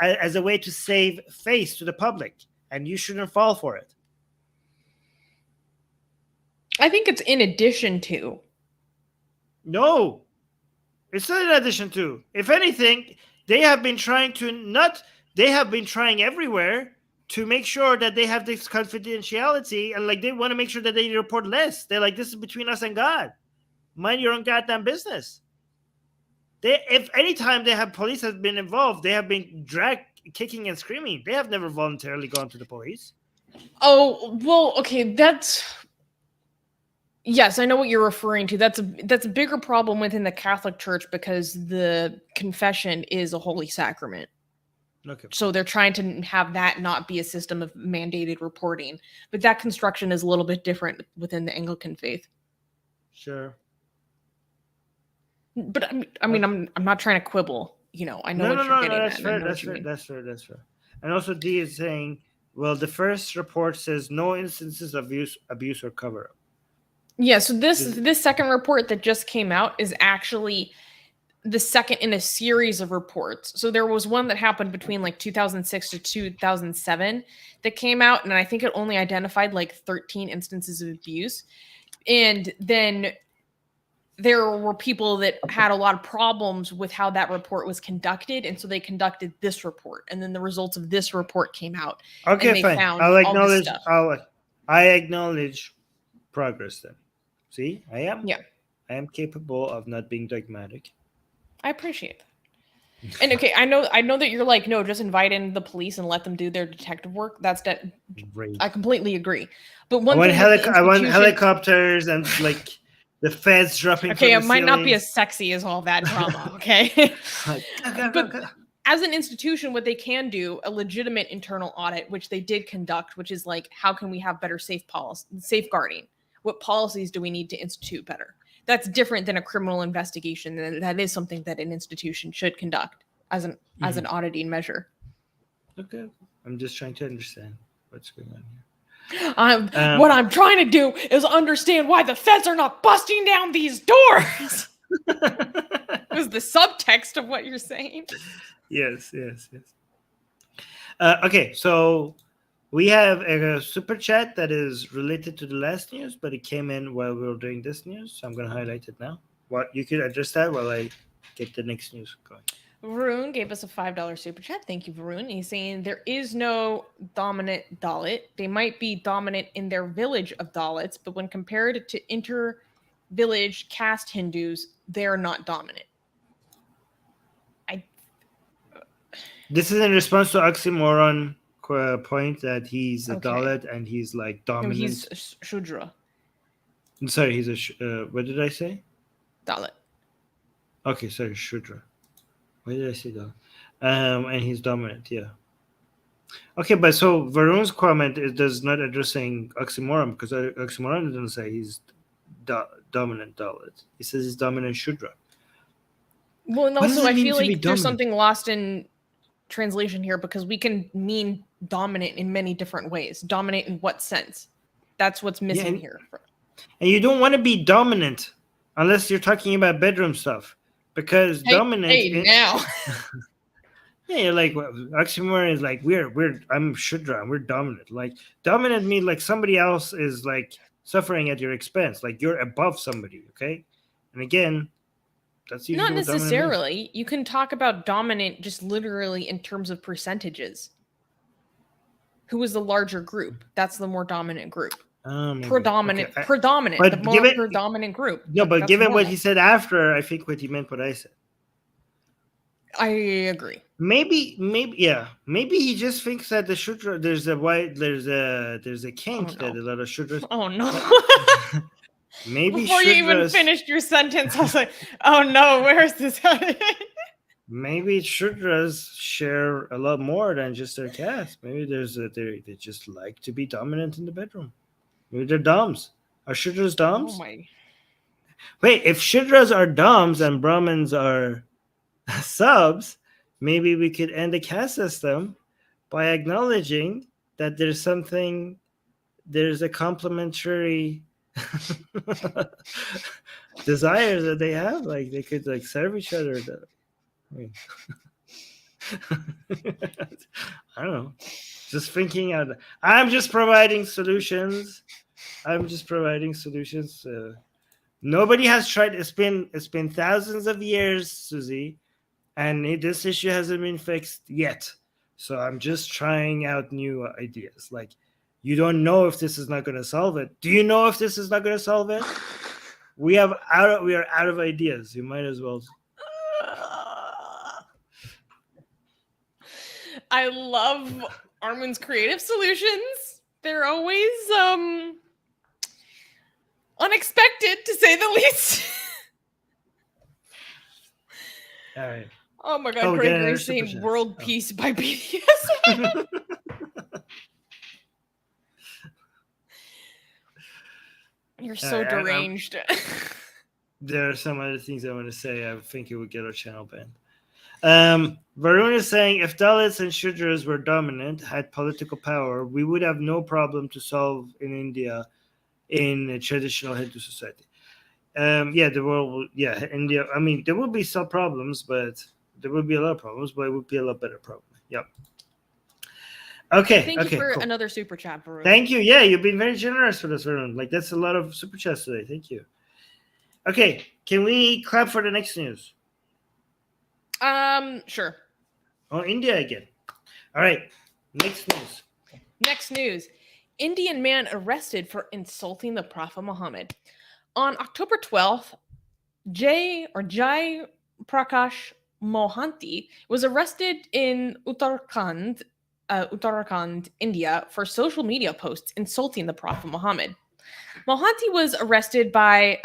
[SPEAKER 1] as a way to save face to the public. And you shouldn't fall for it.
[SPEAKER 2] I think it's in addition to.
[SPEAKER 1] No, it's not in addition to. If anything, they have been trying everywhere to make sure that they have this confidentiality, and like they want to make sure that they report less. They're like, this is between us and God. Mind your own goddamn business. If any time they have police has been involved, they have been dragged kicking and screaming. They have never voluntarily gone to the police.
[SPEAKER 2] Oh, well, okay, yes, I know what you're referring to. That's a bigger problem within the Catholic Church because the confession is a holy sacrament.
[SPEAKER 1] Okay.
[SPEAKER 2] So they're trying to have that not be a system of mandated reporting. But that construction is a little bit different within the Anglican faith.
[SPEAKER 1] Sure.
[SPEAKER 2] But I mean, I'm not trying to quibble. I know what you're getting at.
[SPEAKER 1] That's fair. And also D is saying, well, the first report says no instances of abuse or cover-up.
[SPEAKER 2] Yeah, so this second report that just came out is actually the second in a series of reports. So there was one that happened between like 2006 to 2007 that came out, and I think it only identified like 13 instances of abuse. And then there were people that had a lot of problems with how that report was conducted, and so they conducted this report, and then the results of this report came out.
[SPEAKER 1] Okay, fine. I acknowledge progress then. See, I am capable of not being dogmatic.
[SPEAKER 2] I appreciate that. And okay, I know that you're like, no, just invite in the police and let them do their detective work. That's that. I completely agree. But
[SPEAKER 1] I want helicopters and like the feds dropping.
[SPEAKER 2] Okay, it might not be as sexy as all that drama. Okay, but as an institution, what they can do, a legitimate internal audit, which they did conduct, which is like, how can we have better safeguarding? What policies do we need to institute better? That's different than a criminal investigation. And that is something that an institution should conduct as an auditing measure.
[SPEAKER 1] Okay. I'm just trying to understand what's going on
[SPEAKER 2] here. What I'm trying to do is understand why the feds are not busting down these doors. Was the subtext of what you're saying?
[SPEAKER 1] Yes. Okay, so we have a super chat that is related to the last news, but it came in while we were doing this news, so I'm going to highlight it now. What you could address that while I get the next news going.
[SPEAKER 2] Varun gave us a $5 super chat. Thank you, Varun. He's saying there is no dominant Dalit. They might be dominant in their village of Dalits, but when compared to inter-village caste Hindus, they're not dominant.
[SPEAKER 1] This is in response to oxymoron point that he's a Dalit and he's like dominant.
[SPEAKER 2] No, he's Shudra.
[SPEAKER 1] I'm sorry, he's a what did I say?
[SPEAKER 2] Dalit.
[SPEAKER 1] Okay, sorry, Shudra. Why did I say that? And he's dominant, yeah. Okay, but so Varun's comment does not addressing oxymoron because oxymoron doesn't say he's dominant Dalit. He says he's dominant Shudra.
[SPEAKER 2] Well, and
[SPEAKER 1] What does
[SPEAKER 2] also
[SPEAKER 1] it
[SPEAKER 2] I
[SPEAKER 1] mean
[SPEAKER 2] feel
[SPEAKER 1] to be
[SPEAKER 2] like there's
[SPEAKER 1] dominant?
[SPEAKER 2] something lost in translation here because we can mean dominant in many different ways. Dominant in what sense? That's what's missing here.
[SPEAKER 1] And you don't want to be dominant unless you're talking about bedroom stuff, because dominant.
[SPEAKER 2] Now.
[SPEAKER 1] Yeah, you're like, well, oxymoron is like I'm Shudra and we're dominant. Like dominant means like somebody else is like suffering at your expense, like you're above somebody. Okay, and again, that's usually
[SPEAKER 2] not
[SPEAKER 1] what dominant
[SPEAKER 2] necessarily.
[SPEAKER 1] means.
[SPEAKER 2] You can talk about dominant just literally in terms of percentages. Who is the larger group? That's the more dominant group. Predominant,
[SPEAKER 1] okay.
[SPEAKER 2] predominant,
[SPEAKER 1] But
[SPEAKER 2] the more predominant group.
[SPEAKER 1] No, but given
[SPEAKER 2] normal.
[SPEAKER 1] what he said after, I think what he meant what I said.
[SPEAKER 2] I agree.
[SPEAKER 1] Maybe he just thinks that the Shudra there's a kink that a lot of Shudras.
[SPEAKER 2] Oh no.
[SPEAKER 1] Maybe
[SPEAKER 2] before you even finished your sentence, I was like, oh no, where's this headed?
[SPEAKER 1] Maybe Shudras share a lot more than just their caste. Maybe they just like to be dominant in the bedroom. Maybe they're doms. Are Shudras doms?
[SPEAKER 2] Oh my.
[SPEAKER 1] Wait, if Shudras are doms and Brahmins are subs, maybe we could end the caste system by acknowledging that there's a complementary desires that they have. Like they could like serve each other. I don't know. Just thinking out. I'm just providing solutions. Nobody has tried. It's been thousands of years, Susie, and this issue hasn't been fixed yet. So I'm just trying out new ideas. Like, you don't know if this is not going to solve it. Do you know if this is not going to solve it? We are out of ideas. You might as well.
[SPEAKER 2] I love Armin's creative solutions. They're always unexpected, to say the least.
[SPEAKER 1] All right.
[SPEAKER 2] Oh my god, Gregory saying world peace by BDS. You're so deranged.
[SPEAKER 1] There are some other things I want to say. I think it would get our channel banned. Varun is saying if Dalits and Shudras were dominant, had political power, we would have no problem to solve in India in a traditional Hindu society. India. I mean, there will be some problems, but there would be a lot of problems, but it would be a lot better problem. Yep. Okay.
[SPEAKER 2] Thank you for another super chat, Varun.
[SPEAKER 1] Thank you. Yeah, you've been very generous for this, Varun. Like that's a lot of super chats today. Thank you. Okay, can we clap for the next news?
[SPEAKER 2] Sure.
[SPEAKER 1] Oh, India again. All right.
[SPEAKER 2] Next news. Indian man arrested for insulting the Prophet Muhammad. On October 12th, Jai Prakash Mohanty was arrested in Uttarakhand, India, for social media posts insulting the Prophet Muhammad. Mohanty was arrested by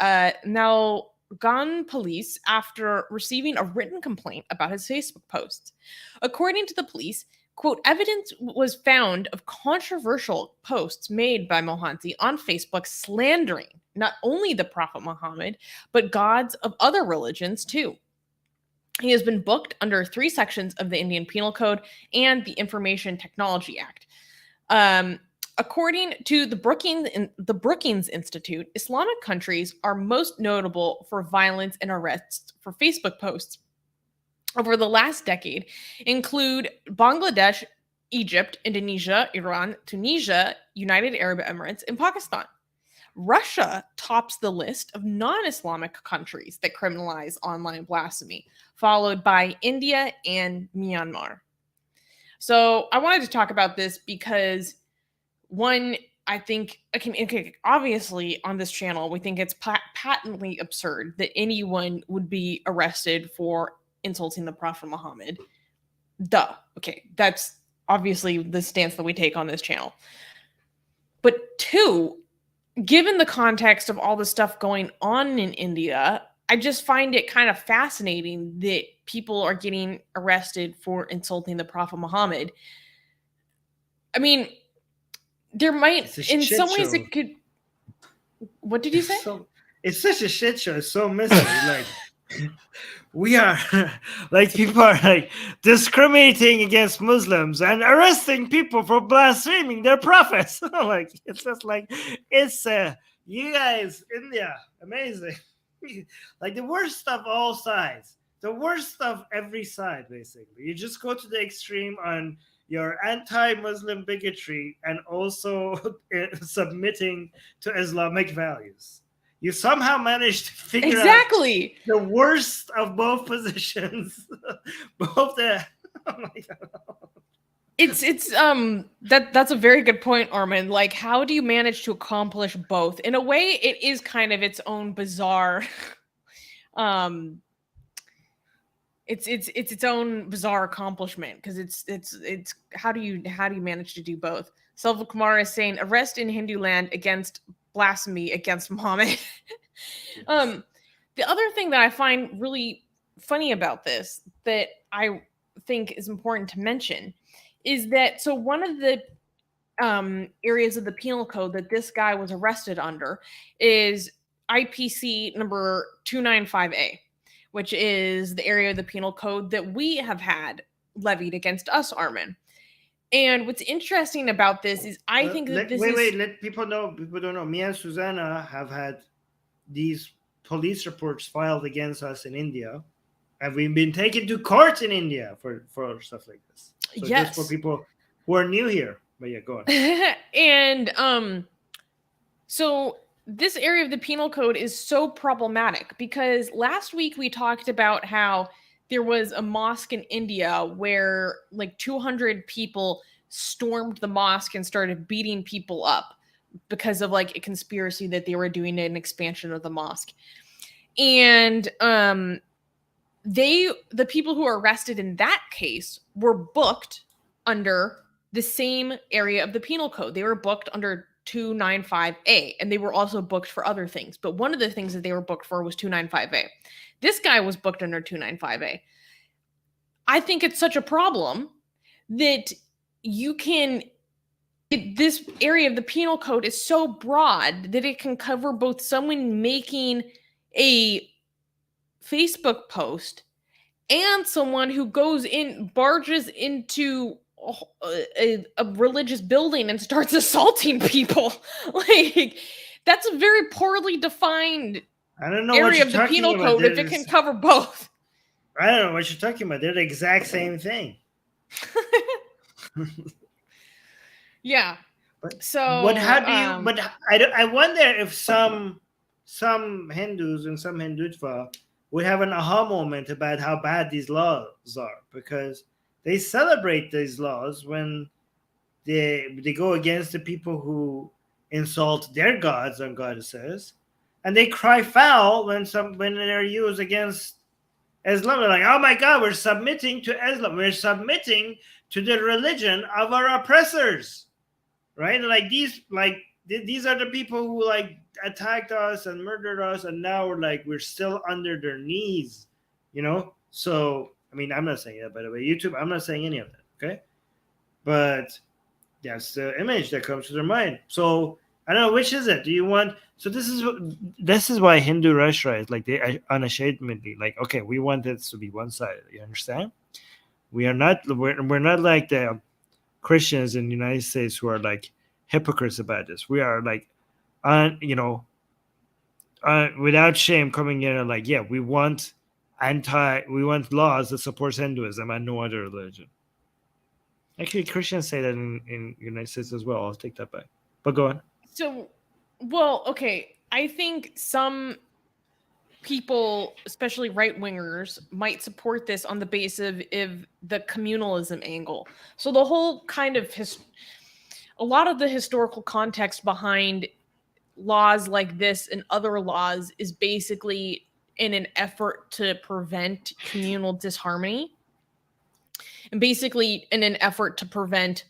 [SPEAKER 2] Nalgan police after receiving a written complaint about his Facebook posts. According to the police, quote, evidence was found of controversial posts made by Mohanty on Facebook slandering not only the Prophet Muhammad, but gods of other religions too. He has been booked under 3 sections of the Indian Penal Code and the Information Technology Act. According to the Brookings Institute, Islamic countries are most notable for violence and arrests for Facebook posts over the last decade include Bangladesh, Egypt, Indonesia, Iran, Tunisia, United Arab Emirates, and Pakistan. Russia tops the list of non-Islamic countries that criminalize online blasphemy, followed by India and Myanmar. So I wanted to talk about this because, one, I think, obviously on this channel, we think it's patently absurd that anyone would be arrested for insulting the Prophet Muhammad. Duh. Okay, that's obviously the stance that we take on this channel. But 2, given the context of all the stuff going on in India, I just find it kind of fascinating that people are getting arrested for insulting the Prophet Muhammad. I mean, there might, in some ways, it could. What did you say?
[SPEAKER 1] it's such a shit show. It's so miserable. Like we are like people are like discriminating against Muslims and arresting people for blaspheming their prophets. Like it's just like it's you guys, India, amazing. Like the worst of all sides, the worst of every side, basically. You just go to the extreme on your anti-Muslim bigotry and also submitting to Islamic values. You somehow managed to figure out
[SPEAKER 2] Exactly.
[SPEAKER 1] the worst of both positions. Both the oh my god.
[SPEAKER 2] It's that's a very good point, Armin. Like, how do you manage to accomplish both? In a way, it is kind of its own bizarre um it's its own bizarre accomplishment, because it's how do you manage to do both? Selva Kumar is saying arrest in Hindu land against blasphemy against Muhammad. The other thing that I find really funny about this, that I think is important to mention, is that so one of the areas of the penal code that this guy was arrested under is IPC number 295A, which is the area of the penal code that we have had levied against us, Armin. And what's interesting about this is I think that this is...
[SPEAKER 1] Let people know. People don't know. Me and Susanna have had these police reports filed against us in India, and we've been taken to court in India for stuff like this. So
[SPEAKER 2] Yes.
[SPEAKER 1] just for people who are new here. But yeah, go on.
[SPEAKER 2] And so this area of the penal code is so problematic because last week we talked about how there was a mosque in India where like 200 people stormed the mosque and started beating people up because of like a conspiracy that they were doing an expansion of the mosque. And the people who were arrested in that case were booked under the same area of the penal code. They were booked under 295A, and they were also booked for other things. But one of the things that they were booked for was 295A. This guy was booked under 295A. I think it's such a problem that this area of the penal code is so broad that it can cover both someone making a Facebook post and someone who barges into a religious building and starts assaulting people. Like, that's a very poorly defined area of the penal code if it can cover both.
[SPEAKER 1] I don't know what you're talking about. They're the exact same thing.
[SPEAKER 2] Yeah. So
[SPEAKER 1] but how do you? But I wonder if some Hindus and some Hindutva would have an aha moment about how bad these laws are, because they celebrate these laws when they go against the people who insult their gods and goddesses, and they cry foul when they're used against Islam. They're like, oh my God, we're submitting to Islam. We're submitting to the religion of our oppressors, right? Like these are the people who like attacked us and murdered us, and now we're still under their knees, you know? So, I mean, I'm not saying that, by the way, YouTube, I'm not saying any of that, okay? But that's the image that comes to their mind. So, I don't know, which is it? Do you want... So this is why Hindu Russia is like, they unashamedly like, okay, we want this to be one-sided. You understand? We're not like the Christians in the United States who are like hypocrites about this. We are like, without shame coming in and like, yeah, we want laws that supports Hinduism and no other religion. Actually, Christians say that in United States as well. I'll take that back. But go on.
[SPEAKER 2] So, well, okay. I think some people, especially right-wingers, might support this on the basis of the communalism angle. So the whole kind of a lot of the historical context behind laws like this and other laws is basically in an effort to prevent communal disharmony, and basically in an effort to prevent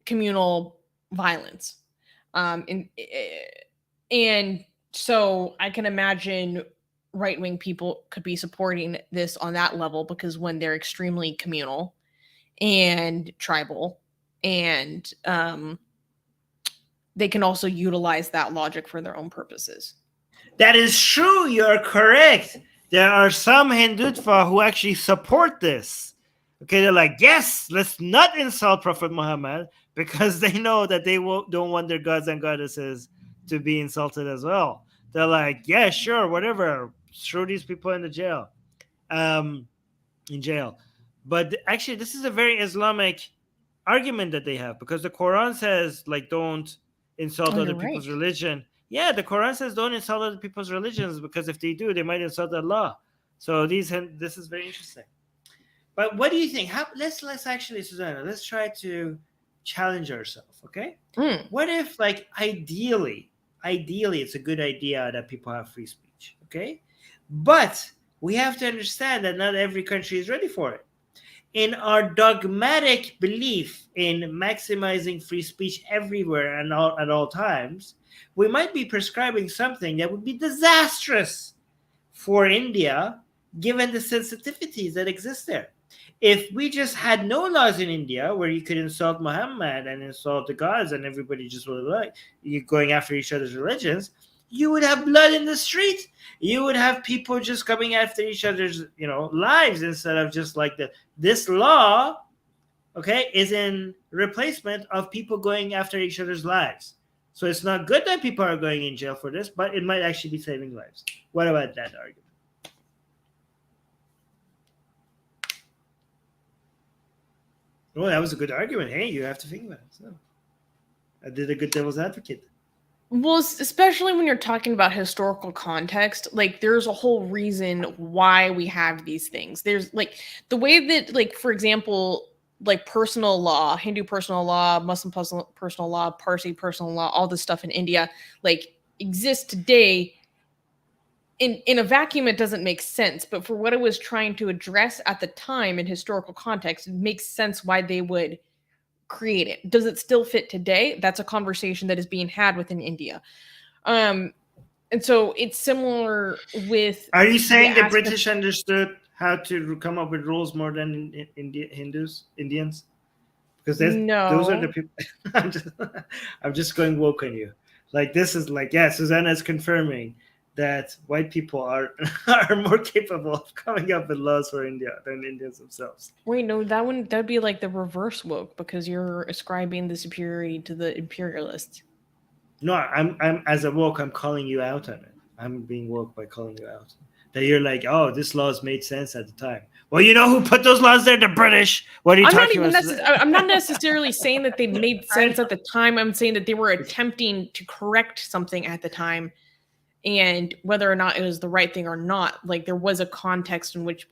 [SPEAKER 2] communal violence. And so I can imagine right-wing people could be supporting this on that level, because when they're extremely communal and tribal and they can also utilize that logic for their own purposes.
[SPEAKER 1] That is true. You're correct. There are some Hindutva who actually support this. Okay, they're like, yes, let's not insult Prophet Muhammad, because they know that they don't want their gods and goddesses to be insulted as well. They're like, yeah, sure, whatever. Throw these people in the jail. In jail. But actually, this is a very Islamic argument that they have, because the Quran says, like, don't insult other people's religion. Yeah, the Quran says don't insult other people's religions, because if they do, they might insult Allah. So this is very interesting. But what do you think? Let's actually, Susanna, let's try to challenge ourselves, okay? What if, like, ideally, it's a good idea that people have free speech, okay? But we have to understand that not every country is ready for it. In our dogmatic belief in maximizing free speech everywhere and at all times, we might be prescribing something that would be disastrous for India, given the sensitivities that exist there. If we just had no laws in India where you could insult Muhammad and insult the gods and everybody just was like you going after each other's religions, you would have blood in the street. You would have people just coming after each other's, lives, instead of just like this law, okay, is in replacement of people going after each other's lives. So it's not good that people are going in jail for this, but it might actually be saving lives. What about that argument? Oh, that was a good argument. Hey, you have to think about it. So I did a good devil's advocate.
[SPEAKER 2] Well, especially when you're talking about historical context, like there's a whole reason why we have these things. There's like the way that, like, for example, like personal law, Hindu personal law, Muslim personal law, Parsi personal law, all this stuff in India, like, exists today. In a vacuum, it doesn't make sense, but for what it was trying to address at the time in historical context, it makes sense why they would create it. Does it still fit today? That's a conversation that is being had within India. And so it's similar with...
[SPEAKER 1] Are you saying the British understood how to come up with rules more than Indians? Because those are the people... I'm just going woke on you. Like, this is like, yeah, Susanna is confirming that white people are more capable of coming up with laws for India than Indians themselves.
[SPEAKER 2] Wait, no, that'd be like the reverse woke, because you're ascribing the superiority to the imperialists.
[SPEAKER 1] No, I'm as a woke, I'm calling you out on it. I'm being woke by calling you out. That you're like, oh, this laws made sense at the time. Well, you know who put those laws there? The British. What are you talking about?
[SPEAKER 2] I'm not necessarily saying that they made sense at the time. I'm saying that they were attempting to correct something at the time. And whether or not it was the right thing or not, like, there was a context in which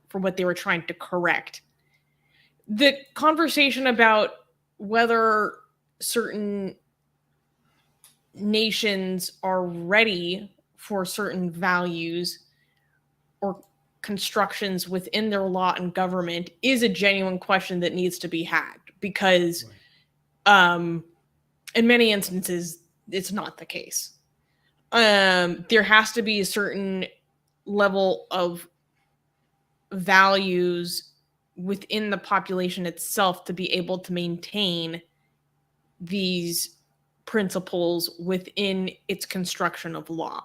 [SPEAKER 2] for what they were trying to correct. The conversation about whether certain nations are ready for certain values or constructions within their law and government is a genuine question that needs to be had, because in many instances, it's not the case. There has to be a certain level of values within the population itself to be able to maintain these principles within its construction of law.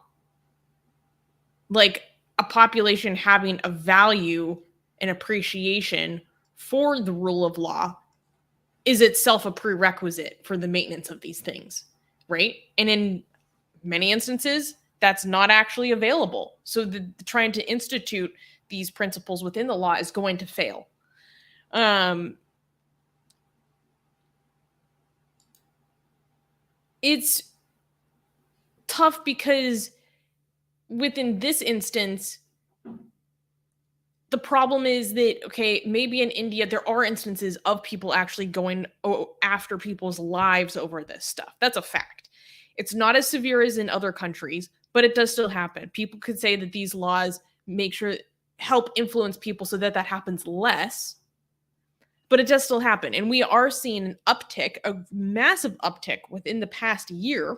[SPEAKER 2] Like, a population having a value and appreciation for the rule of law is itself a prerequisite for the maintenance of these things, right? And in many instances, that's not actually available. So trying to institute these principles within the law is going to fail. It's tough because within this instance, the problem is that, okay, maybe in India, there are instances of people actually going after people's lives over this stuff. That's a fact. It's not as severe as in other countries, but it does still happen. People could say that these laws help influence people so that happens less, but it does still happen. And we are seeing an uptick, a massive uptick within the past year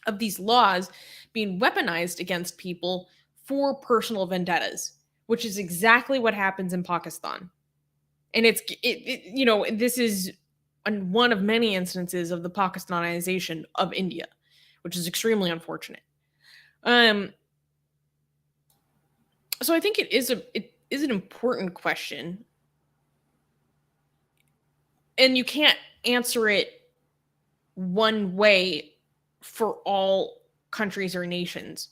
[SPEAKER 2] of these laws being weaponized against people for personal vendettas, which is exactly what happens in Pakistan. And this is one of many instances of the Pakistanization of India, which is extremely unfortunate. So I think it is an important question, and you can't answer it one way for all countries or nations.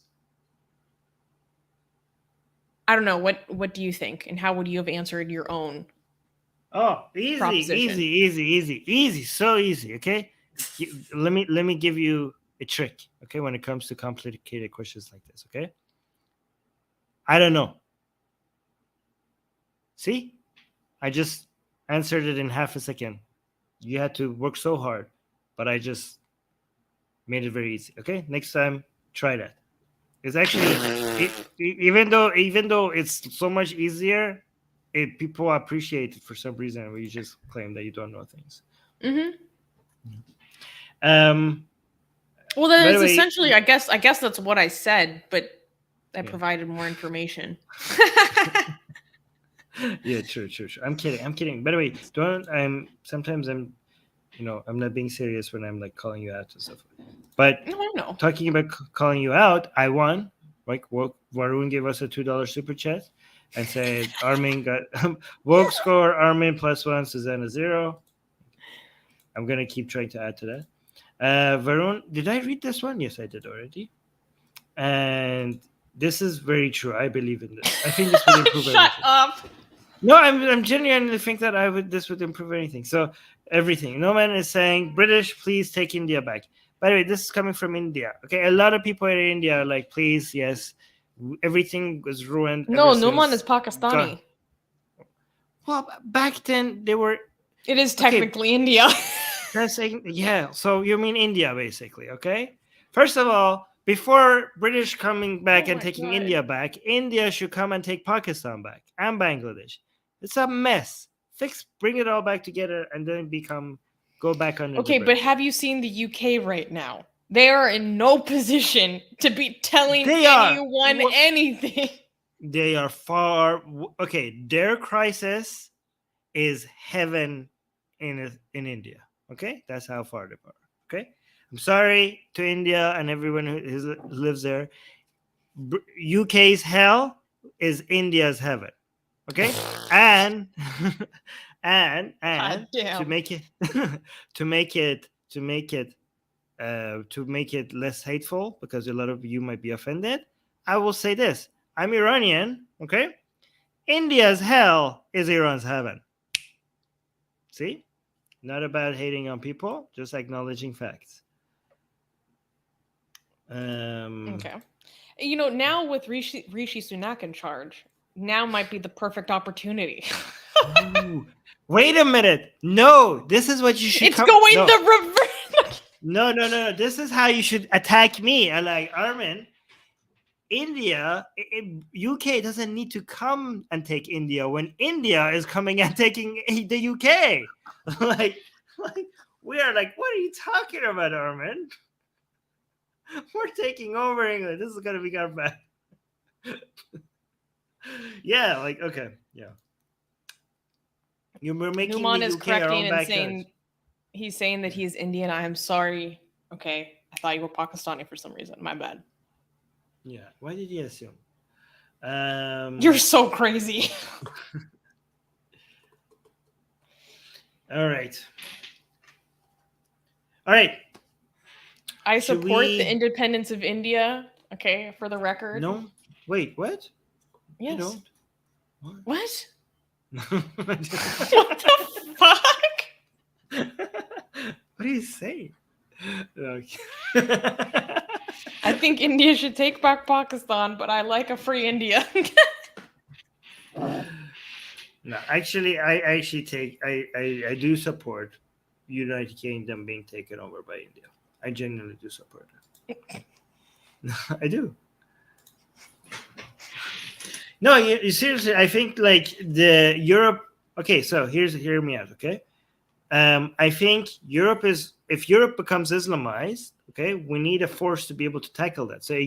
[SPEAKER 2] I don't know. What do you think, and how would you have answered your own?
[SPEAKER 1] Oh,
[SPEAKER 2] Proposition.
[SPEAKER 1] easy, so easy. Okay, let me give you a trick. Okay, when it comes to complicated questions like this. Okay, I don't know. See, I just answered it in half a second. You had to work so hard, but I just made it very easy. Okay, next time try that. It's actually even though it's so much easier, people appreciate it for some reason. We just claim that you don't know things.
[SPEAKER 2] Mm-hmm.
[SPEAKER 1] Well,
[SPEAKER 2] then it's essentially, I guess that's what I said, but I provided more information.
[SPEAKER 1] Yeah, true. I'm kidding. By the way, sometimes I'm not being serious when I'm like calling you out and stuff. But
[SPEAKER 2] no.
[SPEAKER 1] Talking about calling you out, I won. Like Varun gave us a $2 super chat and said Armin got woke score Armin +1, Susanna 0. I'm gonna keep trying to add to that. Varun, did I read this one? Yes, I did already. And this is very true. I believe in this. I think this would improve everything.
[SPEAKER 2] Shut up.
[SPEAKER 1] No, I'm genuinely think that this would improve anything. So everything. No man is saying British, please take India back. By the way, this is coming from India. Okay, a lot of people in India are like, please, yes, everything was ruined.
[SPEAKER 2] No one is Pakistani.
[SPEAKER 1] Gone. Well, back then they were.
[SPEAKER 2] It is technically India.
[SPEAKER 1] That's saying, yeah. So you mean India, basically? Okay. First of all, before British coming back and taking India back, India should come and take Pakistan back and Bangladesh. It's a mess. Bring it all back together, and then go back under.
[SPEAKER 2] Okay, but have you seen the UK right now? They are in no position to be telling anyone anything.
[SPEAKER 1] They are far. Okay, their crisis is heaven in India. Okay, that's how far they are. Okay, I'm sorry to India and everyone who lives there. UK's hell is India's heaven. Okay, and to make it less hateful, because a lot of you might be offended, I will say this: I'm Iranian. Okay, India's hell is Iran's heaven. See, not about hating on people, just acknowledging facts.
[SPEAKER 2] Okay, now with Rishi Sunak in charge, now might be the perfect opportunity.
[SPEAKER 1] Ooh, wait a minute. No, this is what you should.
[SPEAKER 2] It's going the reverse.
[SPEAKER 1] No. This is how you should attack me. I like Armin. India, UK doesn't need to come and take India when India is coming and taking the UK. like we are like, what are you talking about, Armin? We're taking over England. This is gonna be our bad. Yeah, like okay, yeah. You're making
[SPEAKER 2] Numan
[SPEAKER 1] the
[SPEAKER 2] is
[SPEAKER 1] UK
[SPEAKER 2] correcting
[SPEAKER 1] our own
[SPEAKER 2] and saying he's saying that he's Indian. I'm sorry. Okay, I thought you were Pakistani for some reason. My bad.
[SPEAKER 1] Yeah. Why did you assume?
[SPEAKER 2] You're so crazy.
[SPEAKER 1] All right.
[SPEAKER 2] I support the independence of India. Okay, for the record.
[SPEAKER 1] No. Wait. What?
[SPEAKER 2] Yes.
[SPEAKER 1] You don't.
[SPEAKER 2] What?
[SPEAKER 1] What
[SPEAKER 2] the fuck?
[SPEAKER 1] What are you saying?
[SPEAKER 2] I think India should take back Pakistan, but I like a free India.
[SPEAKER 1] No, actually, I do support United Kingdom being taken over by India. I genuinely do support it. I do. No, you seriously, I think like the Europe. Okay, so hear me out. Okay, I think if Europe becomes Islamized, okay, we need a force to be able to tackle that. So a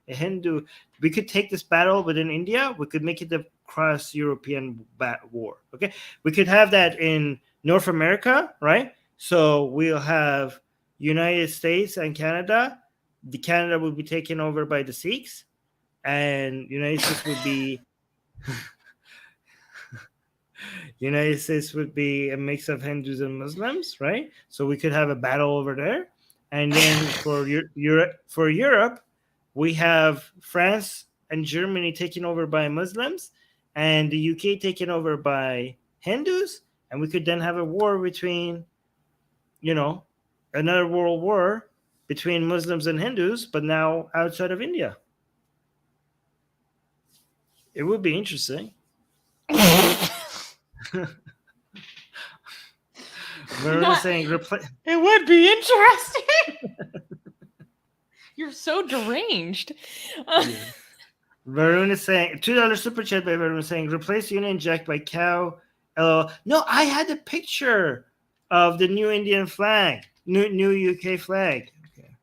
[SPEAKER 1] Hindu, we could take this battle within India. We could make it cross-European war. Okay, we could have that in North America, right? So we'll have United States and Canada. The Canada will be taken over by the Sikhs, and United States would be United States would be a mix of Hindus and Muslims, right? So we could have a battle over there, and then for Europe, we have France and Germany taken over by Muslims, and the UK taken over by Hindus, and we could then have a war between, another world war between Muslims and Hindus, but now outside of India. It would be interesting. We're saying
[SPEAKER 2] it would be interesting. You're so deranged.
[SPEAKER 1] Varun is saying $2 super chat by Varun is saying replace Union Jack by cow. No, I had a picture of the new Indian flag, new UK flag. Okay.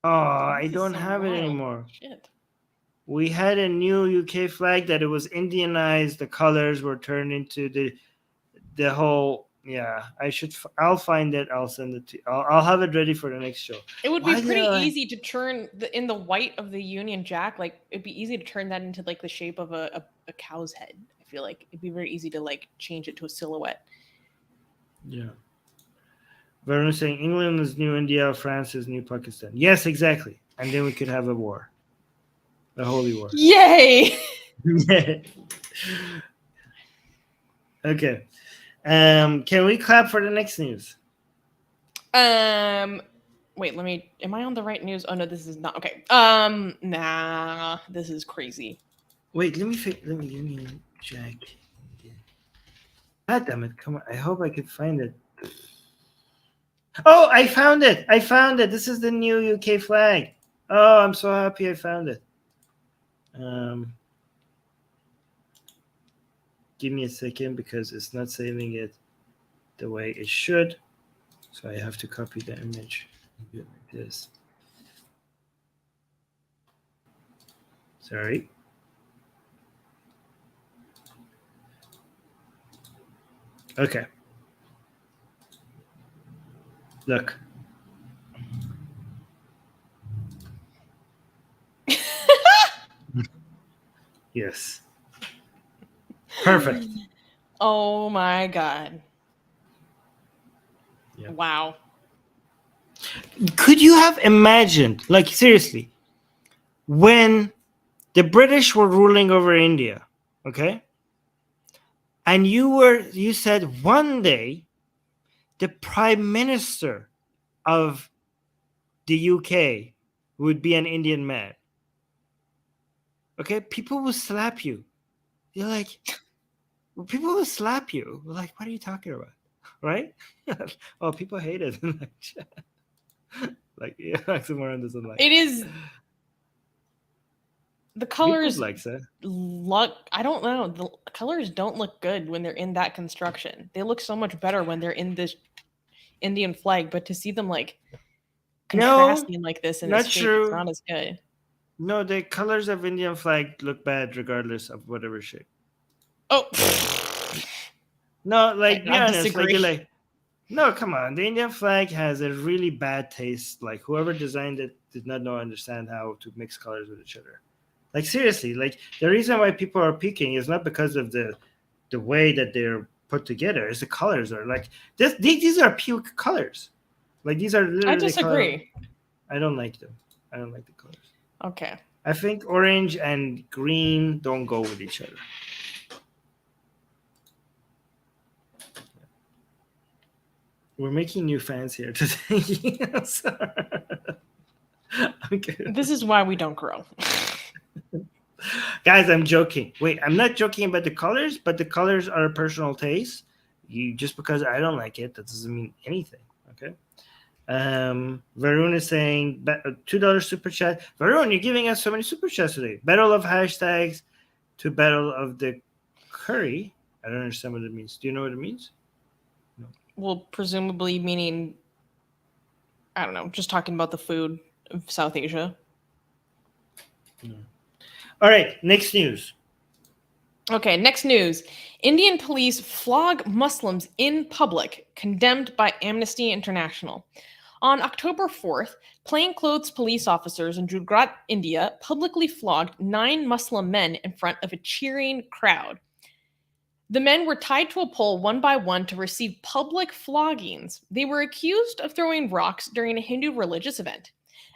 [SPEAKER 1] I don't have it anymore.
[SPEAKER 2] Shit.
[SPEAKER 1] We had a new UK flag that it was Indianized. The colors were turned into the whole. Yeah, I'll find it. I'll send it to you. I'll have it ready for the next show.
[SPEAKER 2] It would be pretty easy to turn in the white of the Union Jack. Like it'd be easy to turn that into like the shape of a cow's head. I feel like it'd be very easy to like change it to a silhouette.
[SPEAKER 1] Yeah. Varun saying England is new India, France is new Pakistan. Yes, exactly. And then we could have a war. A holy war.
[SPEAKER 2] Yay!
[SPEAKER 1] Okay. Can we clap for the next news?
[SPEAKER 2] Wait, am I on the right news? Oh no, this is not. Okay. Nah, this is crazy.
[SPEAKER 1] Wait, let me check. God damn it. Come on. I hope I could find it. Oh, I found it. This is the new UK flag. Oh, I'm so happy I found it. Give me a second because it's not saving it the way it should. So I have to copy the image and do it like this. Sorry. Okay. Look. Yes. Perfect.
[SPEAKER 2] Oh my God.
[SPEAKER 1] Yeah.
[SPEAKER 2] Wow.
[SPEAKER 1] Could you have imagined, like seriously, when the British were ruling over India, okay? And you said one day the prime minister of the UK would be an Indian man. Okay, people will slap you. You're like, people will slap you. We're like, what are you talking about? Right? Oh, people hate it. Like, yeah, Maximilian doesn't like
[SPEAKER 2] it. Is the colors
[SPEAKER 1] likes it.
[SPEAKER 2] Look, I don't know. The colors don't look good when they're in that construction. They look so much better when they're in this Indian flag, but to see them like contrasting like this in this shape, it's not as good.
[SPEAKER 1] No, the colors of Indian flag look bad regardless of whatever shape.
[SPEAKER 2] Oh.
[SPEAKER 1] No, like, be honest. Like, no, come on. The Indian flag has a really bad taste. Like, whoever designed it did not understand how to mix colors with each other. Like, seriously. Like, the reason why people are peeking is not because of the way that they're put together. It's the colors are like these are puke colors. Like, these are literally.
[SPEAKER 2] I disagree.
[SPEAKER 1] I don't like them. I don't like the colors.
[SPEAKER 2] Okay.
[SPEAKER 1] I think orange and green don't go with each other. We're making new fans here today. Okay.
[SPEAKER 2] This is why we don't grow.
[SPEAKER 1] Guys, I'm joking. Wait, I'm not joking about the colors, but the colors are a personal taste. Just because I don't like it, that doesn't mean anything. Okay. Varun is saying $2 super chat. Varun, you're giving us so many super chats today. Battle of hashtags to battle of the curry. I don't understand what it means. Do you know what it means?
[SPEAKER 2] No. Well, presumably meaning, I don't know, just talking about the food of South Asia.
[SPEAKER 1] All right, next news.
[SPEAKER 2] Okay, next news. Indian police flog Muslims in public, condemned by Amnesty International. On October 4th, plainclothes police officers in Gujarat, India, publicly flogged 9 Muslim men in front of a cheering crowd. The men were tied to a pole one by one to receive public floggings. They were accused of throwing rocks during a Hindu religious event.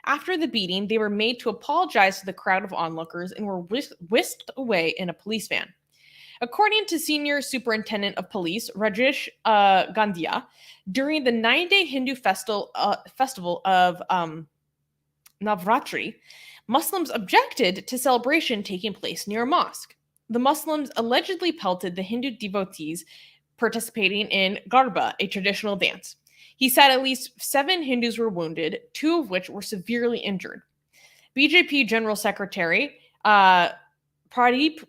[SPEAKER 2] After the beating, they were made to apologize to the crowd of onlookers and were whisked away in a police van. According to Senior Superintendent of Police Rajesh Gandhia, during the 9-day Hindu festival of Navratri, Muslims objected to celebration taking place near a mosque. The Muslims allegedly pelted the Hindu devotees participating in Garba, a traditional dance. He said at least 7 Hindus were wounded, 2 of which were severely injured. BJP General Secretary Pradeep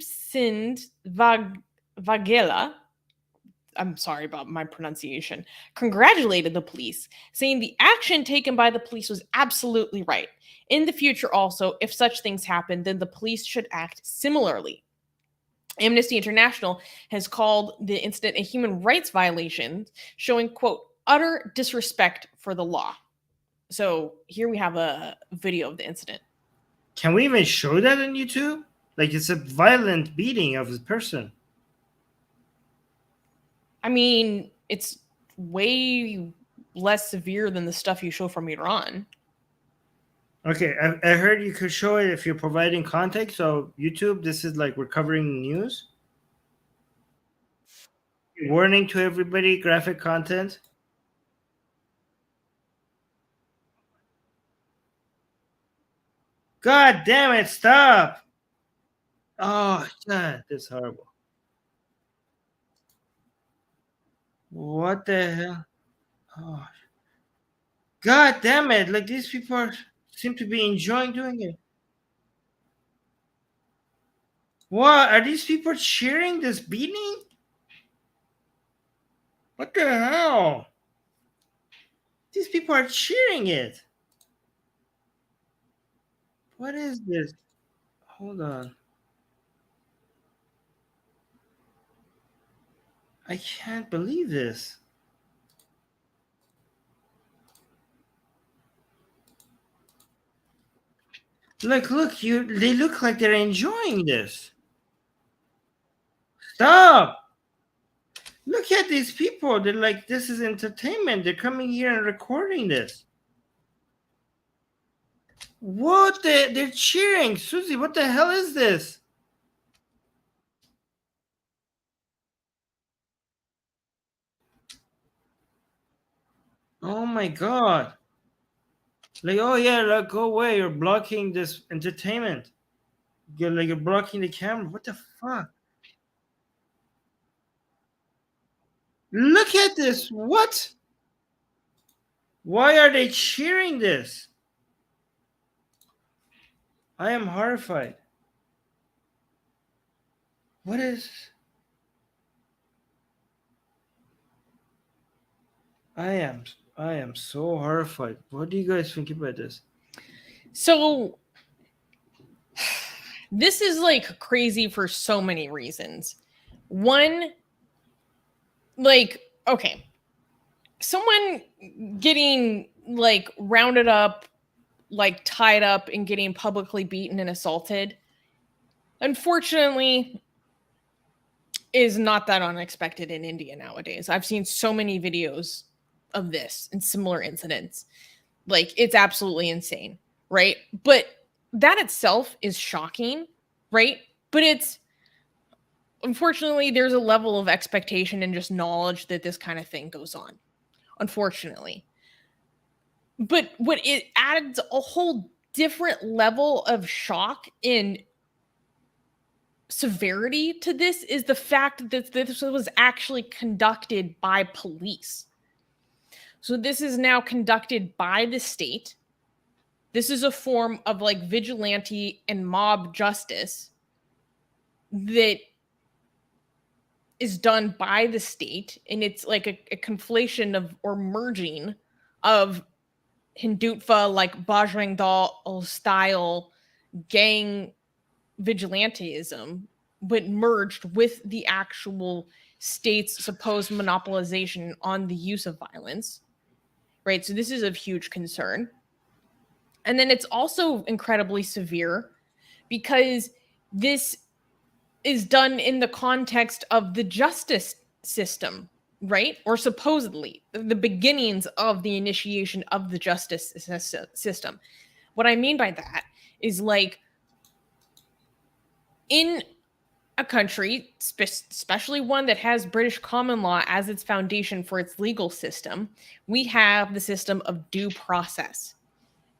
[SPEAKER 2] Singh Vaghela, I'm sorry about my pronunciation, congratulated the police, saying the action taken by the police was absolutely right. In the future also, if such things happen, then the police should act similarly. Amnesty International has called the incident a human rights violation, showing, quote, utter disrespect for the law. So here we have a video of the incident.
[SPEAKER 1] Can we even show that on YouTube? Like, it's a violent beating of the person.
[SPEAKER 2] I mean, it's way less severe than the stuff you show from Iran.
[SPEAKER 1] Okay, I heard you could show it if you're providing context. So YouTube, this is like we're covering news. Warning to everybody, graphic content. God damn it, stop! Oh, God, that's horrible. What the hell? Oh, God damn it! Like, these people seem to be enjoying doing it. What? Are these people cheering this beating? What the hell? These people are cheering it. What is this? Hold on. I can't believe this. Look, they look like they're enjoying this. Stop! Look at these people. They're like, this is entertainment. They're coming here and recording this. What they're cheering. Susie, what the hell is this? Oh my god. Like, oh yeah, like, go away. You're blocking this entertainment. You're blocking the camera. What the fuck? Look at this. What? Why are they cheering this? I am horrified. What is... I am so horrified. What do you guys think about this?
[SPEAKER 2] So this is like crazy for so many reasons. One, like, okay, someone getting like rounded up, like tied up and getting publicly beaten and assaulted, unfortunately, is not that unexpected in India nowadays. I've seen so many videos of this and similar incidents. Like, it's absolutely insane, right? But that itself is shocking, right? But it's, unfortunately, there's a level of expectation and just knowledge that this kind of thing goes on, unfortunately. But what it adds a whole different level of shock and severity to this is the fact that this was actually conducted by police. So this is now conducted by the state. This is a form of like vigilante and mob justice that is done by the state, and it's like a conflation of or merging of Hindutva, like Bajrang Dal style gang vigilantism, but merged with the actual state's supposed monopolization on the use of violence, right? So this is of huge concern. And then it's also incredibly severe because this is done in the context of the justice system, right? Or supposedly the beginnings of the initiation of the justice system. What I mean by that is like in a country, especially one that has British common law as its foundation for its legal system, we have the system of due process.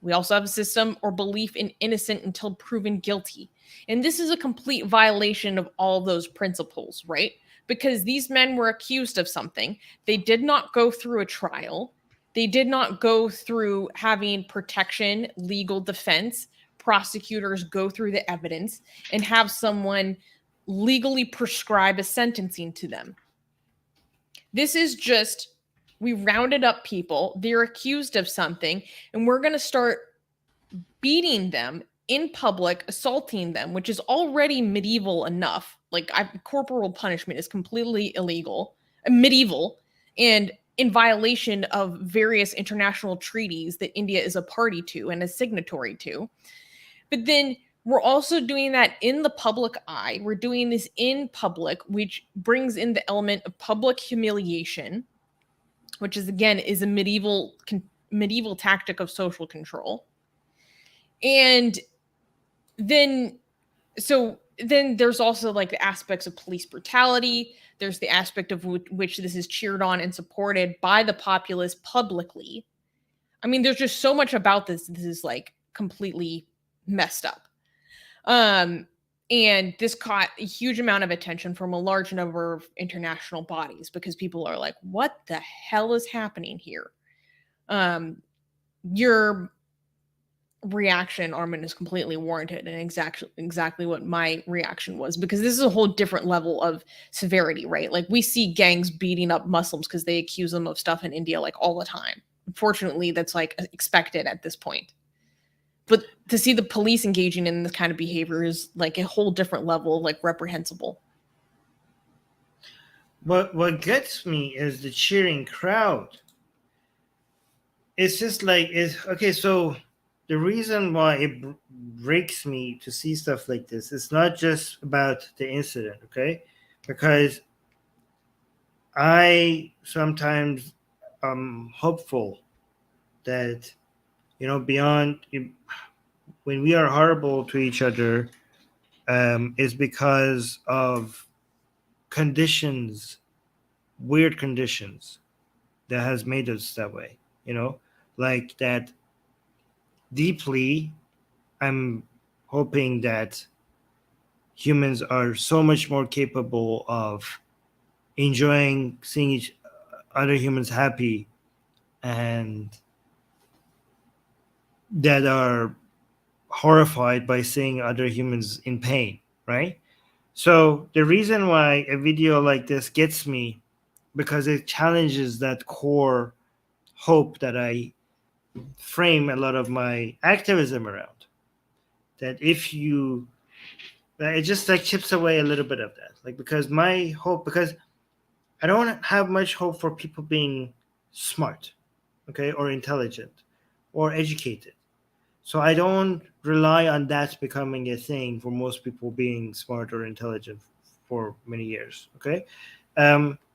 [SPEAKER 2] We also have a system or belief in innocent until proven guilty. And this is a complete violation of all those principles, right? Because these men were accused of something. They did not go through a trial. They did not go through having protection, legal defense, prosecutors go through the evidence and have someone legally prescribe a sentencing to them. This is just, we rounded up people, they're accused of something, and we're going to start beating them in public, assaulting them, which is already medieval enough. Like corporal punishment is completely illegal, medieval, and in violation of various international treaties that India is a party to and a signatory to. But then we're also doing that in the public eye. We're doing this in public, which brings in the element of public humiliation, which is again is a medieval tactic of social control. And then there's also like the aspects of police brutality. There's the aspect of which this is cheered on and supported by the populace publicly. I mean, there's just so much about this. This is like completely messed up. And this caught a huge amount of attention from a large number of international bodies because people are like, what the hell is happening here? Your reaction, Armin, is completely warranted and exactly what my reaction was, because this is a whole different level of severity, right? Like we see gangs beating up Muslims because they accuse them of stuff in India like all the time. Unfortunately, that's like expected at this point. But to see the police engaging in this kind of behavior is like a whole different level of like reprehensible.
[SPEAKER 1] What gets me is the cheering crowd. It's just like it's okay. So the reason why it breaks me to see stuff like this is not just about the incident, okay? Because I sometimes am hopeful that beyond when we are horrible to each other, is because of conditions, weird conditions that has made us that way. Like that. Deeply, I'm hoping that humans are so much more capable of enjoying seeing other humans happy, and that are horrified by seeing other humans in pain, right? So the reason why a video like this gets me, because it challenges that core hope that I frame a lot of my activism around. That it just like chips away a little bit of that. Like, because I don't have much hope for people being smart, okay, or intelligent or educated. So I don't rely on that becoming a thing for most people being smart or intelligent for many years, okay?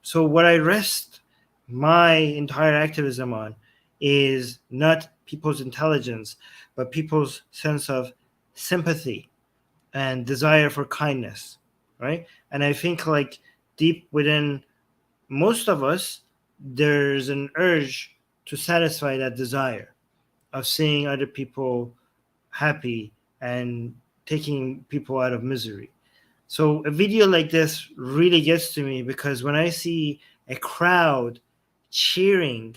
[SPEAKER 1] So what I rest my entire activism on is not people's intelligence, but people's sense of sympathy and desire for kindness, right? And I think like deep within most of us, there's an urge to satisfy that desire of seeing other people happy and taking people out of misery. So a video like this really gets to me, because when I see a crowd cheering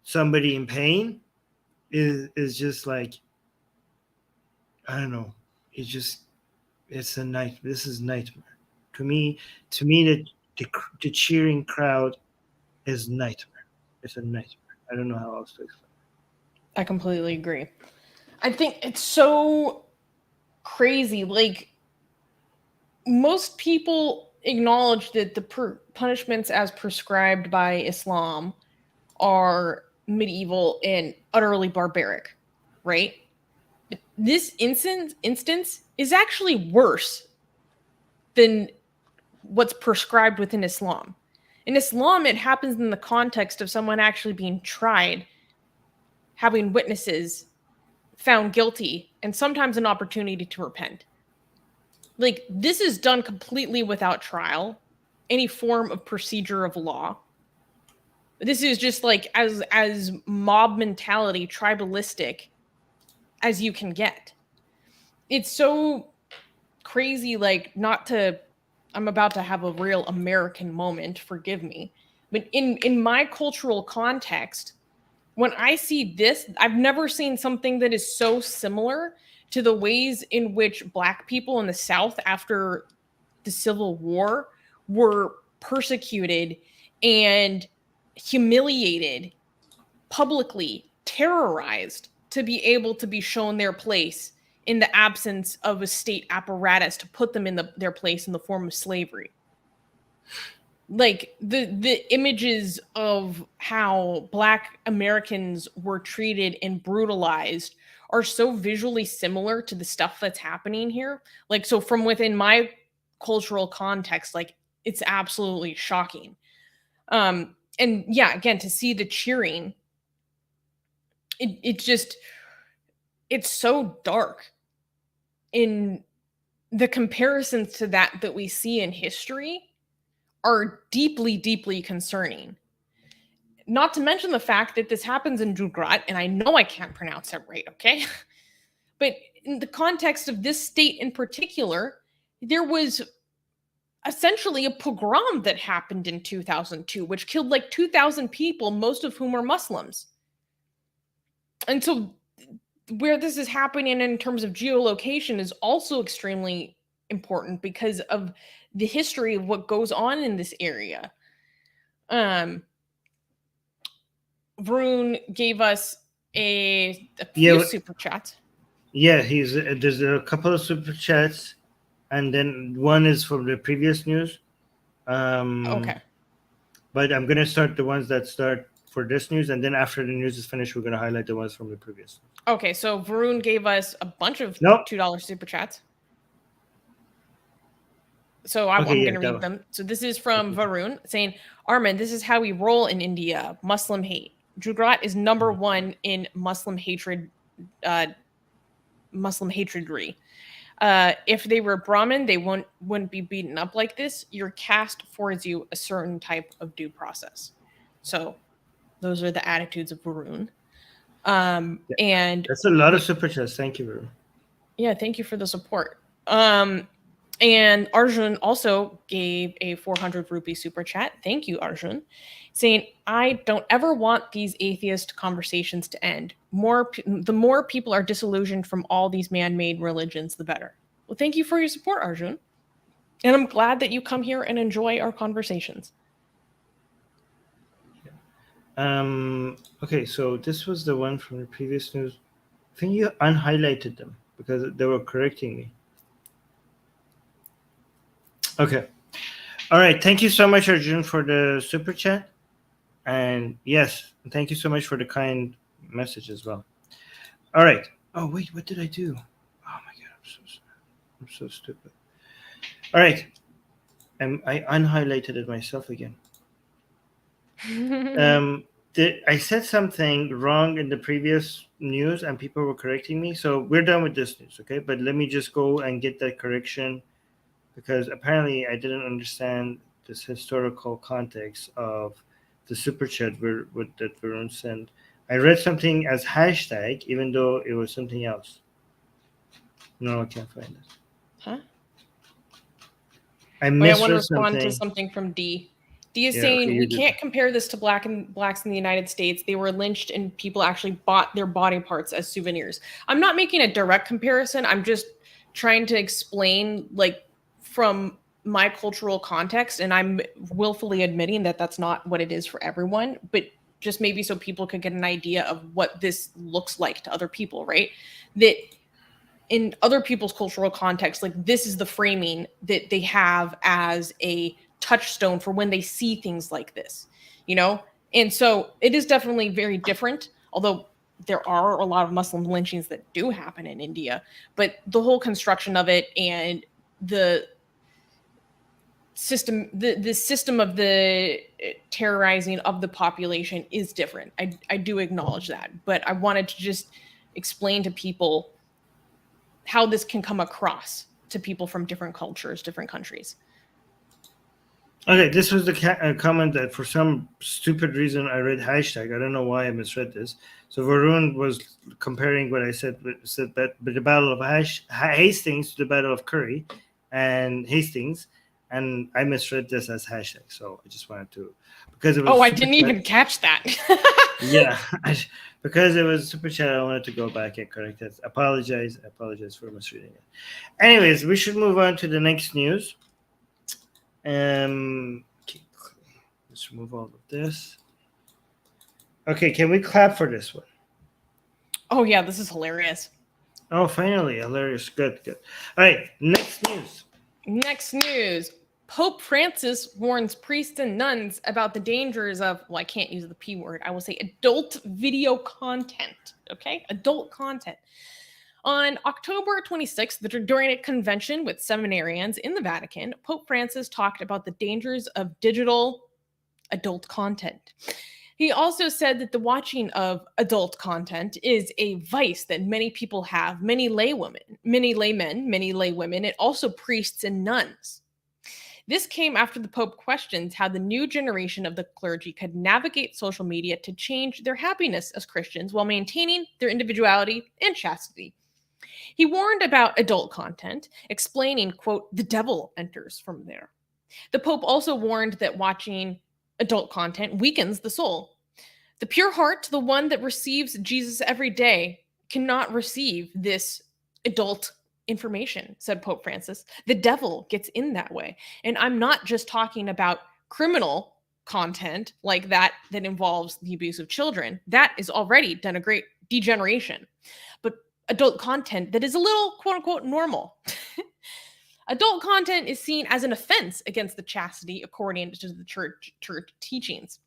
[SPEAKER 1] somebody in pain, is just like, I don't know, it's a night. This is nightmare to me. The cheering crowd is nightmare. It's a nightmare. I don't know how else to explain.
[SPEAKER 2] I completely agree. I think it's so crazy. Like, most people acknowledge that the punishments as prescribed by Islam are medieval and utterly barbaric, right? But this instance is actually worse than what's prescribed within Islam. In Islam, it happens in the context of someone actually being tried, having witnesses found guilty, and sometimes an opportunity to repent. Like, this is done completely without trial, any form of procedure of law. This is just like as mob mentality, tribalistic as you can get. It's so crazy, like, not to, I'm about to have a real American moment, forgive me. But in my cultural context, when I see this, I've never seen something that is so similar to the ways in which Black people in the South after the Civil War were persecuted and humiliated, publicly terrorized, to be able to be shown their place in the absence of a state apparatus to put them in their place in the form of slavery. Like, the images of how Black Americans were treated and brutalized are so visually similar to the stuff that's happening here. Like, so from within my cultural context, like, it's absolutely shocking. And yeah, again, to see the cheering, it's so dark. In the comparisons to that we see in history are deeply, deeply concerning. Not to mention the fact that this happens in Jugrat, and I know I can't pronounce it right, okay? But in the context of this state in particular, there was essentially a pogrom that happened in 2002, which killed like 2,000 people, most of whom are Muslims. And so where this is happening in terms of geolocation is also extremely important because of the history of what goes on in this area. Varun gave us a few super chats.
[SPEAKER 1] Yeah, there's a couple of super chats, and then one is from the previous news.
[SPEAKER 2] Okay.
[SPEAKER 1] But I'm gonna start the ones that start for this news, and then after the news is finished, we're gonna highlight the ones from the previous.
[SPEAKER 2] Okay, so Varun gave us a bunch of $2 super chats. So I'm going to read them. So this is from Varun saying, Armin, this is how we roll in India. Muslim hate. Jugrat is number one in Muslim hatred, Muslim hatredry. If they were Brahmin, they wouldn't be beaten up like this. Your caste affords you a certain type of due process. So those are the attitudes of Varun. And
[SPEAKER 1] that's a lot of super chats. Thank you, Varun.
[SPEAKER 2] Yeah, thank you for the support. And Arjun also gave a 400 rupee super chat. Thank you, Arjun. Saying, I don't ever want these atheist conversations to end. The more people are disillusioned from all these man-made religions, the better. Well, thank you for your support, Arjun. And I'm glad that you come here and enjoy our conversations.
[SPEAKER 1] Okay, so this was the one from the previous news. I think you unhighlighted them because they were correcting me. Okay. All right. Thank you so much, Arjun, for the super chat. And yes, thank you so much for the kind message as well. All right. Oh, wait, what did I do? Oh my God, I'm so stupid. All right. I unhighlighted it myself again. I said something wrong in the previous news and people were correcting me. So we're done with this news, okay? But let me just go and get that correction because apparently I didn't understand this historical context of the super chat that Varun sent. I read something as hashtag, even though it was something else. No, I can't find it.
[SPEAKER 2] Huh?
[SPEAKER 1] I want
[SPEAKER 2] to respond to something from D. D is saying we can't compare this to blacks in the United States. They were lynched and people actually bought their body parts as souvenirs. I'm not making a direct comparison. I'm just trying to explain, like, from my cultural context, and I'm willfully admitting that that's not what it is for everyone. But just maybe so people could get an idea of what this looks like to other people, right? That in other people's cultural context, like this is the framing that they have as a touchstone for when they see things like this, you know? And so it is definitely very different, although there are a lot of Muslim lynchings that do happen in India, but the whole construction of it and the system, the system of the terrorizing of the population is different. I do acknowledge that, but I wanted to just explain to people how this can come across to people from different cultures, different countries.
[SPEAKER 1] Okay, this was the comment that for some stupid reason I read hashtag. I don't know why I misread this. So Varun was comparing what I said that the Battle of Hastings to the Battle of Curry and Hastings, and I misread this as hashtag. So I just wanted to, because it was.
[SPEAKER 2] Oh, I didn't even catch that.
[SPEAKER 1] Yeah, because it was super chat. I wanted to go back and correct it. Apologize for misreading it. Anyways, we should move on to the next news. Okay, let's remove all of this. Okay, can we clap for this one?
[SPEAKER 2] Oh yeah, this is hilarious.
[SPEAKER 1] Oh, finally, hilarious. Good. All right, next news.
[SPEAKER 2] Pope Francis warns priests and nuns about the dangers of, well, I can't use the P word. I will say adult video content. Okay, adult content. On October 26th, during a convention with seminarians in the Vatican, Pope Francis talked about the dangers of digital adult content. He also said that the watching of adult content is a vice that many people have, many laymen, many laywomen, and also priests and nuns. This came after the Pope questions how the new generation of the clergy could navigate social media to change their happiness as Christians while maintaining their individuality and chastity. He warned about adult content, explaining, quote, the devil enters from there. The Pope also warned that watching adult content weakens the soul. The pure heart, the one that receives Jesus every day, cannot receive this adult information, said Pope Francis. The devil gets in that way. And I'm not just talking about criminal content like that involves the abuse of children. That is already done a great degeneration. But adult content that is a little, quote unquote, normal. Adult content is seen as an offense against the chastity according to the church teachings.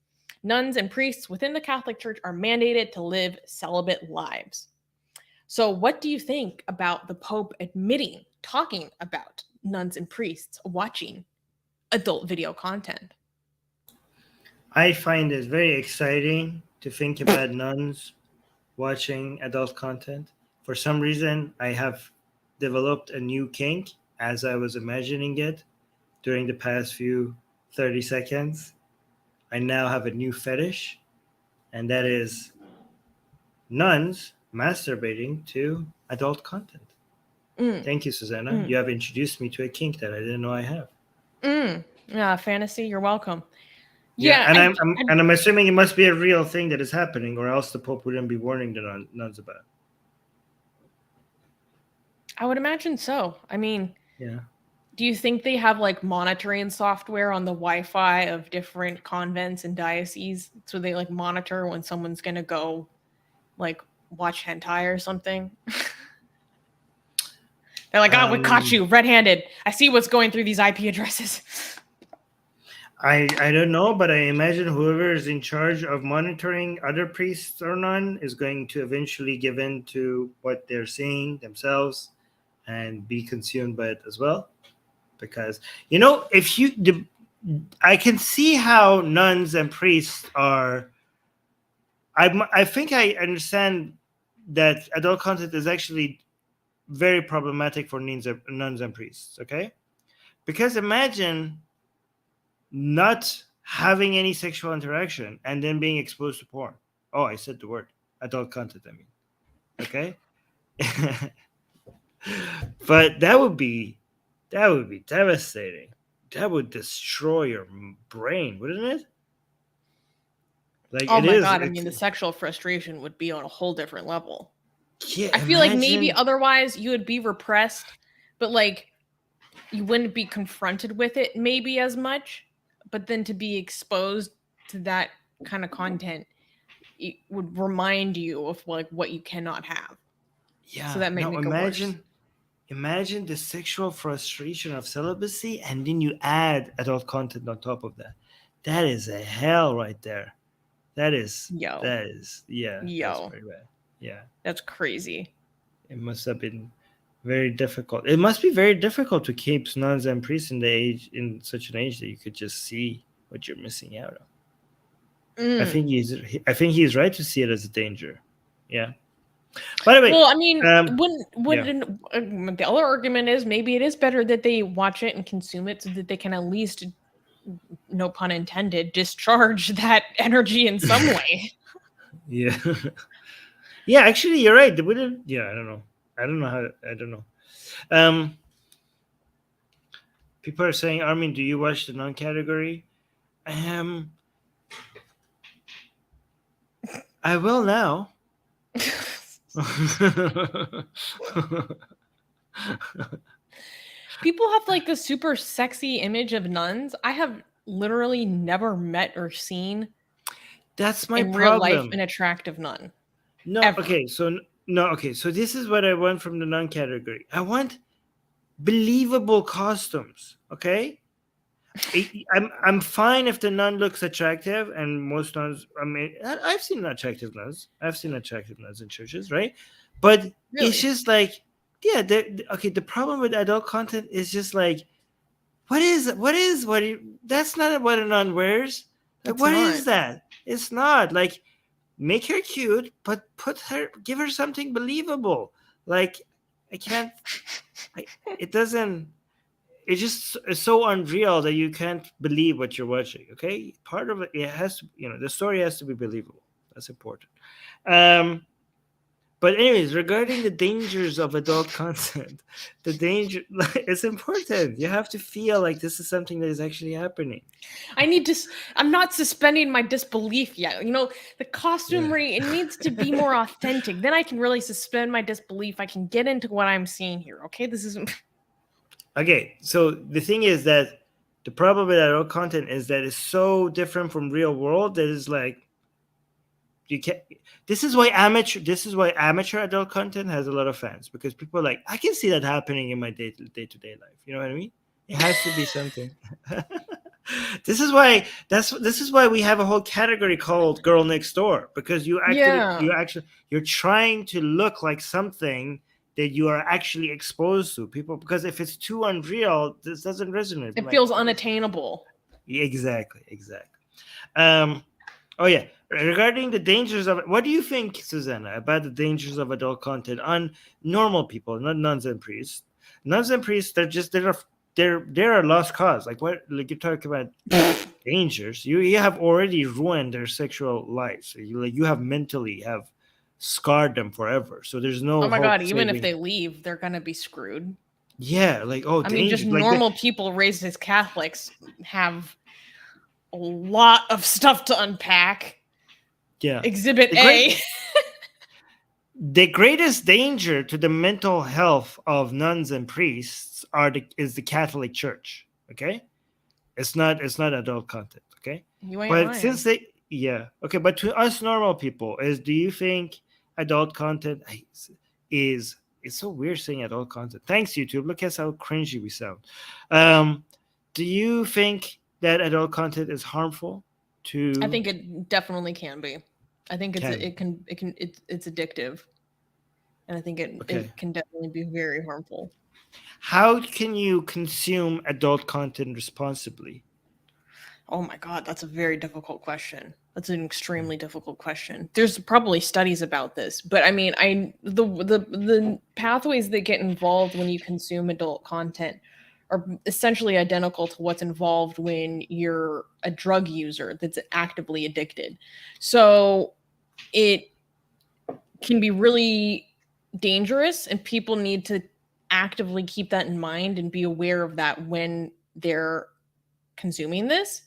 [SPEAKER 2] Nuns and priests within the Catholic Church are mandated to live celibate lives. So what do you think about the Pope talking about nuns and priests watching adult video content?
[SPEAKER 1] I find it very exciting to think about nuns watching adult content. For some reason, I have developed a new kink as I was imagining it during the past few 30 seconds. I now have a new fetish, and that is nuns masturbating to adult content. Thank you, Susanna. You have introduced me to a kink that I didn't know I have.
[SPEAKER 2] Yeah, fantasy, you're welcome.
[SPEAKER 1] Yeah, and I'm assuming it must be a real thing that is happening, or else the Pope wouldn't be warning the nuns about it.
[SPEAKER 2] I would imagine so. I mean,
[SPEAKER 1] yeah.
[SPEAKER 2] Do you think they have like monitoring software on the Wi-Fi of different convents and dioceses, so they like monitor when someone's gonna go like watch hentai or something? They're like, oh, we caught you red-handed. I see what's going through these IP addresses.
[SPEAKER 1] I don't know, but I imagine whoever is in charge of monitoring other priests or none is going to eventually give in to what they're seeing themselves and be consumed by it as well. Because, I can see how nuns and priests are. I think I understand that adult content is actually very problematic for nuns and priests, okay? Because imagine not having any sexual interaction and then being exposed to porn. Oh, I said the word. Adult content, I mean. Okay? But that would be devastating. That would destroy your brain, wouldn't it? Like,
[SPEAKER 2] oh my God, I mean, the sexual frustration would be on a whole different level.
[SPEAKER 1] Yeah,
[SPEAKER 2] I feel like maybe otherwise you would be repressed, but like you wouldn't be confronted with it maybe as much, but then to be exposed to that kind of content, it would remind you of like what you cannot have.
[SPEAKER 1] Yeah.
[SPEAKER 2] So that might
[SPEAKER 1] Now
[SPEAKER 2] make it worse.
[SPEAKER 1] imagine the sexual frustration of celibacy, and then you add adult content on top of that. That is a hell right there. That is
[SPEAKER 2] Yo,
[SPEAKER 1] that's
[SPEAKER 2] yo,
[SPEAKER 1] pretty bad. Yeah.
[SPEAKER 2] that's crazy.
[SPEAKER 1] It must have been very difficult. It must be very difficult to keep nuns and priests in such an age that you could just see what you're missing out on. I
[SPEAKER 2] Mm.
[SPEAKER 1] think he's right to see it as a danger. Yeah. By the way,
[SPEAKER 2] Well, I mean,
[SPEAKER 1] yeah.
[SPEAKER 2] the other argument is maybe it is better that they watch it and consume it so that they can at least, no pun intended, discharge that energy in some way.
[SPEAKER 1] Yeah. Yeah, actually you're right. They wouldn't yeah, I don't know. I don't know. Um People are saying, Armin, do you watch the non-category? I will now.
[SPEAKER 2] People have like this super sexy image of nuns. I have literally never met or seen
[SPEAKER 1] That's my
[SPEAKER 2] in real life
[SPEAKER 1] problem.
[SPEAKER 2] an attractive nun.
[SPEAKER 1] No,
[SPEAKER 2] Ever.
[SPEAKER 1] okay, so no, okay, so this is what I want from the non-category. I want believable costumes. Okay, I'm fine if the nun looks attractive, and most nuns. I mean, I've seen attractive nuns. I've seen attractive nuns in churches, right? But it's
[SPEAKER 2] Really?
[SPEAKER 1] just like, yeah, okay. The problem with adult content is just like, that's not what a nun wears. Like,
[SPEAKER 2] It's
[SPEAKER 1] what
[SPEAKER 2] not.
[SPEAKER 1] is that? It's not like, make her cute, but give her something believable. Like, I can't. It doesn't. It just is so unreal that you can't believe what you're watching. Okay, part of it has to, the story has to be believable. That's important. Um, but anyways, regarding the dangers of adult content, the danger it's important. You have to feel like this is something that is actually happening.
[SPEAKER 2] I'm not suspending my disbelief yet. The
[SPEAKER 1] Yeah.
[SPEAKER 2] costumery, it needs to be more authentic. Then I can really suspend my disbelief. I can get into what I'm seeing here. Okay, this isn't.
[SPEAKER 1] Okay, so the thing is that the problem with adult content is that it's so different from real world that is like, you can't. This is why amateur adult content has a lot of fans, because people are like, I can see that happening in my day-to-day life. You know what I mean? It has to be something. This is why we have a whole category called girl next door, because
[SPEAKER 2] Yeah,
[SPEAKER 1] you're trying to look like something that you are actually exposed to people, because if it's too unreal, this doesn't resonate. I'm
[SPEAKER 2] it
[SPEAKER 1] like,
[SPEAKER 2] feels unattainable.
[SPEAKER 1] exactly. um Oh yeah. Regarding the dangers of it, what do you think, Susanna, about the dangers of adult content on normal people, not nuns and priests? Nuns and priests, they're a lost cause. Like, what? Like, you talk about dangers. You have already ruined their sexual lives. You have mentally have scarred them forever. So there's
[SPEAKER 2] Oh
[SPEAKER 1] no
[SPEAKER 2] my
[SPEAKER 1] hope
[SPEAKER 2] god, even if
[SPEAKER 1] saving.
[SPEAKER 2] they leave, they're gonna be screwed.
[SPEAKER 1] Yeah, like, oh,
[SPEAKER 2] I mean, just
[SPEAKER 1] danger. Like
[SPEAKER 2] normal people raised as Catholics have a lot of stuff to unpack.
[SPEAKER 1] yeah.
[SPEAKER 2] Exhibit
[SPEAKER 1] The great
[SPEAKER 2] A.
[SPEAKER 1] the greatest danger to the mental health of nuns and priests is the Catholic Church. Okay, it's not adult content. Okay,
[SPEAKER 2] You ain't
[SPEAKER 1] but
[SPEAKER 2] lying.
[SPEAKER 1] but to us normal people, do you think adult content is it's so weird saying adult content? Thanks, YouTube. Look at how cringy we sound. Um, do you think that adult content is harmful
[SPEAKER 2] I
[SPEAKER 1] to
[SPEAKER 2] think it definitely can be. I think
[SPEAKER 1] can
[SPEAKER 2] it's addictive, and I think
[SPEAKER 1] okay?
[SPEAKER 2] it can definitely be very harmful.
[SPEAKER 1] How can you consume adult content responsibly?
[SPEAKER 2] Oh my god, that's a very difficult question. That's an extremely difficult question. There's probably studies about this, but I mean, the pathways that get involved when you consume adult content are essentially identical to what's involved when you're a drug user that's actively addicted. So it can be really dangerous, and people need to actively keep that in mind and be aware of that when they're consuming this.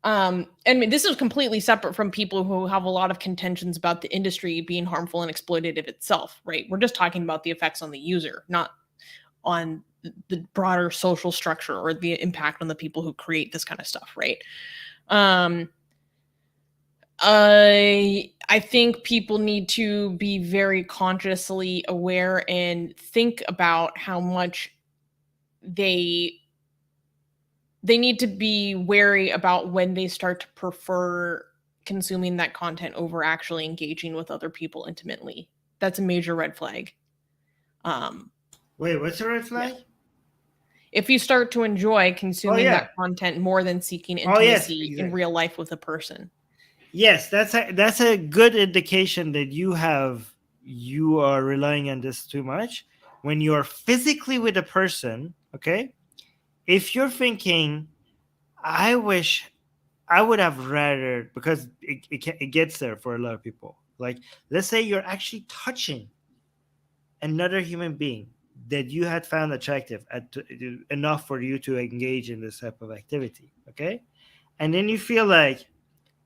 [SPEAKER 2] I mean, this is completely separate from people who have a lot of contentions about the industry being harmful and exploitative itself, right? We're just talking about the effects on the user, not on the broader social structure or the impact on the people who create this kind of stuff, right? Um, I think people need to be very consciously aware and think about how much they need to be wary about when they start to prefer consuming that content over actually engaging with other people intimately. That's a major red flag.
[SPEAKER 1] Wait, what's the red flag?
[SPEAKER 2] If you start to enjoy consuming
[SPEAKER 1] yeah.
[SPEAKER 2] that content more than seeking
[SPEAKER 1] Oh, yes,
[SPEAKER 2] intimacy in
[SPEAKER 1] exactly.
[SPEAKER 2] real life with a person.
[SPEAKER 1] Yes, that's a good indication that you are relying on this too much. When you are physically with a person, okay? If you're thinking, I wish I would have rather, because it gets there for a lot of people. Like, let's say you're actually touching another human being that you had found attractive enough for you to engage in this type of activity, okay? And then you feel like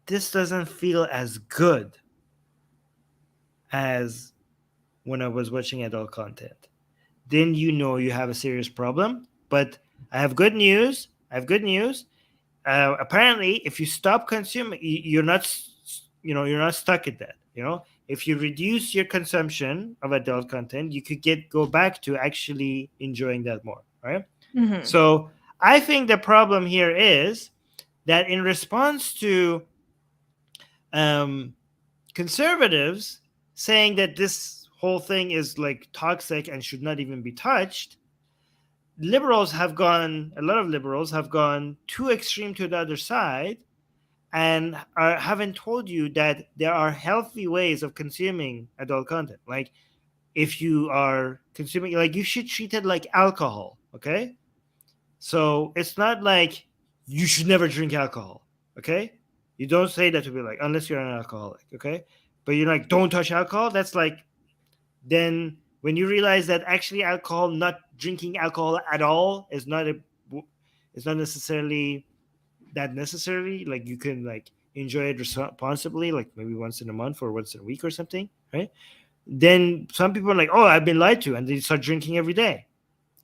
[SPEAKER 1] this doesn't feel as good as when I was watching adult content. Then you know you have a serious problem. But I have good news. Apparently, if you stop consuming, you're not, you're not stuck at that. If you reduce your consumption of adult content, you could go back to actually enjoying that more, right?
[SPEAKER 2] Mm-hmm.
[SPEAKER 1] So I think the problem here is that in response to conservatives saying that this whole thing is like toxic and should not even be touched, a lot of liberals have gone too extreme to the other side and haven't told you that there are healthy ways of consuming adult content. Like, if you are consuming, like, you should treat it like alcohol, okay? So it's not like you should never drink alcohol, okay? You don't say that to be like, unless you're an alcoholic, okay? But you're like, don't touch alcohol. That's like, then when you realize that actually alcohol, not drinking alcohol at all, is not necessarily that necessary. Like, you can like enjoy it responsibly, like maybe once in a month or once in a week or something, right? Then some people are like, oh, I've been lied to, and they start drinking every day.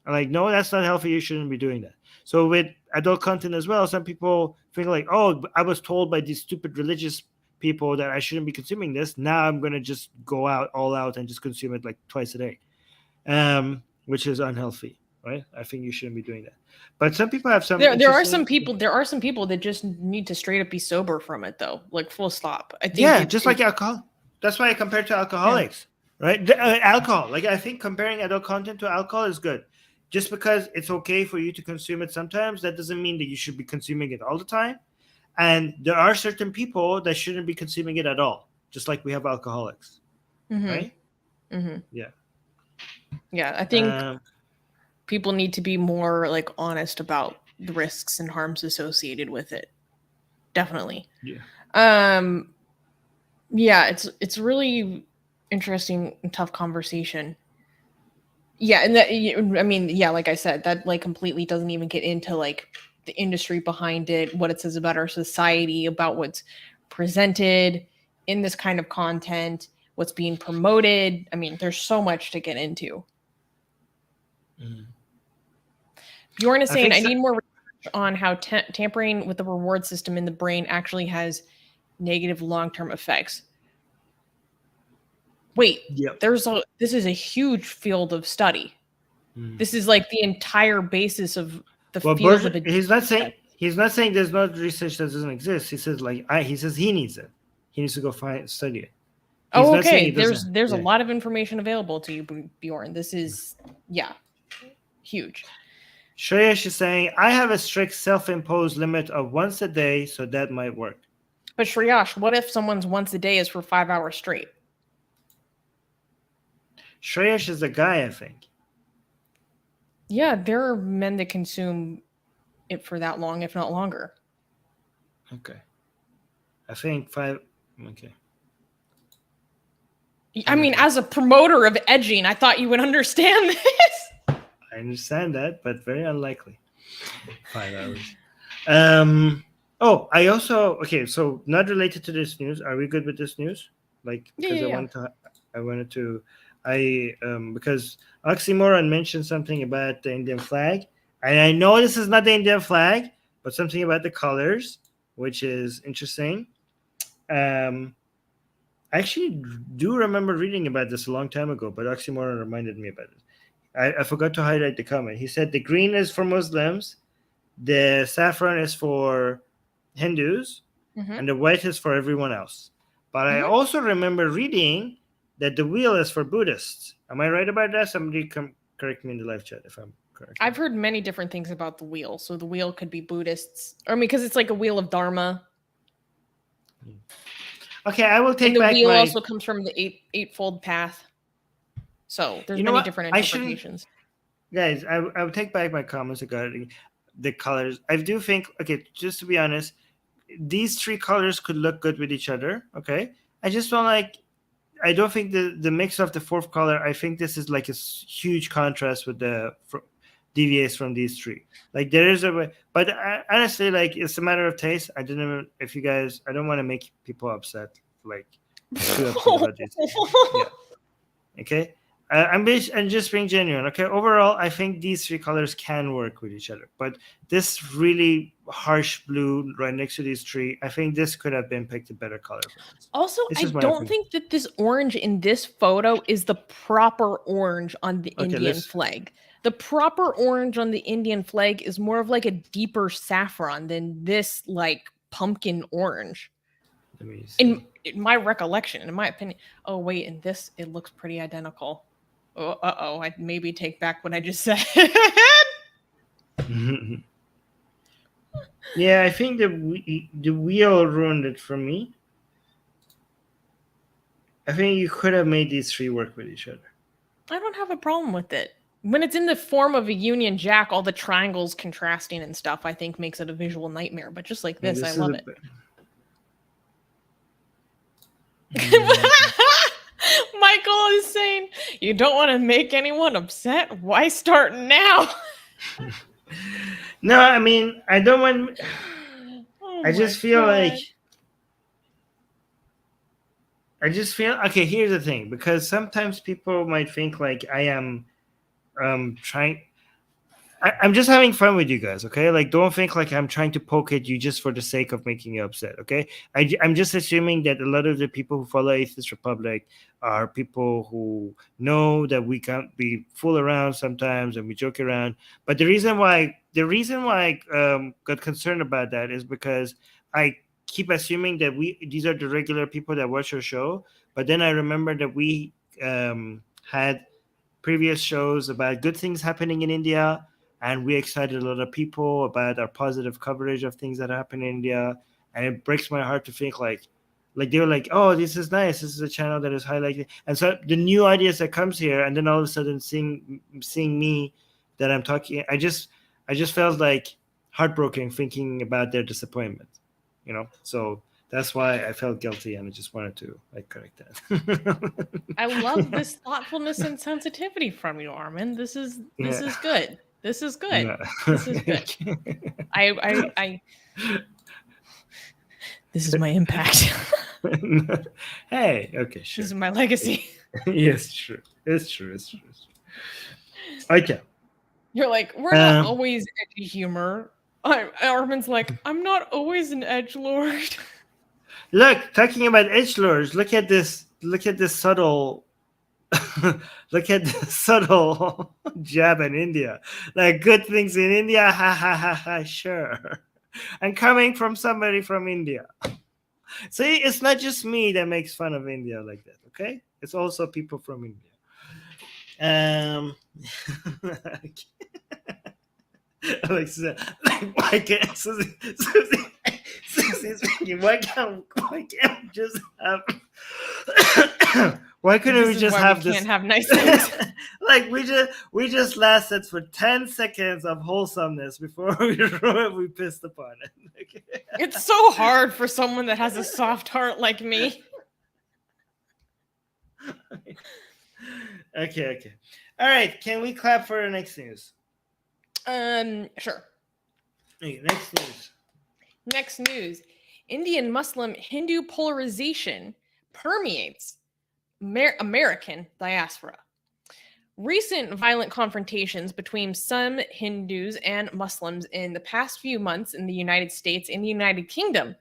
[SPEAKER 1] I'm like, no, that's not healthy. You shouldn't be doing that. So with adult content as well, some people think like, oh, I was told by these stupid religious people that I shouldn't be consuming this. Now I'm gonna just go all out and just consume it like twice a day, which is unhealthy, right? I think you shouldn't be doing that. But some people have some.
[SPEAKER 2] There are some people that just need to straight up be sober from it, though, like full stop. I think
[SPEAKER 1] Yeah, just like alcohol. That's why I compare to alcoholics, right? Alcohol. Like, I think comparing adult content to alcohol is good. Just because it's okay for you to consume it sometimes, that doesn't mean that you should be consuming it all the time. And there are certain people that shouldn't be consuming it at all, just like we have alcoholics, right?
[SPEAKER 2] Mm-hmm.
[SPEAKER 1] Yeah.
[SPEAKER 2] Yeah, I think people need to be more like honest about the risks and harms associated with it. Definitely.
[SPEAKER 1] Yeah.
[SPEAKER 2] Yeah, it's really interesting and tough conversation. Yeah, and that, I mean, yeah, like I said, that like completely doesn't even get into like the industry behind it, what it says about our society, about what's presented in this kind of content, what's being promoted. I mean, there's so much to get into. Bjorn is saying, I need more research on how tampering with the reward system in the brain actually has negative long-term effects. Wait,
[SPEAKER 1] Yep.
[SPEAKER 2] This is a huge field of study. This is like the entire basis of the field of it.
[SPEAKER 1] He's not saying there's no research that doesn't exist. He says he needs it. He needs to go study it. He's
[SPEAKER 2] oh, okay. There's a lot of information available to you, Bjorn. This is huge.
[SPEAKER 1] Shreya is saying, I have a strict self-imposed limit of once a day, so that might work.
[SPEAKER 2] But Shreyash, what if someone's once a day is for 5 hours straight?
[SPEAKER 1] Shreyash is a guy, I think.
[SPEAKER 2] Yeah, there are men that consume it for that long, if not longer.
[SPEAKER 1] Okay. I think 5. Okay.
[SPEAKER 2] I mean, as a promoter of edging, I thought you would understand this.
[SPEAKER 1] I understand that, but very unlikely. 5 hours. Oh, I also so not related to this news. Are we good with this news? Like, because because Oxymoron mentioned something about the Indian flag, and I know this is not the Indian flag, but something about the colors, which is interesting. I actually do remember reading about this a long time ago, but Oxymoron reminded me about it. I forgot to highlight the comment. He said the green is for Muslims, the saffron is for Hindus,
[SPEAKER 2] Mhm.
[SPEAKER 1] and the white is for everyone else. But I
[SPEAKER 2] Mhm.
[SPEAKER 1] also remember reading that the wheel is for Buddhists. Am I right about that? Somebody correct me in the live chat if I'm correct.
[SPEAKER 2] I've heard many different things about the wheel. So the wheel could be Buddhists, or I mean, because it's like a wheel of Dharma,
[SPEAKER 1] Okay, I will
[SPEAKER 2] and
[SPEAKER 1] take
[SPEAKER 2] the
[SPEAKER 1] back
[SPEAKER 2] wheel
[SPEAKER 1] my.
[SPEAKER 2] also comes from the eightfold path. So there's
[SPEAKER 1] You know
[SPEAKER 2] many
[SPEAKER 1] what?
[SPEAKER 2] different
[SPEAKER 1] I shouldn't,
[SPEAKER 2] interpretations.
[SPEAKER 1] guys. I will take back my comments regarding the colors. I do think. Okay, just to be honest, these three colors could look good with each other. Okay, I just don't like. I don't think the mix of the fourth color. I think this is like a huge contrast with deviates from these three. Like there is a way, but honestly, like it's a matter of taste. I didn't even, if you guys. I don't want to make people upset. Like too upset about this. Yeah. Okay. I'm just being genuine. Okay. Overall, I think these three colors can work with each other, but this really harsh blue right next to these three, I think this could have been picked a better color for this.
[SPEAKER 2] Also,
[SPEAKER 1] This
[SPEAKER 2] I
[SPEAKER 1] is my
[SPEAKER 2] don't
[SPEAKER 1] opinion.
[SPEAKER 2] think that this orange in this photo is the proper orange on the
[SPEAKER 1] Okay,
[SPEAKER 2] Indian
[SPEAKER 1] let's.
[SPEAKER 2] flag. The proper orange on the Indian flag is more of like a deeper saffron than this like pumpkin orange.
[SPEAKER 1] Let me see.
[SPEAKER 2] In my recollection, in my opinion. Oh wait, in this it looks pretty identical. Oh, I maybe take back what I just said.
[SPEAKER 1] Yeah, I think the wheel ruined it for me. I think you could have made these three work with each other.
[SPEAKER 2] I don't have a problem with it. When it's in the form of a Union Jack, all the triangles contrasting and stuff, I think makes it a visual nightmare. But just like
[SPEAKER 1] And
[SPEAKER 2] this, I
[SPEAKER 1] this is
[SPEAKER 2] love
[SPEAKER 1] a
[SPEAKER 2] it.
[SPEAKER 1] Mm,
[SPEAKER 2] Michael is saying, you don't want to make anyone upset? Why start now?
[SPEAKER 1] no, I mean I don't want.
[SPEAKER 2] Oh
[SPEAKER 1] I
[SPEAKER 2] my
[SPEAKER 1] just feel like
[SPEAKER 2] god.
[SPEAKER 1] okay. Here's the thing, because sometimes people might think like I am trying. I'm just having fun with you guys, okay? Like, don't think like I'm trying to poke at you just for the sake of making you upset, okay? I'm just assuming that a lot of the people who follow Atheist Republic are people who know that we can't be fool around sometimes and we joke around. But the reason why I got concerned about that is because I keep assuming that these are the regular people that watch our show. But then I remember that we had previous shows about good things happening in India, and we excited a lot of people about our positive coverage of things that happen in India. And it breaks my heart to think like they were like, oh, this is nice. This is a channel that is highlighting. And so the new ideas that comes here, and then all of a sudden seeing me that I'm talking, I just felt like heartbroken thinking about their disappointment, So that's why I felt guilty, and I just wanted to correct that.
[SPEAKER 2] I love this thoughtfulness and sensitivity from you, Armin. This is
[SPEAKER 1] Yeah.
[SPEAKER 2] good. This is good.
[SPEAKER 1] No.
[SPEAKER 2] This is good. I this is my impact.
[SPEAKER 1] Hey, okay, sure.
[SPEAKER 2] This is my legacy.
[SPEAKER 1] Yes, true. It's true. Okay.
[SPEAKER 2] You're like, we're not
[SPEAKER 1] Um,
[SPEAKER 2] always edgy humor. Armin's like, I'm not always an edgelord.
[SPEAKER 1] Look, talking about edgelords. Look at this. Look at this subtle. Look at the subtle jab in India. Like good things in India. Ha ha ha ha. Sure. And coming from somebody from India. See, it's not just me that makes fun of India like that. Okay, it's also people from India. Like why can't Susie's thinking, why can't we just have why couldn't
[SPEAKER 2] This
[SPEAKER 1] we
[SPEAKER 2] is
[SPEAKER 1] just
[SPEAKER 2] why
[SPEAKER 1] have
[SPEAKER 2] we
[SPEAKER 1] this
[SPEAKER 2] can't have nice things.
[SPEAKER 1] like we just lasted for 10 seconds of wholesomeness before we pissed upon it.
[SPEAKER 2] It's so hard for someone that has a soft heart like me.
[SPEAKER 1] Okay. All right, can we clap for the next news?
[SPEAKER 2] Sure.
[SPEAKER 1] Okay, next news.
[SPEAKER 2] Next news. Indian Muslim Hindu polarization permeates American diaspora. Recent violent confrontations between some Hindus and Muslims in the past few months in the United States and the United Kingdom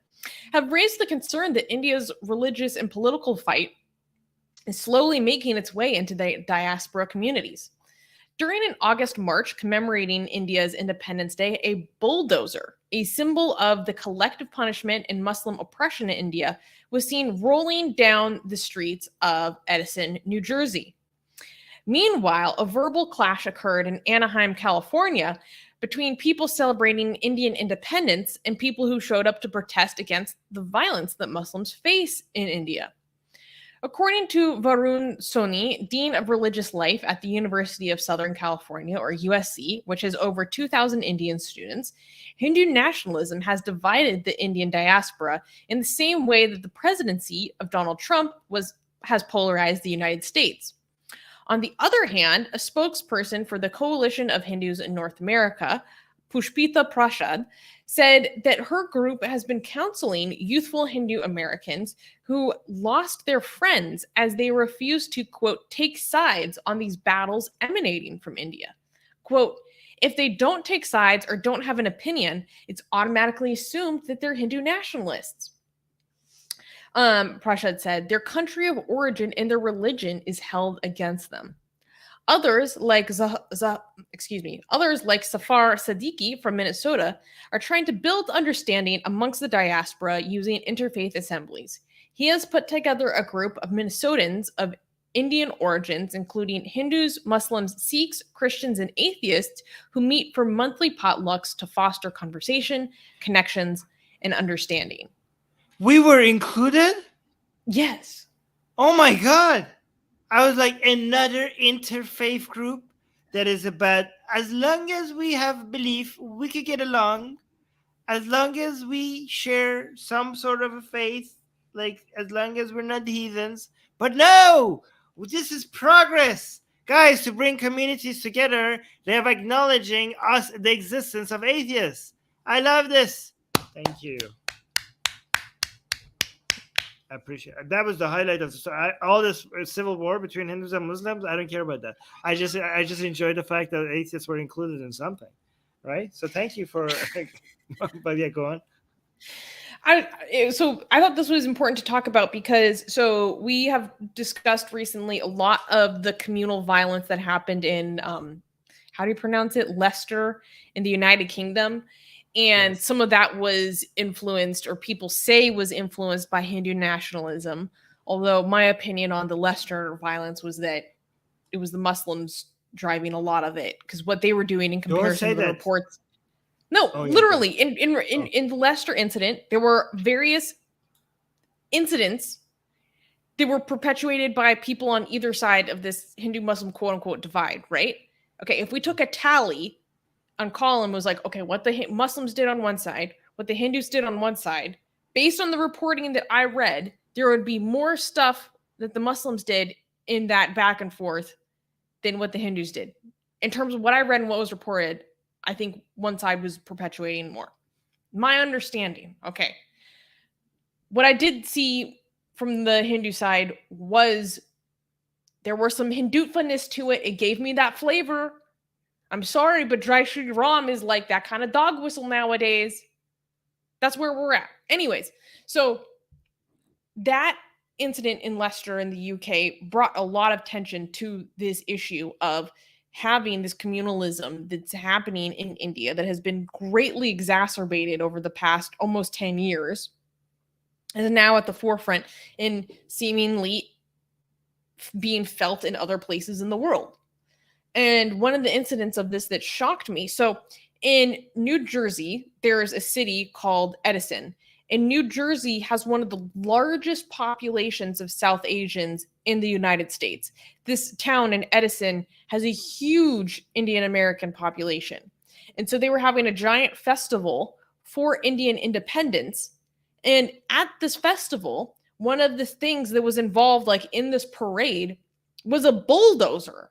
[SPEAKER 2] have raised the concern that India's religious and political fight is slowly making its way into the diaspora communities. During an August march commemorating India's Independence Day, a bulldozer, a symbol of the collective punishment and Muslim oppression in India, was seen rolling down the streets of Edison, New Jersey. Meanwhile, a verbal clash occurred in Anaheim, California, between people celebrating Indian independence and people who showed up to protest against the violence that Muslims face in India. According to Varun Soni, Dean of Religious Life at the University of Southern California, or USC, which has over 2,000 Indian students, Hindu nationalism has divided the Indian diaspora in the same way that the presidency of Donald Trump has polarized the United States. On the other hand, a spokesperson for the Coalition of Hindus in North America, Pushpita Prashad, said that her group has been counseling youthful Hindu Americans who lost their friends as they refused to, quote, take sides on these battles emanating from India. Quote, if they don't take sides or don't have an opinion, it's automatically assumed that they're Hindu nationalists. Prashad said, their country of origin and their religion is held against them. Others like Safar Siddiqui from Minnesota are trying to build understanding amongst the diaspora using interfaith assemblies. He has put together a group of Minnesotans of Indian origins, including Hindus, Muslims, Sikhs, Christians, and atheists, who meet for monthly potlucks to foster conversation, connections, and understanding.
[SPEAKER 1] We were included?
[SPEAKER 2] Yes.
[SPEAKER 1] Oh my God. I was like, another interfaith group that is about, as long as we have belief, we could get along. As long as we share some sort of a faith, like as long as we're not heathens. But no, this is progress. Guys, to bring communities together, they are acknowledging us, the existence of atheists. I love this. Thank you. I appreciate it. That was the highlight of the story. All this civil war between Hindus and Muslims, I don't care about that. I just enjoyed the fact that atheists were included in something, right? So thank you for, but yeah, go on.
[SPEAKER 2] So I thought this was important to talk about because we have discussed recently a lot of the communal violence that happened in, how do you pronounce it? Leicester in the United Kingdom. And some of that was influenced, or people say was influenced, by Hindu nationalism. Although my opinion on the Leicester violence was that it was the Muslims driving a lot of it, because what they were doing in comparison to the reports. No, literally, in the Leicester incident, there were various incidents that were perpetuated by people on either side of this Hindu-Muslim quote-unquote divide, right? Okay, if we took a tally on column, was like, okay, what the Muslims did on one side, what the Hindus did on one side, based on the reporting that I read, there would be more stuff that the Muslims did in that back and forth than what the Hindus did. In terms of what I read and what was reported, I think one side was perpetuating more. My understanding, okay. What I did see from the Hindu side was there were some Hindufaness to it. It gave me that flavor. I'm sorry, but Jai Shri Ram is like that kind of dog whistle nowadays. That's where we're at. Anyways, so that incident in Leicester in the UK brought a lot of tension to this issue of having this communalism that's happening in India that has been greatly exacerbated over the past almost 10 years, and is now at the forefront in seemingly being felt in other places in the world. And one of the incidents of this that shocked me, so in New Jersey, there's a city called Edison. And New Jersey has one of the largest populations of South Asians in the United States. This town in Edison has a huge Indian American population. And so they were having a giant festival for Indian independence. And at this festival, one of the things that was involved, like in this parade, was a bulldozer,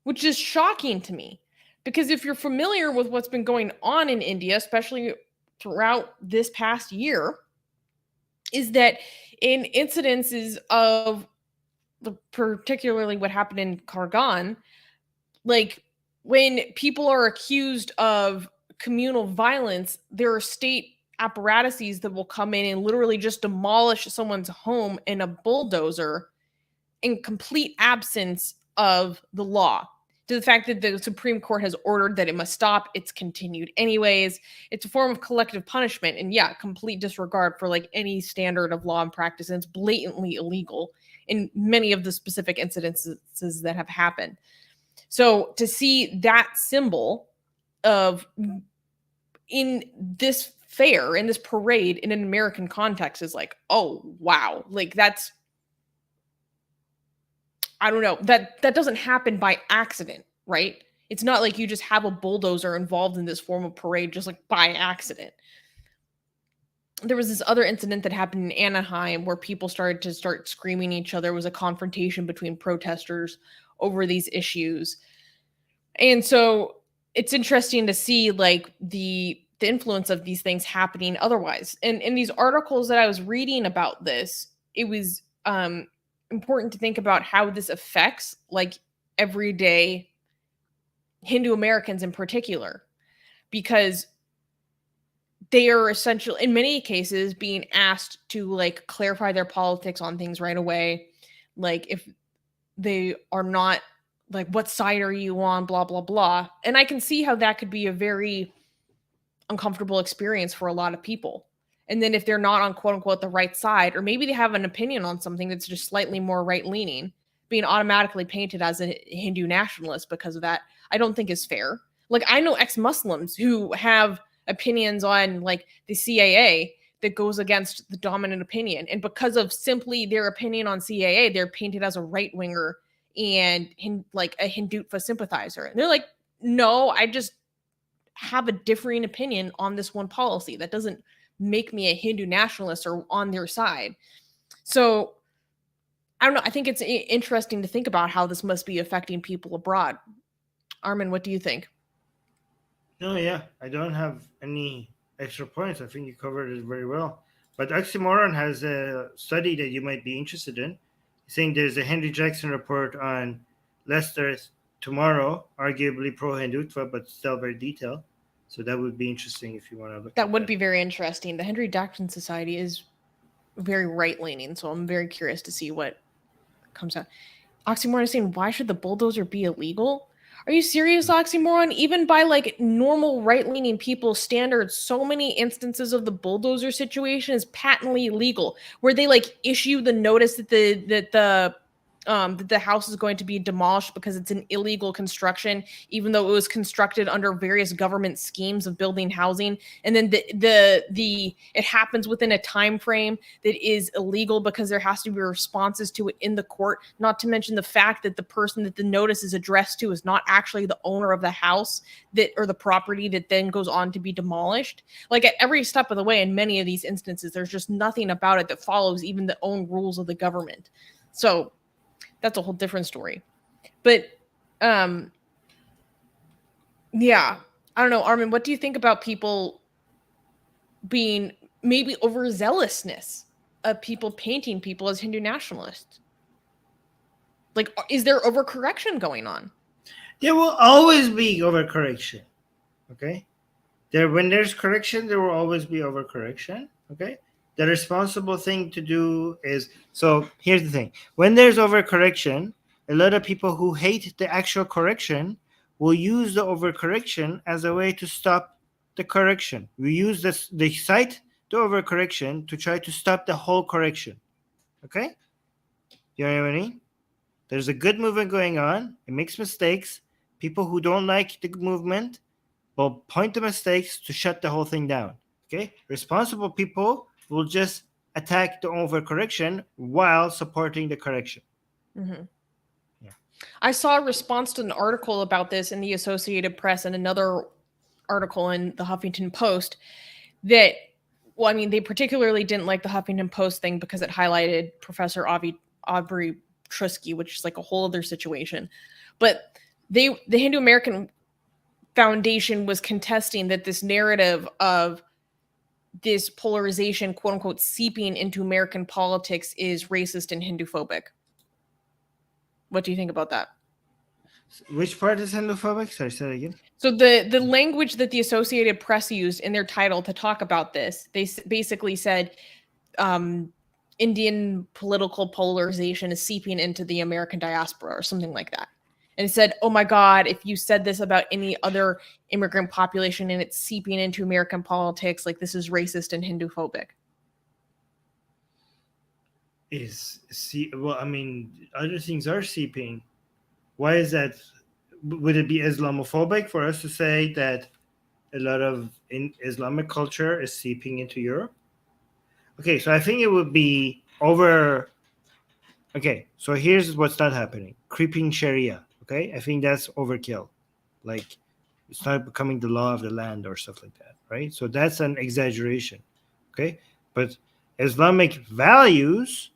[SPEAKER 2] which is shocking to me. Because if you're familiar with what's been going on in India, especially throughout this past year, is that in incidences of particularly what happened in Kargan, like when people are accused of communal violence, there are state apparatuses that will come in and literally just demolish someone's home in a bulldozer in complete absence of the law. To the fact that the Supreme Court has ordered that it must stop, it's continued anyways. It's a form of collective punishment, and yeah, complete disregard for like any standard of law and practice, and it's blatantly illegal in many of the specific incidences that have happened. So to see that symbol of in this fair, in this parade, in an American context is like, oh wow, like that's, I don't know, that doesn't happen by accident, right? It's not like you just have a bulldozer involved in this form of parade just like by accident. There was this other incident that happened in Anaheim where people started to screaming at each other. It was a confrontation between protesters over these issues. And so it's interesting to see like the influence of these things happening otherwise. And in these articles that I was reading about this, it was important to think about how this affects like everyday Hindu Americans in particular, because they are essentially, in many cases, being asked to like clarify their politics on things right away. Like if they are not, like, what side are you on, blah, blah, blah. And I can see how that could be a very uncomfortable experience for a lot of people. And then if they're not on quote unquote the right side, or maybe they have an opinion on something that's just slightly more right leaning, being automatically painted as a Hindu nationalist because of that, I don't think is fair. Like I know ex-Muslims who have opinions on like the CAA that goes against the dominant opinion. And because of simply their opinion on CAA, they're painted as a right winger and like a Hindutva sympathizer. And they're like, no, I just have a differing opinion on this one policy. That doesn't make me a Hindu nationalist or on their side. So I don't know. I think it's interesting to think about how this must be affecting people abroad. Armin, what do you think?
[SPEAKER 1] No, yeah, I don't have any extra points. I think you covered it very well. But Oxymoron has a study that you might be interested in, saying there's a Henry Jackson report on Leicester tomorrow, arguably pro-Hindutva, but still very detailed. So that would be interesting if you want to look.
[SPEAKER 2] That would be very interesting. The Henry Jackson Society is very right-leaning, so I'm very curious to see what comes out. Oxymoron is saying, why should the bulldozer be illegal? Are you serious, Oxymoron? Even by like normal right-leaning people's standards, so many instances of the bulldozer situation is patently illegal, where they like issue the notice that the house is going to be demolished because it's an illegal construction, even though it was constructed under various government schemes of building housing. And then it happens within a time frame that is illegal because there has to be responses to it in the court. Not to mention the fact that the person that the notice is addressed to is not actually the owner of the house or the property that then goes on to be demolished. Like at every step of the way, in many of these instances, there's just nothing about it that follows even the own rules of the government. So that's a whole different story. But yeah, I don't know, Armin, what do you think about people being maybe overzealousness of people painting people as Hindu nationalists? Like, is there overcorrection going on?
[SPEAKER 1] There will always be overcorrection. Okay? When there's correction, there will always be overcorrection. Okay? The responsible thing to do is, so here's the thing. When there's overcorrection, a lot of people who hate the actual correction will use the overcorrection as a way to stop the correction. We use they cite the overcorrection to try to stop the whole correction. Okay? You know what I mean? There's a good movement going on. It makes mistakes. People who don't like the movement will point the mistakes to shut the whole thing down. Okay? Responsible people will just attack the overcorrection while supporting the correction.
[SPEAKER 2] Mm-hmm. Yeah. I saw a response to an article about this in the Associated Press and another article in the Huffington Post that, well, I mean, they particularly didn't like the Huffington Post thing because it highlighted Professor Aubrey Trusky, which is like a whole other situation. But the Hindu American Foundation was contesting that this narrative of this polarization, quote unquote, seeping into American politics is racist and Hindu-phobic. What do you think about that?
[SPEAKER 1] Which part is xenophobic? Sorry, say that again.
[SPEAKER 2] So the language that the Associated Press used in their title to talk about this, they basically said Indian political polarization is seeping into the American diaspora or something like that. And it said, oh my God, if you said this about any other immigrant population and it's seeping into American politics, like this is racist and Hindu phobic.
[SPEAKER 1] Well, I mean, other things are seeping. Why is that? Would it be Islamophobic for us to say that a lot of Islamic culture is seeping into Europe? Okay, so I think it would be over. Okay, so here's what's not happening: creeping Sharia. Okay, I think that's overkill. Like, it's not becoming the law of the land or stuff like that, right? So that's an exaggeration. Okay, but Islamic values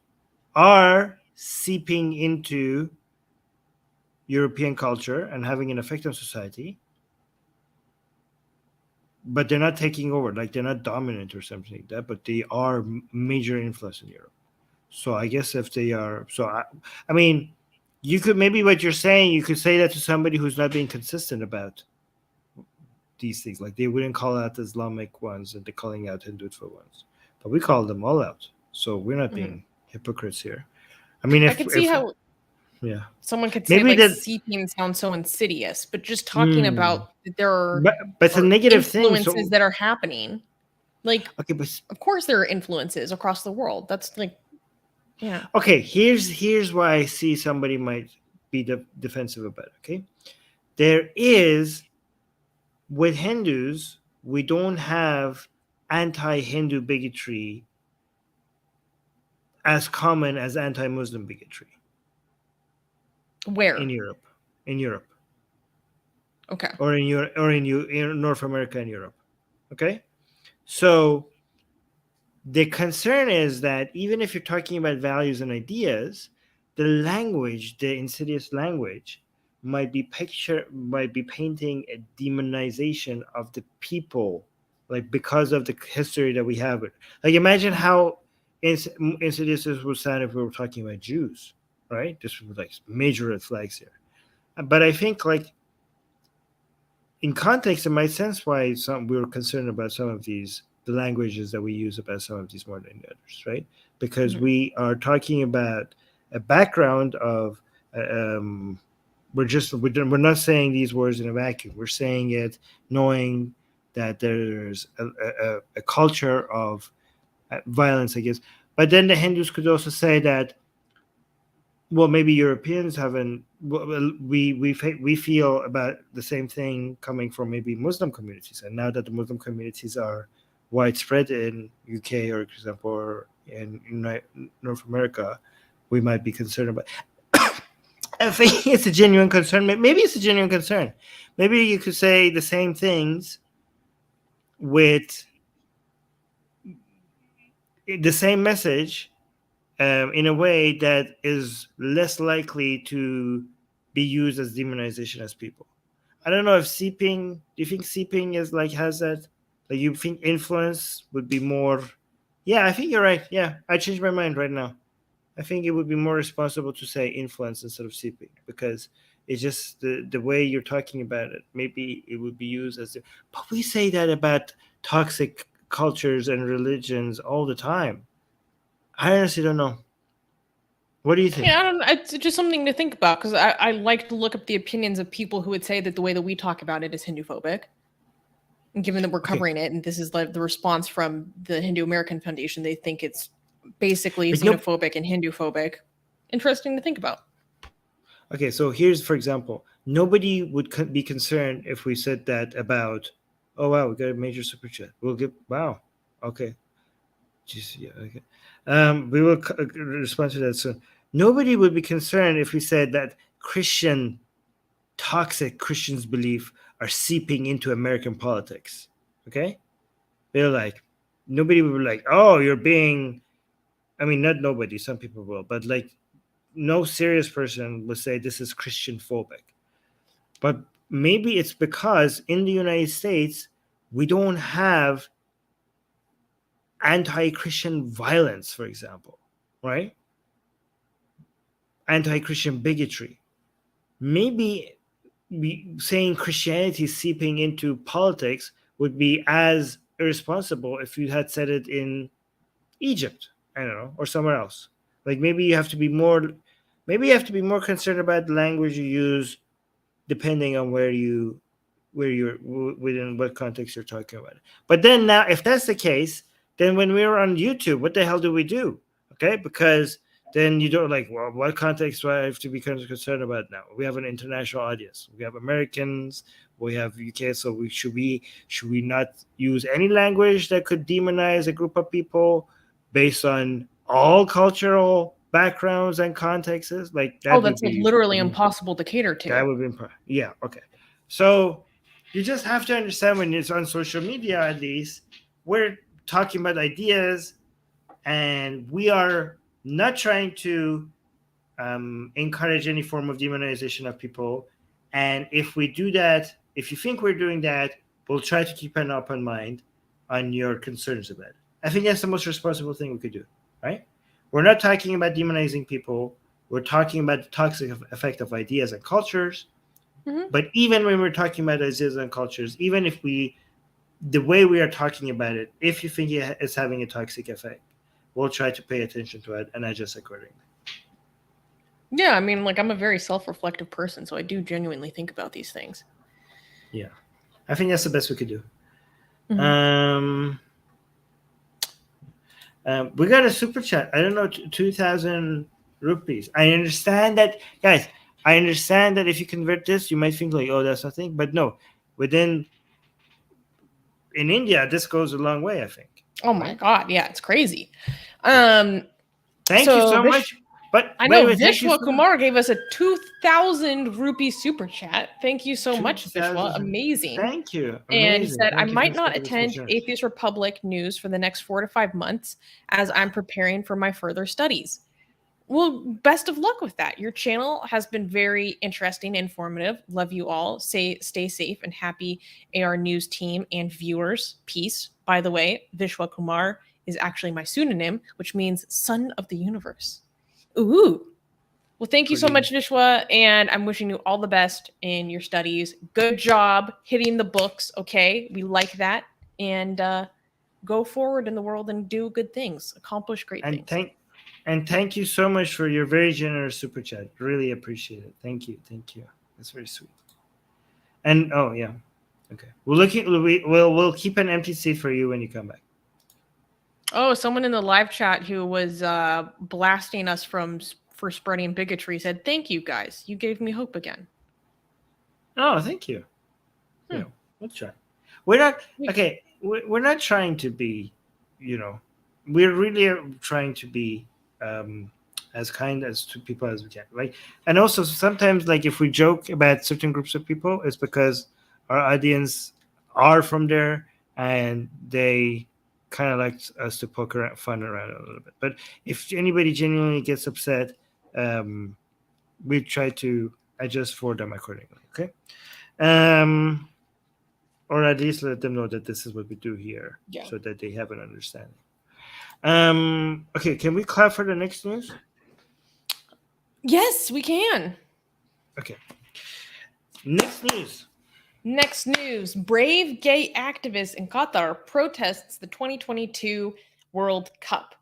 [SPEAKER 1] are seeping into European culture and having an effect on society, but they're not taking over. Like, they're not dominant or something like that, but they are major influence in Europe. So I guess if they are, I mean, you could, maybe what you're saying, you could say that to somebody who's not being consistent about these things. Like, they wouldn't call out Islamic ones and they're calling out Hindutva ones, but we call them all out. So we're not being hypocrites here. I mean,
[SPEAKER 2] I could see how
[SPEAKER 1] yeah,
[SPEAKER 2] someone could say
[SPEAKER 1] maybe
[SPEAKER 2] like
[SPEAKER 1] that
[SPEAKER 2] seeping sounds so insidious, but just talking about that there are,
[SPEAKER 1] but it's a negative thing.
[SPEAKER 2] influences that are happening. Like,
[SPEAKER 1] okay, but
[SPEAKER 2] of course there are influences across the world. That's like, yeah.
[SPEAKER 1] Okay, here's why I see somebody might be defensive about it. Okay, there is, with Hindus, we don't have anti-Hindu bigotry as common as anti-Muslim bigotry.
[SPEAKER 2] Where?
[SPEAKER 1] In Europe.
[SPEAKER 2] Okay.
[SPEAKER 1] Or in North America and Europe. Okay, so the concern is that even if you're talking about values and ideas, the language, the insidious language, might be painting a demonization of the people, like, because of the history that we have. Like, imagine how insidious this would sound if we were talking about Jews, right? This would be like major red flags here. But I think, like, in context, it might sense why we were concerned about some of the languages that we use about some of these more than others, right? Because we are talking about a background of we're not saying these words in a vacuum. We're saying it knowing that there's a culture of violence, I guess. But then the Hindus could also say that, well, maybe Europeans haven't. We feel about the same thing coming from maybe Muslim communities, and now that the Muslim communities are widespread in UK, or, for example, or in North America, we might be concerned about. I think it's a genuine concern. Maybe it's a genuine concern. Maybe you could say the same things with the same message in a way that is less likely to be used as demonization as people. I don't know if seeping. Do you think seeping is like, has that? Like, you think influence would be more? Yeah, I think you're right. Yeah, I changed my mind right now. I think it would be more responsible to say influence instead of seeping, because it's just the way you're talking about it. Maybe it would be used as, but we say that about toxic cultures and religions all the time. I honestly don't know. What do you think?
[SPEAKER 2] Yeah, I don't know. It's just something to think about, because I like to look up the opinions of people who would say that the way that we talk about it is Hindu-phobic. And given that we're covering it, and this is like the response from the Hindu American Foundation, they think it's basically xenophobic and Hindu-phobic. Interesting to think about.
[SPEAKER 1] Okay, so here's, for example, nobody would be concerned if we said that about, oh wow, we got a major super chat. We'll get, wow, okay. Jeez, yeah, okay. We will respond to that soon. Nobody would be concerned if we said that toxic Christians' belief are seeping into American politics. Okay? They're like, nobody would be like, oh, you're being, I mean, not nobody, some people will, but like, no serious person would say this is Christian phobic. But maybe it's because in the United States, we don't have anti-Christian violence, for example, right? Anti-Christian bigotry. Maybe saying Christianity seeping into politics would be as irresponsible if you had said it in Egypt, I don't know, or somewhere else. Like maybe you have to be more concerned about the language you use depending on where you're within what context you're talking about. But then now, if that's the case, then when we were on YouTube, what the hell do we do? Okay, because then you don't like, well, what context do I have to be concerned about now? We have an international audience. We have Americans. We have UK. So should we not use any language that could demonize a group of people based on all cultural backgrounds and contexts? Like that would
[SPEAKER 2] that's
[SPEAKER 1] be
[SPEAKER 2] literally impossible to cater to.
[SPEAKER 1] that would be yeah. Okay, so you just have to understand when it's on social media, at least, we're talking about ideas and we are not trying to encourage any form of demonization of people. And if we do that, if you think we're doing that, we'll try to keep an open mind on your concerns about it. I think that's the most responsible thing we could do, right? We're not talking about demonizing people. We're talking about the toxic effect of ideas and cultures.
[SPEAKER 2] Mhm.
[SPEAKER 1] But even when we're talking about ideas and cultures, even if the way we are talking about it, if you think it's having a toxic effect, we'll try to pay attention to it and adjust accordingly.
[SPEAKER 2] Yeah, I mean, like I'm a very self-reflective person, so I do genuinely think about these things.
[SPEAKER 1] Yeah, I think that's the best we could do.
[SPEAKER 2] Mhm.
[SPEAKER 1] We got a super chat. I don't know, 2,000 rupees. I understand that, guys. I understand that if you convert this, you might think like, oh, that's nothing. But no, in India, this goes a long way, I think.
[SPEAKER 2] Oh my God, yeah, it's crazy.
[SPEAKER 1] Thank you so much. But
[SPEAKER 2] I know
[SPEAKER 1] thank you
[SPEAKER 2] Vishwa
[SPEAKER 1] so
[SPEAKER 2] Kumar gave us a 2,000 rupee super chat. Thank you so much, Vishwa.
[SPEAKER 1] 2,000.
[SPEAKER 2] Amazing.
[SPEAKER 1] Thank you.
[SPEAKER 2] And
[SPEAKER 1] Amazing.
[SPEAKER 2] said, I
[SPEAKER 1] Thank you.
[SPEAKER 2] might
[SPEAKER 1] Thanks
[SPEAKER 2] not
[SPEAKER 1] for being so
[SPEAKER 2] attend
[SPEAKER 1] generous.
[SPEAKER 2] Atheist Republic news for the next 4 to 5 months as I'm preparing for my further studies. Well, best of luck with that. Your channel has been very interesting, informative. Love you all. Stay safe and happy AR News team and viewers. Peace. By the way, Vishwa Kumar is actually my pseudonym, which means son of the universe. Ooh. Well, thank you so much, Vishwa, and I'm wishing you all the best in your studies. Good job hitting the books, okay? We like that. And go forward in the world and do good things. Accomplish great things.
[SPEAKER 1] Thank you so much for your very generous super chat. Really appreciate it. Thank you. That's very sweet. And oh yeah, okay. We'll keep an empty seat for you when you come back.
[SPEAKER 2] Oh, someone in the live chat who was blasting us for spreading bigotry said, "Thank you guys. You gave me hope again."
[SPEAKER 1] Oh, thank you. Yeah, we'll try. We're not okay. We're not trying to be, we're really trying to be as kind as to people as we can. Like, and also sometimes, like, if we joke about certain groups of people, it's because our audience are from there and they kind of like us to poke fun around it a little bit. But if anybody genuinely gets upset, we try to adjust for them accordingly. Okay. Or at least let them know that this is what we do here, so that they have an understanding. Okay, can we clap for the next news?
[SPEAKER 2] Yes, we can.
[SPEAKER 1] Okay. Next news.
[SPEAKER 2] Brave gay activist in Qatar protests the 2022 World Cup.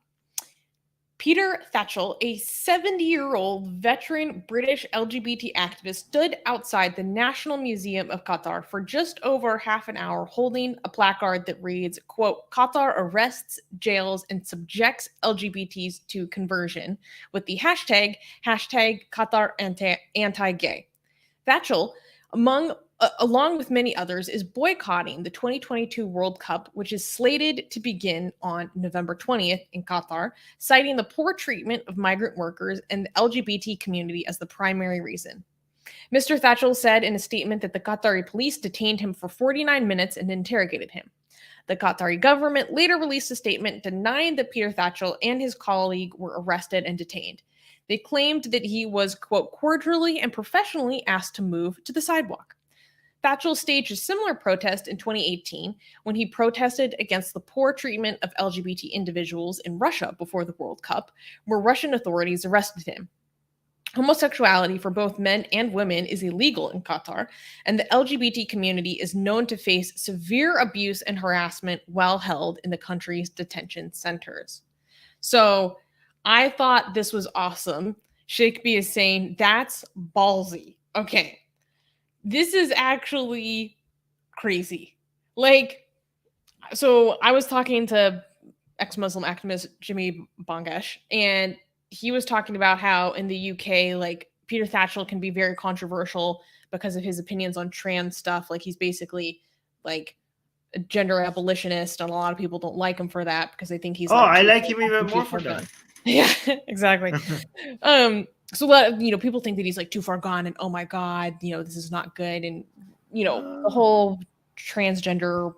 [SPEAKER 2] Peter Thatchell, a 70-year-old veteran British LGBT activist, stood outside the National Museum of Qatar for just over half an hour holding a placard that reads, quote, Qatar arrests, jails, and subjects LGBTs to conversion with the hashtag Qatar anti-gay. Thatchell, along with many others, is boycotting the 2022 World Cup, which is slated to begin on November 20th in Qatar, citing the poor treatment of migrant workers and the LGBT community as the primary reason. Mr. Thatchell said in a statement that the Qatari police detained him for 49 minutes and interrogated him. The Qatari government later released a statement denying that Peter Thatchell and his colleague were arrested and detained. They claimed that he was, quote, cordially and professionally asked to move to the sidewalk. Thatchell staged a similar protest in 2018 when he protested against the poor treatment of LGBT individuals in Russia before the World Cup, where Russian authorities arrested him. Homosexuality for both men and women is illegal in Qatar, and the LGBT community is known to face severe abuse and harassment while held in the country's detention centers. So I thought this was awesome. Shakespeare is saying that's ballsy. Okay, this is actually crazy. Like, so I was talking to ex-Muslim activist Jimmy Bangesh, and he was talking about how in the UK, like Peter Tatchell can be very controversial because of his opinions on trans stuff. Like he's basically like a gender abolitionist, and a lot of people don't like him for that because they think he's
[SPEAKER 1] I like him even more for that.
[SPEAKER 2] Yeah, exactly. So people think that he's like too far gone, and oh my god, this is not good, and the whole transgender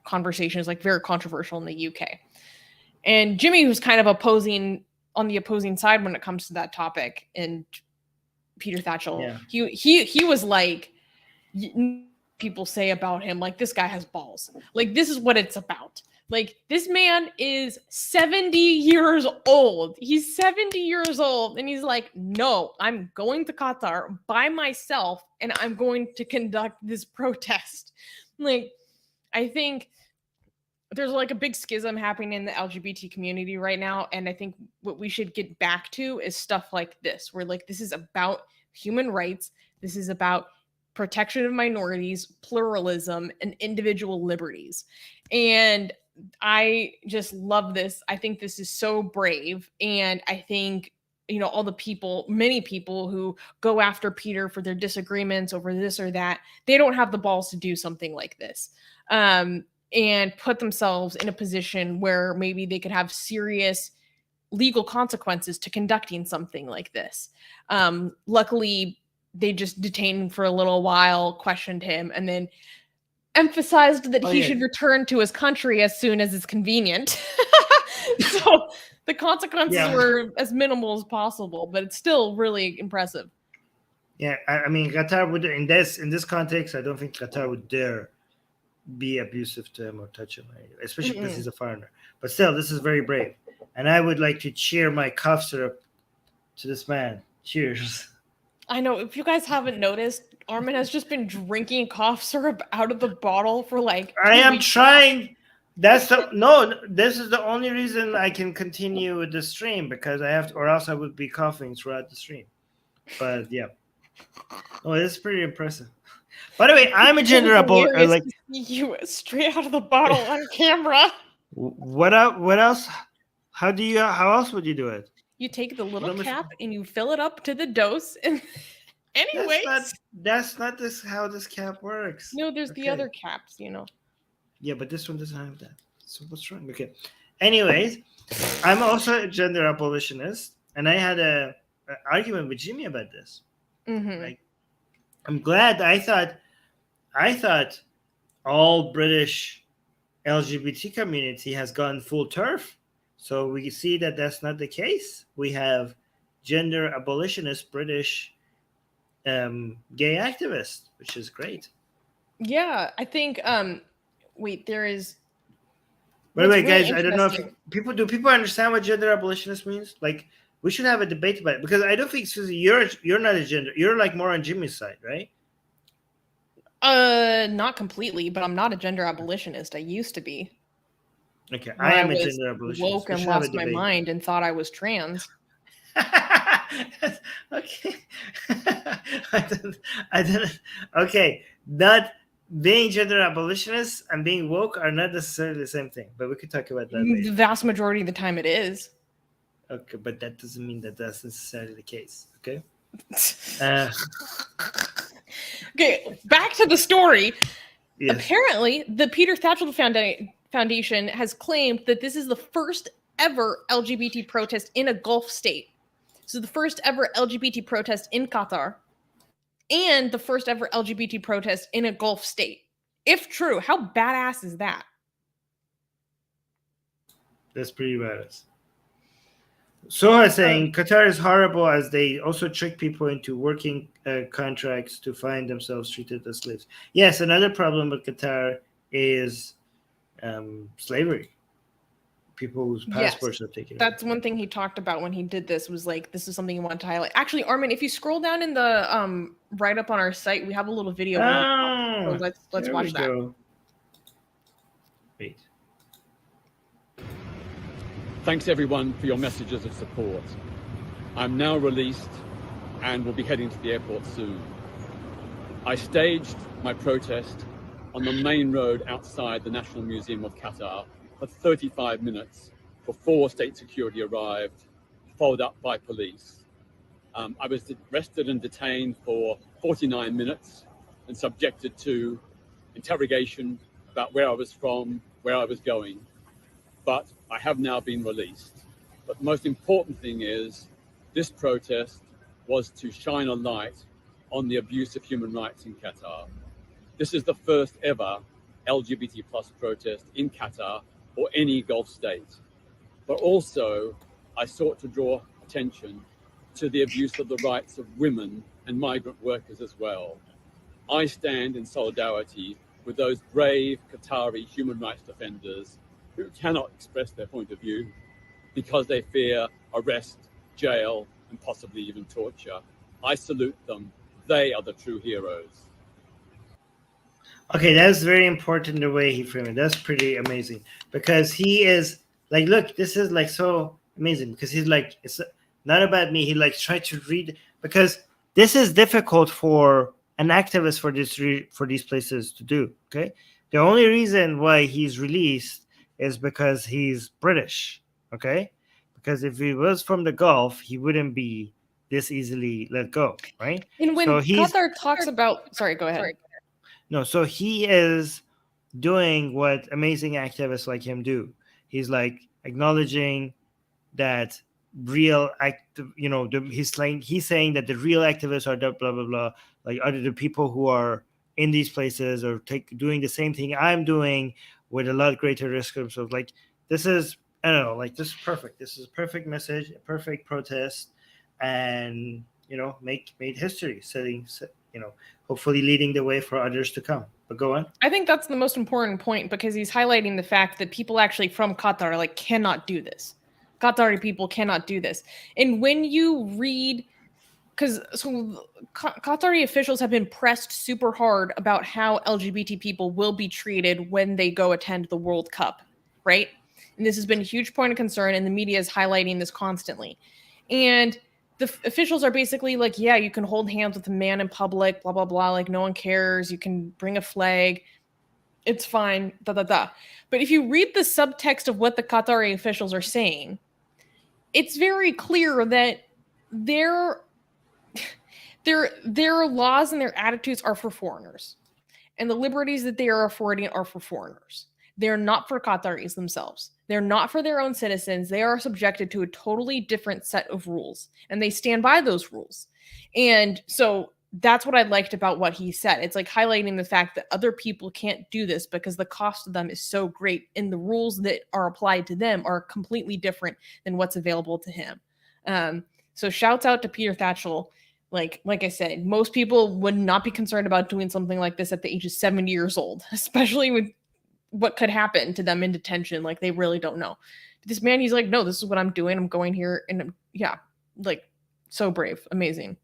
[SPEAKER 2] conversation is like very controversial in the UK. And Jimmy was kind of on the opposing side when it comes to that topic, and Peter Tatchell, he was like, people say about him, like, this guy has balls. Like, this is what it's about. Like, this man is 70 years old. He's 70 years old, and he's like, no, I'm going to Qatar by myself, and I'm going to conduct this protest. Like, I think there's like a big schism happening in the LGBT community right now. And I think what we should get back to is stuff like this, where like, this is about human rights. This is about protection of minorities, pluralism, and individual liberties. And I just love this. I think this is so brave. And I think, all the people, many people who go after Peter for their disagreements over this or that, they don't have the balls to do something like this. And put themselves in a position where maybe they could have serious legal consequences to conducting something like this. Luckily, they just detained him for a little while, questioned him, and then emphasized that he should return to his country as soon as it's convenient. So the consequences were as minimal as possible, but it's still really impressive.
[SPEAKER 1] Yeah, I mean, Qatar would, in this context, I don't think Qatar would dare be abusive to him or touch him, especially because he's a foreigner. But still, this is very brave, and I would like to cheer my cough syrup to this man. Cheers.
[SPEAKER 2] I know, if you guys haven't noticed, Armin has just been drinking cough syrup out of the bottle for like 2
[SPEAKER 1] I am
[SPEAKER 2] weeks
[SPEAKER 1] trying. This is the only reason I can continue with the stream, because I have to, or else I would be coughing throughout the stream. But yeah, this is pretty impressive. By the way, I'm a gender abolitionist. Like,
[SPEAKER 2] you straight out of the bottle on camera.
[SPEAKER 1] What else? How else would you do it?
[SPEAKER 2] You take the little cap and you fill it up to the dose. And anyways,
[SPEAKER 1] that's not how this cap works.
[SPEAKER 2] No, there's the other caps,
[SPEAKER 1] Yeah, but this one doesn't have that. So what's wrong? Okay. Anyways, I'm also a gender abolitionist, and I had an argument with Jimmy about this. Like, I'm glad. I thought all British LGBT community has gone full turf. So we see that that's not the case. We have gender abolitionist British gay activists, which is great.
[SPEAKER 2] Yeah, I think. Wait, there is.
[SPEAKER 1] By the way, guys, I don't know if people understand what gender abolitionist means. Like, we should have a debate about it, because I don't think, Susie, you're not a gender. You're like more on Jimmy's side, right?
[SPEAKER 2] Not completely, but I'm not a gender abolitionist. I used to be.
[SPEAKER 1] Okay, I am a gender abolitionist.
[SPEAKER 2] Woke and lost my mind and thought I was trans.
[SPEAKER 1] Okay. I didn't. Okay, not being gender abolitionist and being woke are not necessarily the same thing, but we could talk about that later.
[SPEAKER 2] The vast majority of the time it is.
[SPEAKER 1] Okay, but that doesn't mean that that's necessarily the case. Okay.
[SPEAKER 2] Okay, back to the story.
[SPEAKER 1] Yes.
[SPEAKER 2] Apparently, the Peter Tatchell Foundation has claimed that this is the first ever LGBT protest in a Gulf state. So the first ever LGBT protest in Qatar, and the first ever LGBT protest in a Gulf state. If true, how badass is that?
[SPEAKER 1] That's pretty badass. Soha saying Qatar is horrible, as they also trick people into working contracts to find themselves treated as slaves. Yes, another problem with Qatar is slavery. people whose
[SPEAKER 2] Yes.
[SPEAKER 1] passports are taken.
[SPEAKER 2] That's one thing he talked about when he did this, was like, this is something he wanted to highlight. Actually, Armin, if you scroll down in the right up on our site, we have a little video.
[SPEAKER 1] Oh,
[SPEAKER 2] so let's
[SPEAKER 1] there
[SPEAKER 2] watch
[SPEAKER 1] we
[SPEAKER 2] that.
[SPEAKER 1] go. Wait.
[SPEAKER 3] Thanks everyone for your messages of support. I'm now released and will be heading to the airport soon. I staged my protest on the main road outside the National Museum of Qatar for 35 minutes before state security arrived, followed up by police. I was arrested and detained for 49 minutes and subjected to interrogation about where I was from, where I was going. But I have now been released. But the most important thing is, this protest was to shine a light on the abuse of human rights in Qatar. This is the first ever LGBT plus protest in Qatar or any Gulf state. But also, I sought to draw attention to the abuse of the rights of women and migrant workers as well. I stand in solidarity with those brave Qatari human rights defenders who cannot express their point of view because they fear arrest, jail, and possibly even torture. I salute them. They are the true heroes.
[SPEAKER 1] Okay, that's very important the way he framed it. That's pretty amazing because he is like, look, this is like so amazing because he's like, it's not about me. He like tried to read because this is difficult for an activist for these places to do. Okay, the only reason why he's released is because he's British. Okay, because if he was from the Gulf, he wouldn't be this easily let go, right?
[SPEAKER 2] And when
[SPEAKER 1] So
[SPEAKER 2] Qatar talks about, sorry, go ahead.
[SPEAKER 1] No, so he is doing what amazing activists like him do. He's like acknowledging that real he's saying that the real activists are the blah blah blah, like are the people who are in these places or doing the same thing I'm doing with a lot greater risk. So like this is, I don't know, like this is perfect. This is a perfect message, a perfect protest, and made history, setting hopefully leading the way for others to come. But go on.
[SPEAKER 2] I think that's the most important point because he's highlighting the fact that people actually from Qatar like cannot do this. Qatari people cannot do this. And when you read, because Qatari officials have been pressed super hard about how LGBT people will be treated when they go attend the World Cup, right? And this has been a huge point of concern, and the media is highlighting this constantly. And the officials are basically like, yeah, you can hold hands with a man in public, blah, blah, blah. Like, no one cares. You can bring a flag. It's fine, da, da, da. But if you read the subtext of what the Qatari officials are saying, it's very clear that their laws and their attitudes are for foreigners. And the liberties that they are affording are for foreigners. They're not for Qataris themselves. They're not for their own citizens. They are subjected to a totally different set of rules, and they stand by those rules. And so that's what I liked about what he said. It's like highlighting the fact that other people can't do this because the cost of them is so great, and the rules that are applied to them are completely different than what's available to him. So shouts out to Peter Thatchell. Like I said, most people would not be concerned about doing something like this at the age of 70 years old, especially with what could happen to them in detention. Like, they really don't know. This man, he's like, no, this is what I'm doing. I'm going here. And yeah, like, so brave. Amazing.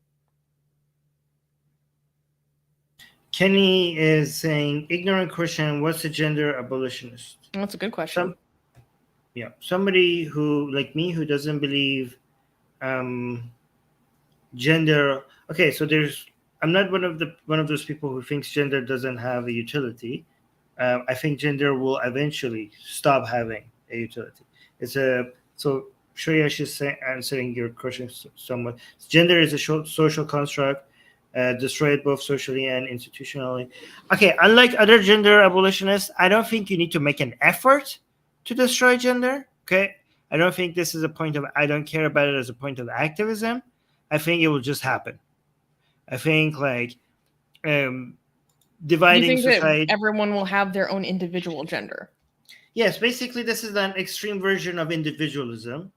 [SPEAKER 1] Kenny is saying, ignorant Christian, what's a gender abolitionist?
[SPEAKER 2] That's a good question.
[SPEAKER 1] Somebody who, like me, who doesn't believe gender. Okay, so I'm not one of those people who thinks gender doesn't have a utility. I think gender will eventually stop having a utility. So Shreya is answering your question somewhat. Gender is a social construct, destroyed both socially and institutionally. Okay, unlike other gender abolitionists, I don't think you need to make an effort to destroy gender. Okay, I don't think this is a point of, I don't care about it as a point of activism. I think it will just happen. I think like dividing society.
[SPEAKER 2] That everyone will have their own individual gender.
[SPEAKER 1] Yes, basically this is an extreme version of individualism,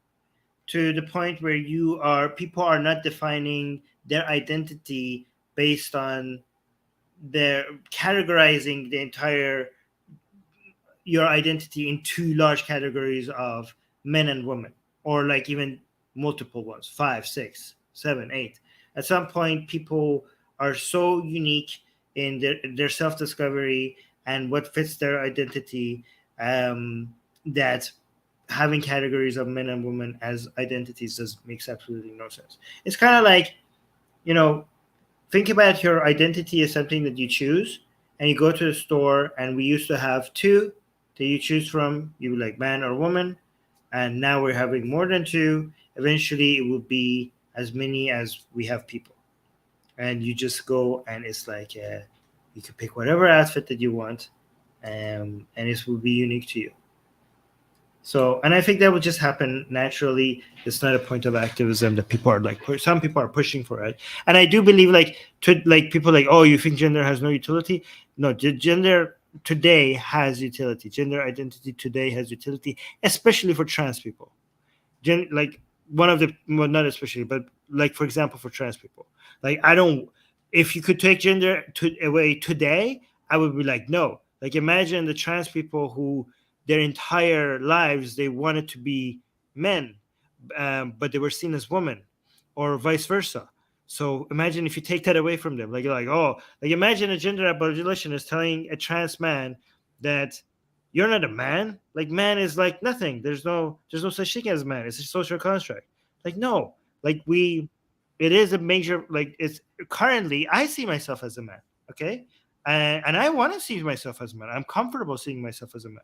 [SPEAKER 1] to the point where people are not defining their identity based on their categorizing the entire your identity in two large categories of men and women, or like even multiple ones, 5, 6, 7, 8. At some point, people are so unique in their self-discovery and what fits their identity, that having categories of men and women as identities makes absolutely no sense. It's kind of like, think about your identity as something that you choose, and you go to the store, and we used to have 2 that you choose from. You like man or woman, and now we're having more than 2. Eventually, it will be as many as we have people, and you just go, and it's like you can pick whatever outfit that you want, and it will be unique to you. So, and I think that would just happen naturally. It's not a point of activism that people are like, some people are pushing for it. And I do believe people like, oh, you think gender has no utility? No, gender today has utility. Gender identity today has utility, especially for trans people. Not especially, but like, for example, for trans people. Like, if you could take gender away today, I would be like, no. Like, imagine the trans people who their entire lives they wanted to be men, but they were seen as women, or vice versa. So imagine if you take that away from them. Like, you're like, oh, like, imagine a gender abolitionist telling a trans man that you're not a man. Like, man is like nothing. There's no such thing as man. It's a social construct. Like, no. Like, it is a major, like, it's currently I see myself as a man. Okay. And I want to see myself as a man. I'm comfortable seeing myself as a man.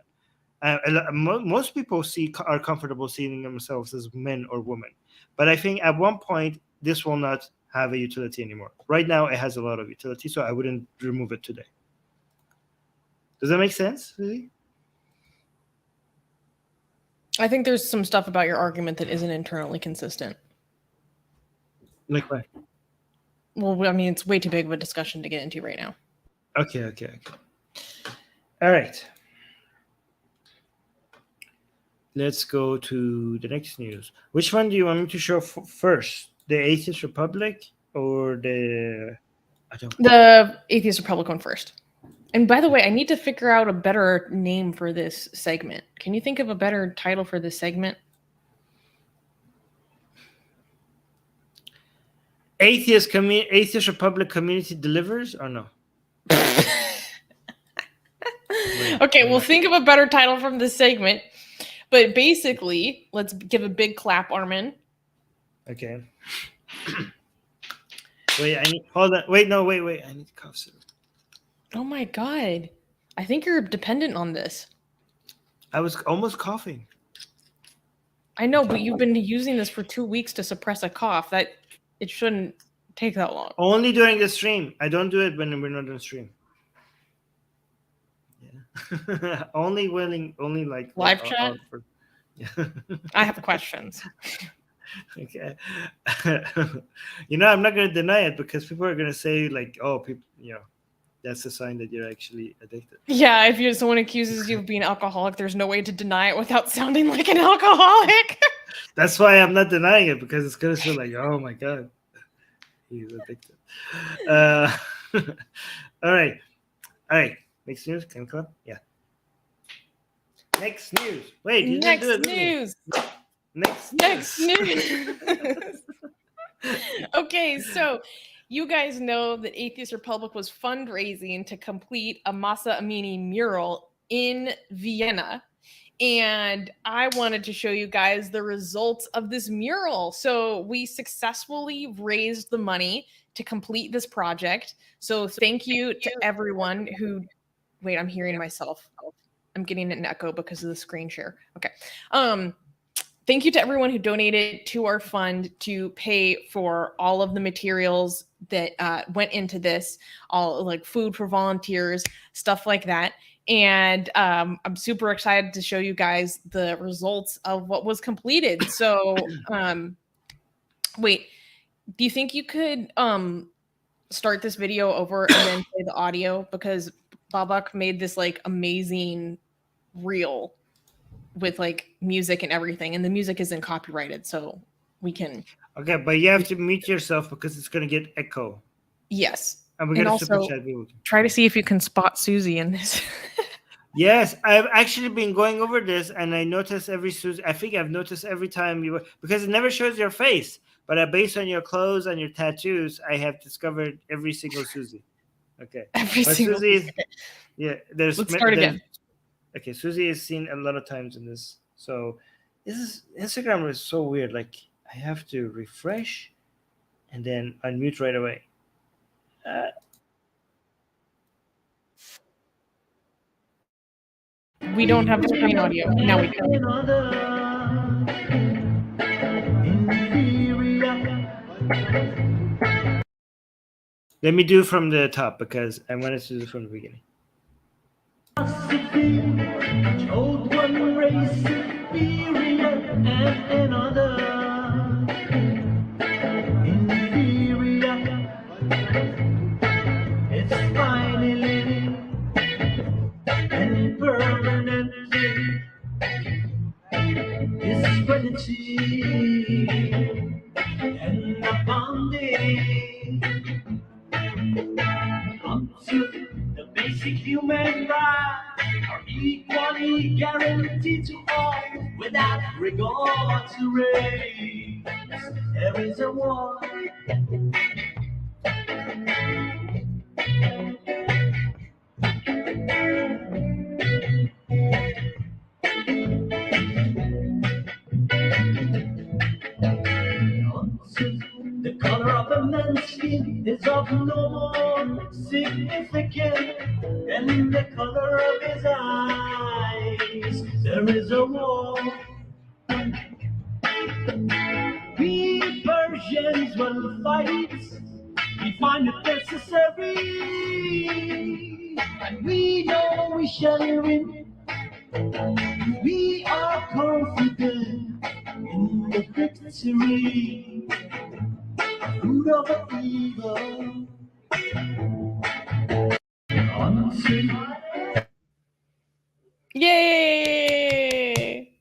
[SPEAKER 1] Most people are comfortable seeing themselves as men or women, but I think at one point this will not have a utility anymore. Right now, it has a lot of utility, so I wouldn't remove it today. Does that make sense, really?
[SPEAKER 2] I think there's some stuff about your argument that isn't internally consistent.
[SPEAKER 1] Like what?
[SPEAKER 2] Well, I mean, it's way too big of a discussion to get into right now.
[SPEAKER 1] Okay. All right. Let's go to the next news. Which one do you want me to show first? The Atheist Republic or the
[SPEAKER 2] Atheist Republic one first. And by the way, I need to figure out a better name for this segment. Can you think of a better title for this segment?
[SPEAKER 1] Atheist Republic Community Delivers, or no?
[SPEAKER 2] Okay, we'll think of a better title from this segment. But basically, let's give a big clap, Armin.
[SPEAKER 1] Okay. Wait, hold on. Wait, I need cough syrup.
[SPEAKER 2] Oh my God. I think you're dependent on this.
[SPEAKER 1] I was almost coughing.
[SPEAKER 2] I know, but you've been using this for 2 weeks to suppress a cough. That it shouldn't take that long.
[SPEAKER 1] Only during the stream. I don't do it when we're not on stream. Yeah. only like
[SPEAKER 2] live chat.
[SPEAKER 1] Yeah.
[SPEAKER 2] I have questions.
[SPEAKER 1] Okay. I'm not going to deny it, because people are going to say like, oh, people, that's a sign that you're actually addicted.
[SPEAKER 2] Yeah, if someone accuses you of being alcoholic, there's no way to deny it without sounding like an alcoholic. That's
[SPEAKER 1] why I'm not denying it, because it's going to feel like, oh my God, he's addicted. All right. Next news. Can you come? Yeah. Next news. Wait, you didn't do it.
[SPEAKER 2] News. Next news. Okay, so you guys know that Atheist Republic was fundraising to complete a Mahsa Amini mural in Vienna. And I wanted to show you guys the results of this mural. So we successfully raised the money to complete this project. So thank you to everyone who... Wait, I'm hearing myself. I'm getting an echo because of the screen share. Okay. Thank you to everyone who donated to our fund to pay for all of the materials that went into this, all like food for volunteers, stuff like that. And I'm super excited to show you guys the results of what was completed. So, wait, do you think you could start this video over and then play the audio? Because Babak made this like amazing reel with like music and everything, and the music isn't copyrighted, so we can.
[SPEAKER 1] Okay, but you have to mute yourself because it's going to get echo.
[SPEAKER 2] Yes.
[SPEAKER 1] And we're going to
[SPEAKER 2] also
[SPEAKER 1] super chat.
[SPEAKER 2] try to see if you can spot Susie in this.
[SPEAKER 1] Yes, I've actually been going over this, and I notice every Susie. I think I've noticed every time you, because it never shows your face, but based on your clothes and your tattoos, I have discovered every single Susie. Okay,
[SPEAKER 2] Every
[SPEAKER 1] but
[SPEAKER 2] single
[SPEAKER 1] Susie,
[SPEAKER 2] piece. Okay,
[SPEAKER 1] yeah, there's
[SPEAKER 2] let's start again.
[SPEAKER 1] okay. Susie is seen a lot of times in this, so this is Instagram is so weird. Like I have to refresh and then unmute right away.
[SPEAKER 2] We don't have screen audio. Now we do.
[SPEAKER 1] Let me do from the top because I wanted to do from the beginning. Told one race inferior and another inferior. It's finally and permanently discredited and abounding unto the basic human rights are equally guaranteed to all without regard to race. There is a war. The color of a man's skin is of no more significance than the color of his eyes. There is a war. We Persians will fight. We find it necessary, and we know we shall win. We are confident in the victory. Root of evil.
[SPEAKER 2] Yay!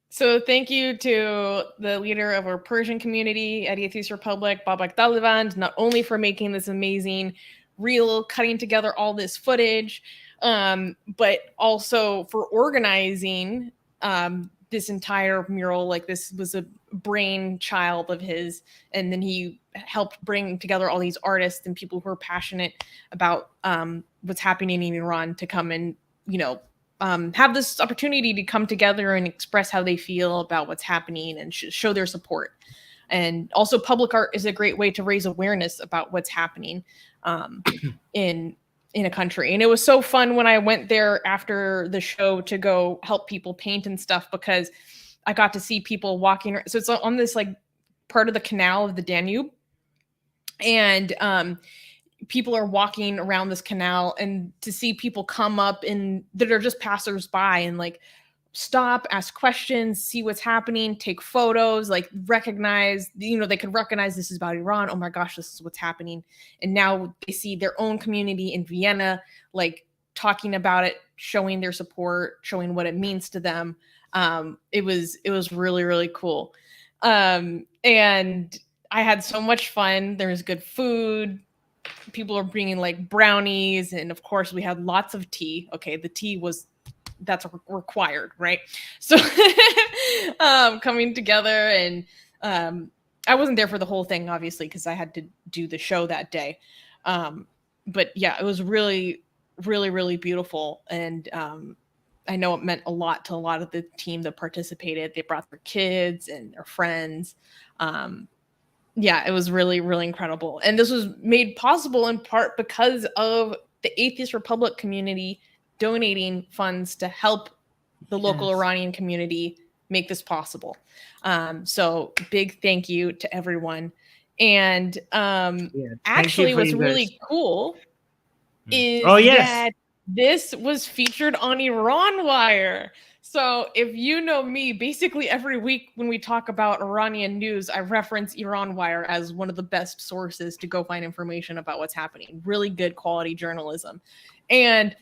[SPEAKER 2] So thank you to the leader of our Persian community at Atheist Republic, Babak Dalivand, not only for making this amazing reel, cutting together all this footage, but also for organizing this entire mural. Like, this was a brainchild of his, and then he helped bring together all these artists and people who are passionate about what's happening in Iran to come and, have this opportunity to come together and express how they feel about what's happening and show their support. And also, public art is a great way to raise awareness about what's happening in a country. And it was so fun when I went there after the show to go help people paint and stuff, because I got to see people walking. So it's on this like part of the canal of the Danube, and people are walking around this canal, and to see people come up and that are just passersby and like stop, ask questions, see what's happening, take photos, like recognize, they could recognize this is about Iran. Oh my gosh, this is what's happening. And now they see their own community in Vienna, like talking about it, showing their support, showing what it means to them. It was really, really cool. And I had so much fun. There's good food. People are bringing like brownies, and of course we had lots of tea. Okay, the tea that's required, right? So coming together, and I wasn't there for the whole thing, obviously, because I had to do the show that day. But yeah, it was really, really, really beautiful, and I know it meant a lot to a lot of the team that participated. They brought their kids and their friends. Yeah, it was really, really incredible. And this was made possible in part because of the Atheist Republic community donating funds to help the local Iranian community make this possible. So big thank you to everyone. And actually what's really cool is that this was featured on Iran Wire. So if you know me, basically every week when we talk about Iranian news, I reference Iran Wire as one of the best sources to go find information about what's happening. Really good quality journalism. And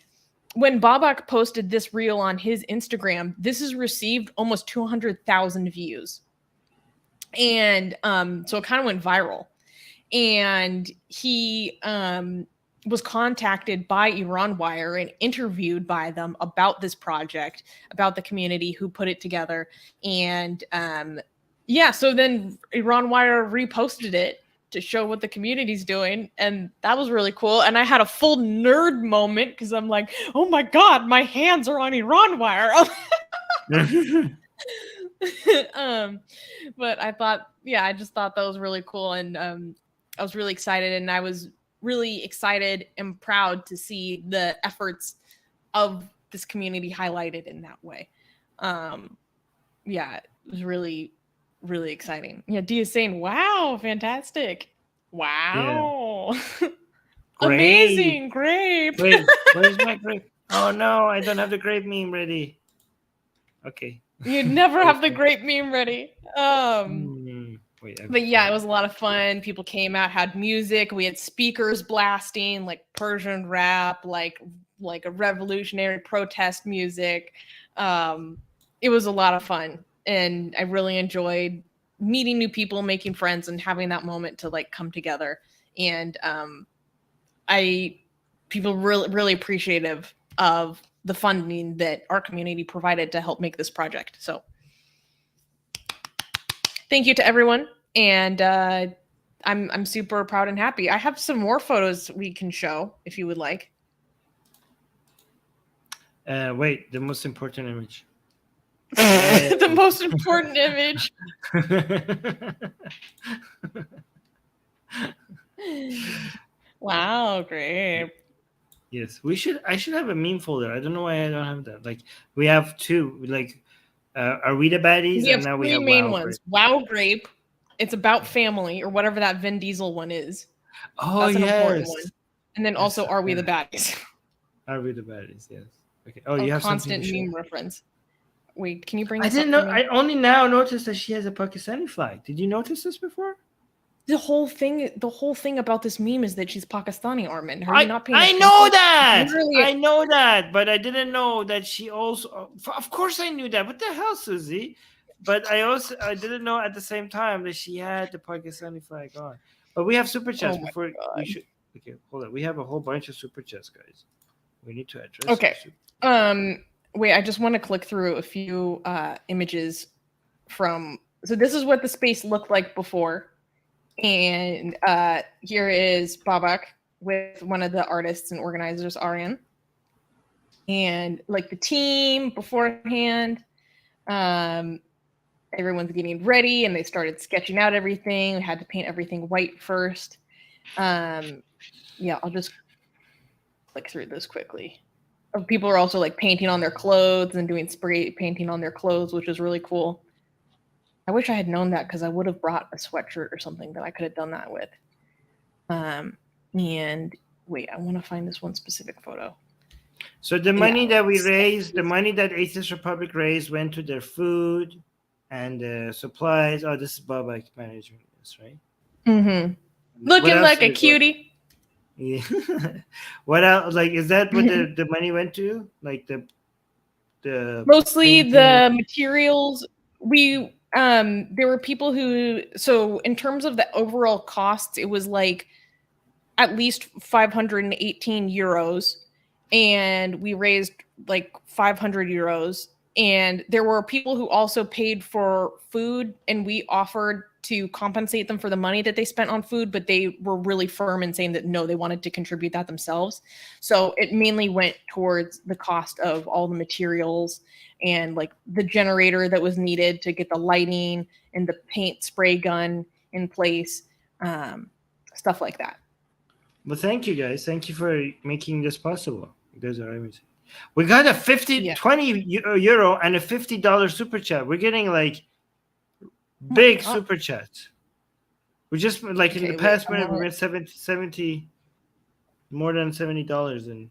[SPEAKER 2] when Babak posted this reel on his Instagram, this has received almost 200,000 views. And so it kind of went viral. And he was contacted by Iran Wire and interviewed by them about this project, about the community who put it together. And so then Iran Wire reposted it to show what the community's doing. And that was really cool. And I had a full nerd moment because I'm like, oh my God, my hands are on Iran Wire. But I just thought that was really cool. And I was really excited, and I was really excited and proud to see the efforts of this community highlighted in that way. It was really, really exciting. Yeah, Dia's saying, wow, fantastic. Wow.
[SPEAKER 1] Yeah.
[SPEAKER 2] Amazing, grape.
[SPEAKER 1] Wait, where's my grape? Oh no, I don't have the grape meme ready. Okay.
[SPEAKER 2] You never have the grape meme ready. But yeah, it was a lot of fun. People came out, had music. We had speakers blasting, like Persian rap, like a revolutionary protest music. It was a lot of fun, and I really enjoyed meeting new people, making friends, and having that moment to like come together. And people really appreciative of the funding that our community provided to help make this project. So thank you to everyone. And I'm super proud and happy. I have some more photos we can show if you would like.
[SPEAKER 1] Wait, the most important image.
[SPEAKER 2] The most important image. Wow, great.
[SPEAKER 1] Yes, I should have a meme folder. I don't know why I don't have that. Like, we have two. Like, are we the baddies?
[SPEAKER 2] We have three main ones. Wow, grape. It's about family, or whatever that Vin Diesel one is.
[SPEAKER 1] Oh,
[SPEAKER 2] that's an important
[SPEAKER 1] yes.
[SPEAKER 2] one. And then also, are we the baddies?
[SPEAKER 1] Are we the baddies? Yes. Okay. Oh, you have
[SPEAKER 2] constant
[SPEAKER 1] something
[SPEAKER 2] meme reference. Wait, can you bring?
[SPEAKER 1] I didn't know. I only now noticed that she has a Pakistani flag. Did you notice this before?
[SPEAKER 2] The whole thing about this meme is that she's Pakistani, Armin. Are you not paying
[SPEAKER 1] attention? I know that, but I didn't know that she also. Of course, I knew that. What the hell, Susie? But I didn't know at the same time that she had the Pakistani flag on. But we have super chats before we should. Okay, hold on. We have a whole bunch of super chats, guys. We need to address.
[SPEAKER 2] Okay. Wait, I just want to click through a few images from. So this is what the space looked like before. And here is Babak with one of the artists and organizers, Armin. And like the team beforehand, everyone's getting ready and they started sketching out everything. We had to paint everything white first. I'll just click through this quickly. People are also like painting on their clothes and doing spray painting on their clothes, which is really cool. I wish I had known that because I would have brought a sweatshirt or something that I could have done that with. And wait, I want to find this one specific photo.
[SPEAKER 1] So the money that we raised, the money that Atheist Republic raised went to their food and supplies. Oh, this is Babak management, right?
[SPEAKER 2] Mm-hmm. Looking like a cutie.
[SPEAKER 1] Yeah. What else? Like, is that what the money went to? Like the
[SPEAKER 2] mostly painting? The materials. There were people who, so in terms of the overall costs, it was like at least 518 euros, and we raised like 500 euros. And there were people who also paid for food, and we offered to compensate them for the money that they spent on food, but they were really firm in saying that no, they wanted to contribute that themselves. So it mainly went towards the cost of all the materials and like the generator that was needed to get the lighting and the paint spray gun in place, stuff like that.
[SPEAKER 1] Well, thank you guys. Thank you for making this possible. Those are amazing. We got a 20 euro and a $50 super chat. We're getting like big super chats. We just like in the past minute we made 70 more than $70 in.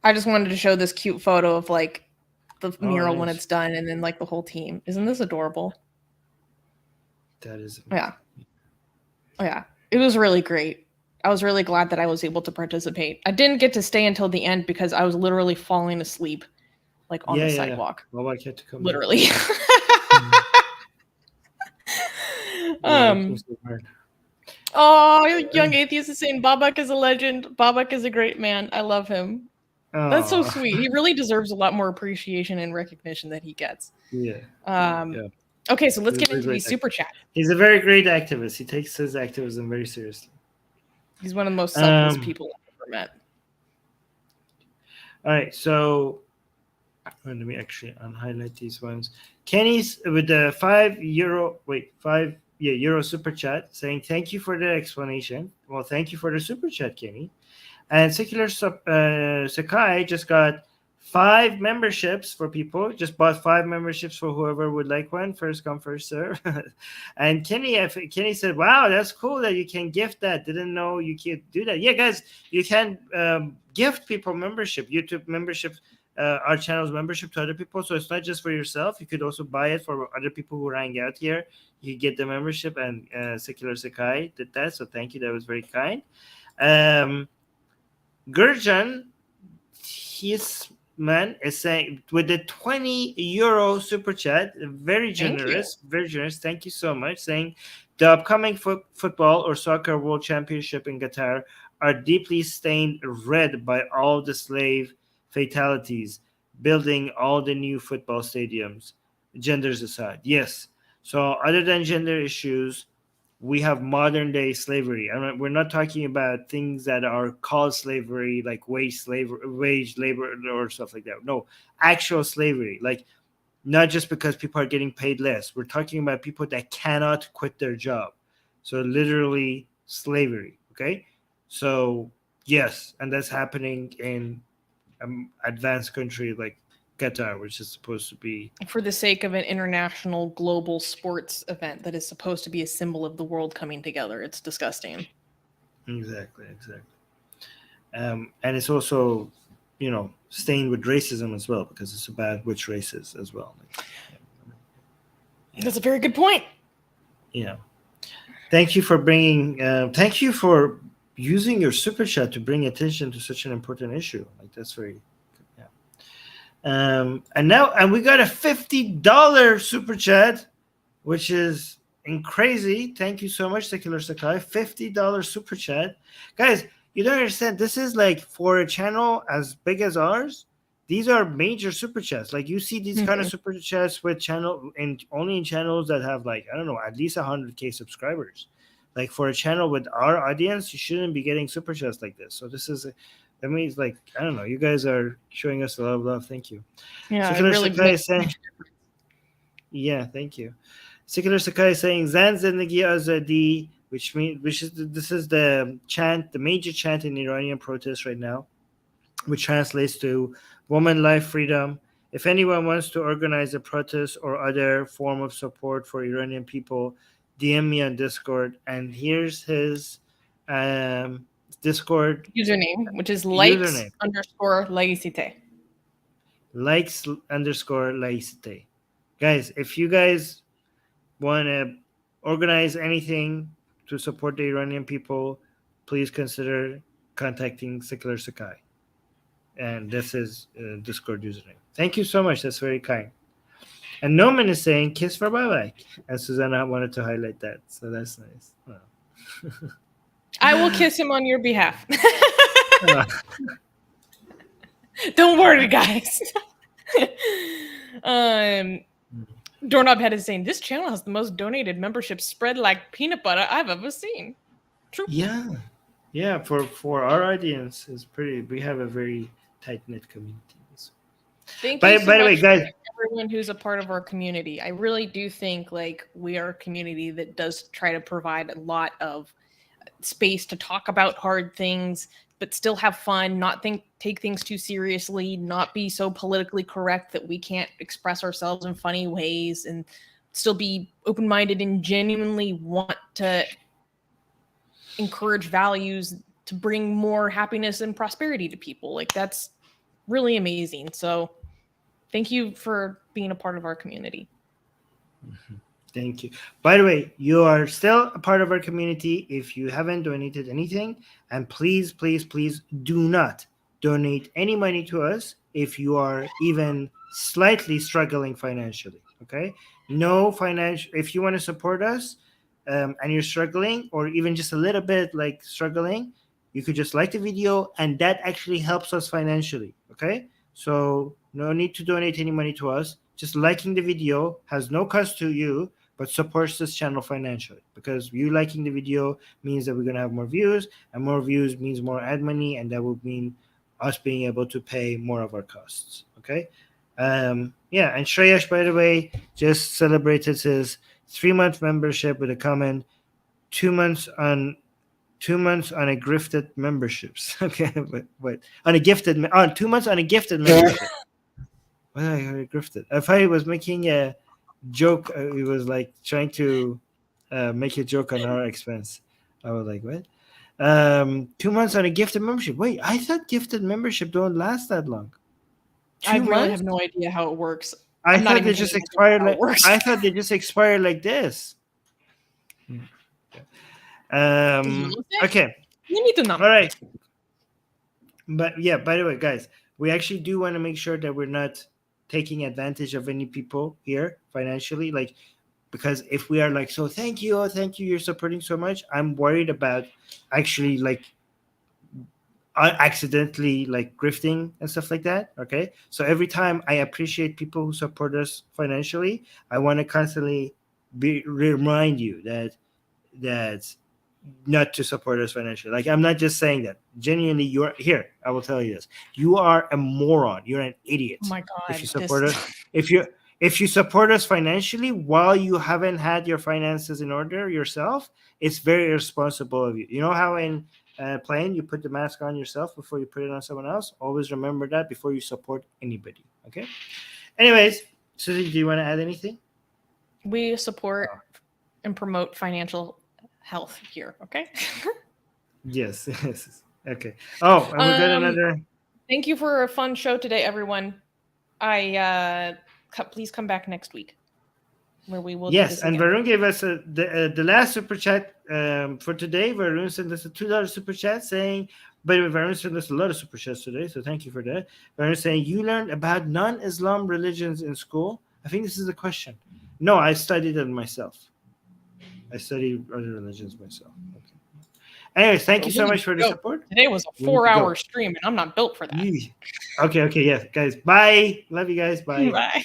[SPEAKER 2] I just wanted to show this cute photo of like the mural when it's done, and then like the whole team. Isn't this adorable?
[SPEAKER 1] That is
[SPEAKER 2] amazing. Yeah. It was really great. I was really glad that I was able to participate. I didn't get to stay until the end because I was literally falling asleep like on the sidewalk.
[SPEAKER 1] Well, I had to come
[SPEAKER 2] literally. Oh, young atheist is saying Babak is a legend. Babak is a great man. I love him. That's so
[SPEAKER 1] Aw.
[SPEAKER 2] sweet. He really deserves a lot more appreciation and recognition that he gets.
[SPEAKER 1] Yeah.
[SPEAKER 2] Yeah. Okay, so let's
[SPEAKER 1] He's a
[SPEAKER 2] get
[SPEAKER 1] very
[SPEAKER 2] into
[SPEAKER 1] great
[SPEAKER 2] these super chats.
[SPEAKER 1] He's a very great activist. He takes his activism very seriously.
[SPEAKER 2] He's one of the most selfless
[SPEAKER 1] Um,
[SPEAKER 2] people I've ever met.
[SPEAKER 1] All right, so let me actually unhighlight these ones. Kenny's with the €5 super chat saying thank you for the explanation. Well, thank you for the super chat, Kenny. And Secular Sakai just got 5 memberships for people. Just bought 5 memberships for whoever would like one. First come, first serve. And Kenny said, "Wow, that's cool that you can gift that. Didn't know you could do that." Yeah, guys, you can gift people membership, YouTube membership, our channel's membership to other people. So it's not just for yourself. You could also buy it for other people who hang out here. You get the membership, and Secular Sakai did that. So thank you. That was very kind. Gurjan, his man is saying with the €20 super chat, very generous, very generous. Thank you so much. Saying the upcoming football or soccer world championship in Qatar are deeply stained red by all the slave fatalities, building all the new football stadiums, genders aside. Yes. So other than gender issues, we have modern day slavery. We're not talking about things that are called slavery, like wage labor or stuff like that. No, actual slavery, like not just because people are getting paid less. We're talking about people that cannot quit their job. So literally slavery. Okay. So yes, and that's happening in advanced country like Qatar, which is supposed to be
[SPEAKER 2] for the sake of an international global sports event that is supposed to be a symbol of the world coming together. It's disgusting.
[SPEAKER 1] Exactly. And it's also, stained with racism as well, because it's about which races as well.
[SPEAKER 2] That's a very good point.
[SPEAKER 1] Yeah. Thank you for thank you for using your super chat to bring attention to such an important issue. Like, that's very. And we got a $50 super chat, which is crazy. Thank you so much, Secular Sakai. $50 super chat. Guys, you don't understand. This is like for a channel as big as ours. These are major super chats. Like, you see these kind of super chats with only in channels that have, like, I don't know, at least 100K subscribers. Like, for a channel with our audience, you shouldn't be getting super chats like this. So this is that means, like, I don't know. You guys are showing us a lot of love. Thank you.
[SPEAKER 2] Yeah,
[SPEAKER 1] Secular
[SPEAKER 2] really
[SPEAKER 1] Sakai is saying, yeah, thank you. Secular Sakai is saying Zan Zindagi Azadi, this is the chant, the major chant in Iranian protests right now, which translates to woman, life, freedom. If anyone wants to organize a protest or other form of support for Iranian people, DM me on Discord. And here's his Discord
[SPEAKER 2] username, which is likes_laicite.
[SPEAKER 1] Likes_laicite. Guys, if you guys want to organize anything to support the Iranian people, please consider contacting Secular Sakai. And this is Discord username. Thank you so much. That's very kind. And Noman is saying kiss for bye-bye. And Susanna wanted to highlight that. So that's nice. Wow.
[SPEAKER 2] I will kiss him on your behalf. Don't worry, guys. Doorknob Head is saying this channel has the most donated memberships spread like peanut butter I've ever seen. True.
[SPEAKER 1] Yeah. For our audience, is pretty. We have a very tight-knit community.
[SPEAKER 2] Thank you so
[SPEAKER 1] by the way,
[SPEAKER 2] much
[SPEAKER 1] guys,
[SPEAKER 2] everyone who's a part of our community. I really do think like we are a community that does try to provide a lot of space to talk about hard things, but still have fun, not take things too seriously, not be so politically correct that we can't express ourselves in funny ways, and still be open-minded and genuinely want to encourage values to bring more happiness and prosperity to people. Like, that's really amazing. So thank you for being a part of our community.
[SPEAKER 1] Thank you. By the way, you are still a part of our community if you haven't donated anything. And please, please, please do not donate any money to us if you are even slightly struggling financially. Okay? No financial. If you want to support us, and you're struggling, or even just a little bit like struggling, you could just like the video, and that actually helps us financially. Okay, so no need to donate any money to us. Just liking the video has no cost to you, but supports this channel financially, because you liking the video means that we're going to have more views, and more views means more ad money, and that will mean us being able to pay more of our costs. Okay. Yeah, and Shreyash, by the way, just celebrated his 3-month membership with a comment, 2 months on a gifted memberships. Okay, but on a gifted 2 months on a gifted membership. What did I heard gifted? I thought he was making a joke. He was like trying to make a joke on our expense. I was like, what? 2 months on a gifted membership. Wait, I thought gifted membership don't last that long.
[SPEAKER 2] I really have no idea how it works.
[SPEAKER 1] I thought they just expired like I thought they just expired like this. Okay.
[SPEAKER 2] You need to know.
[SPEAKER 1] All right. But yeah, by the way, guys, we actually do want to make sure that we're not taking advantage of any people here financially, like, because if we are like, so thank you, you're supporting so much, I'm worried about actually like accidentally like grifting and stuff like that. Okay, so every time I appreciate people who support us financially, I want to constantly remind you that not to support us financially. Like, I'm not just saying that. Genuinely, you're here. I will tell you this: you are a moron. You're an idiot.
[SPEAKER 2] Oh my god!
[SPEAKER 1] If you support us, if you support us financially while you haven't had your finances in order yourself, it's very irresponsible of you. You know how in plane you put the mask on yourself before you put it on someone else? Always remember that before you support anybody. Okay. Anyways, Susie, do you want to add anything?
[SPEAKER 2] We support and promote financial health here. Okay.
[SPEAKER 1] Yes. Okay. Oh, and we got another.
[SPEAKER 2] Thank you for a fun show today, everyone. Please come back next week, where we will.
[SPEAKER 1] Yes, and Varun gave us the last super chat for today. Varun sent us a $2 super chat saying, by the way, Varun sent us a lot of super chats today, so thank you for that. Varun saying, you learned about non-Islam religions in school? I think this is a question. No, I studied it myself. I studied other religions myself. Okay. Anyways, thank you so much for the support.
[SPEAKER 2] Today was a 4-hour stream, and I'm not built for that.
[SPEAKER 1] Okay, yes, guys. Bye. Love you guys. Bye.
[SPEAKER 2] Bye.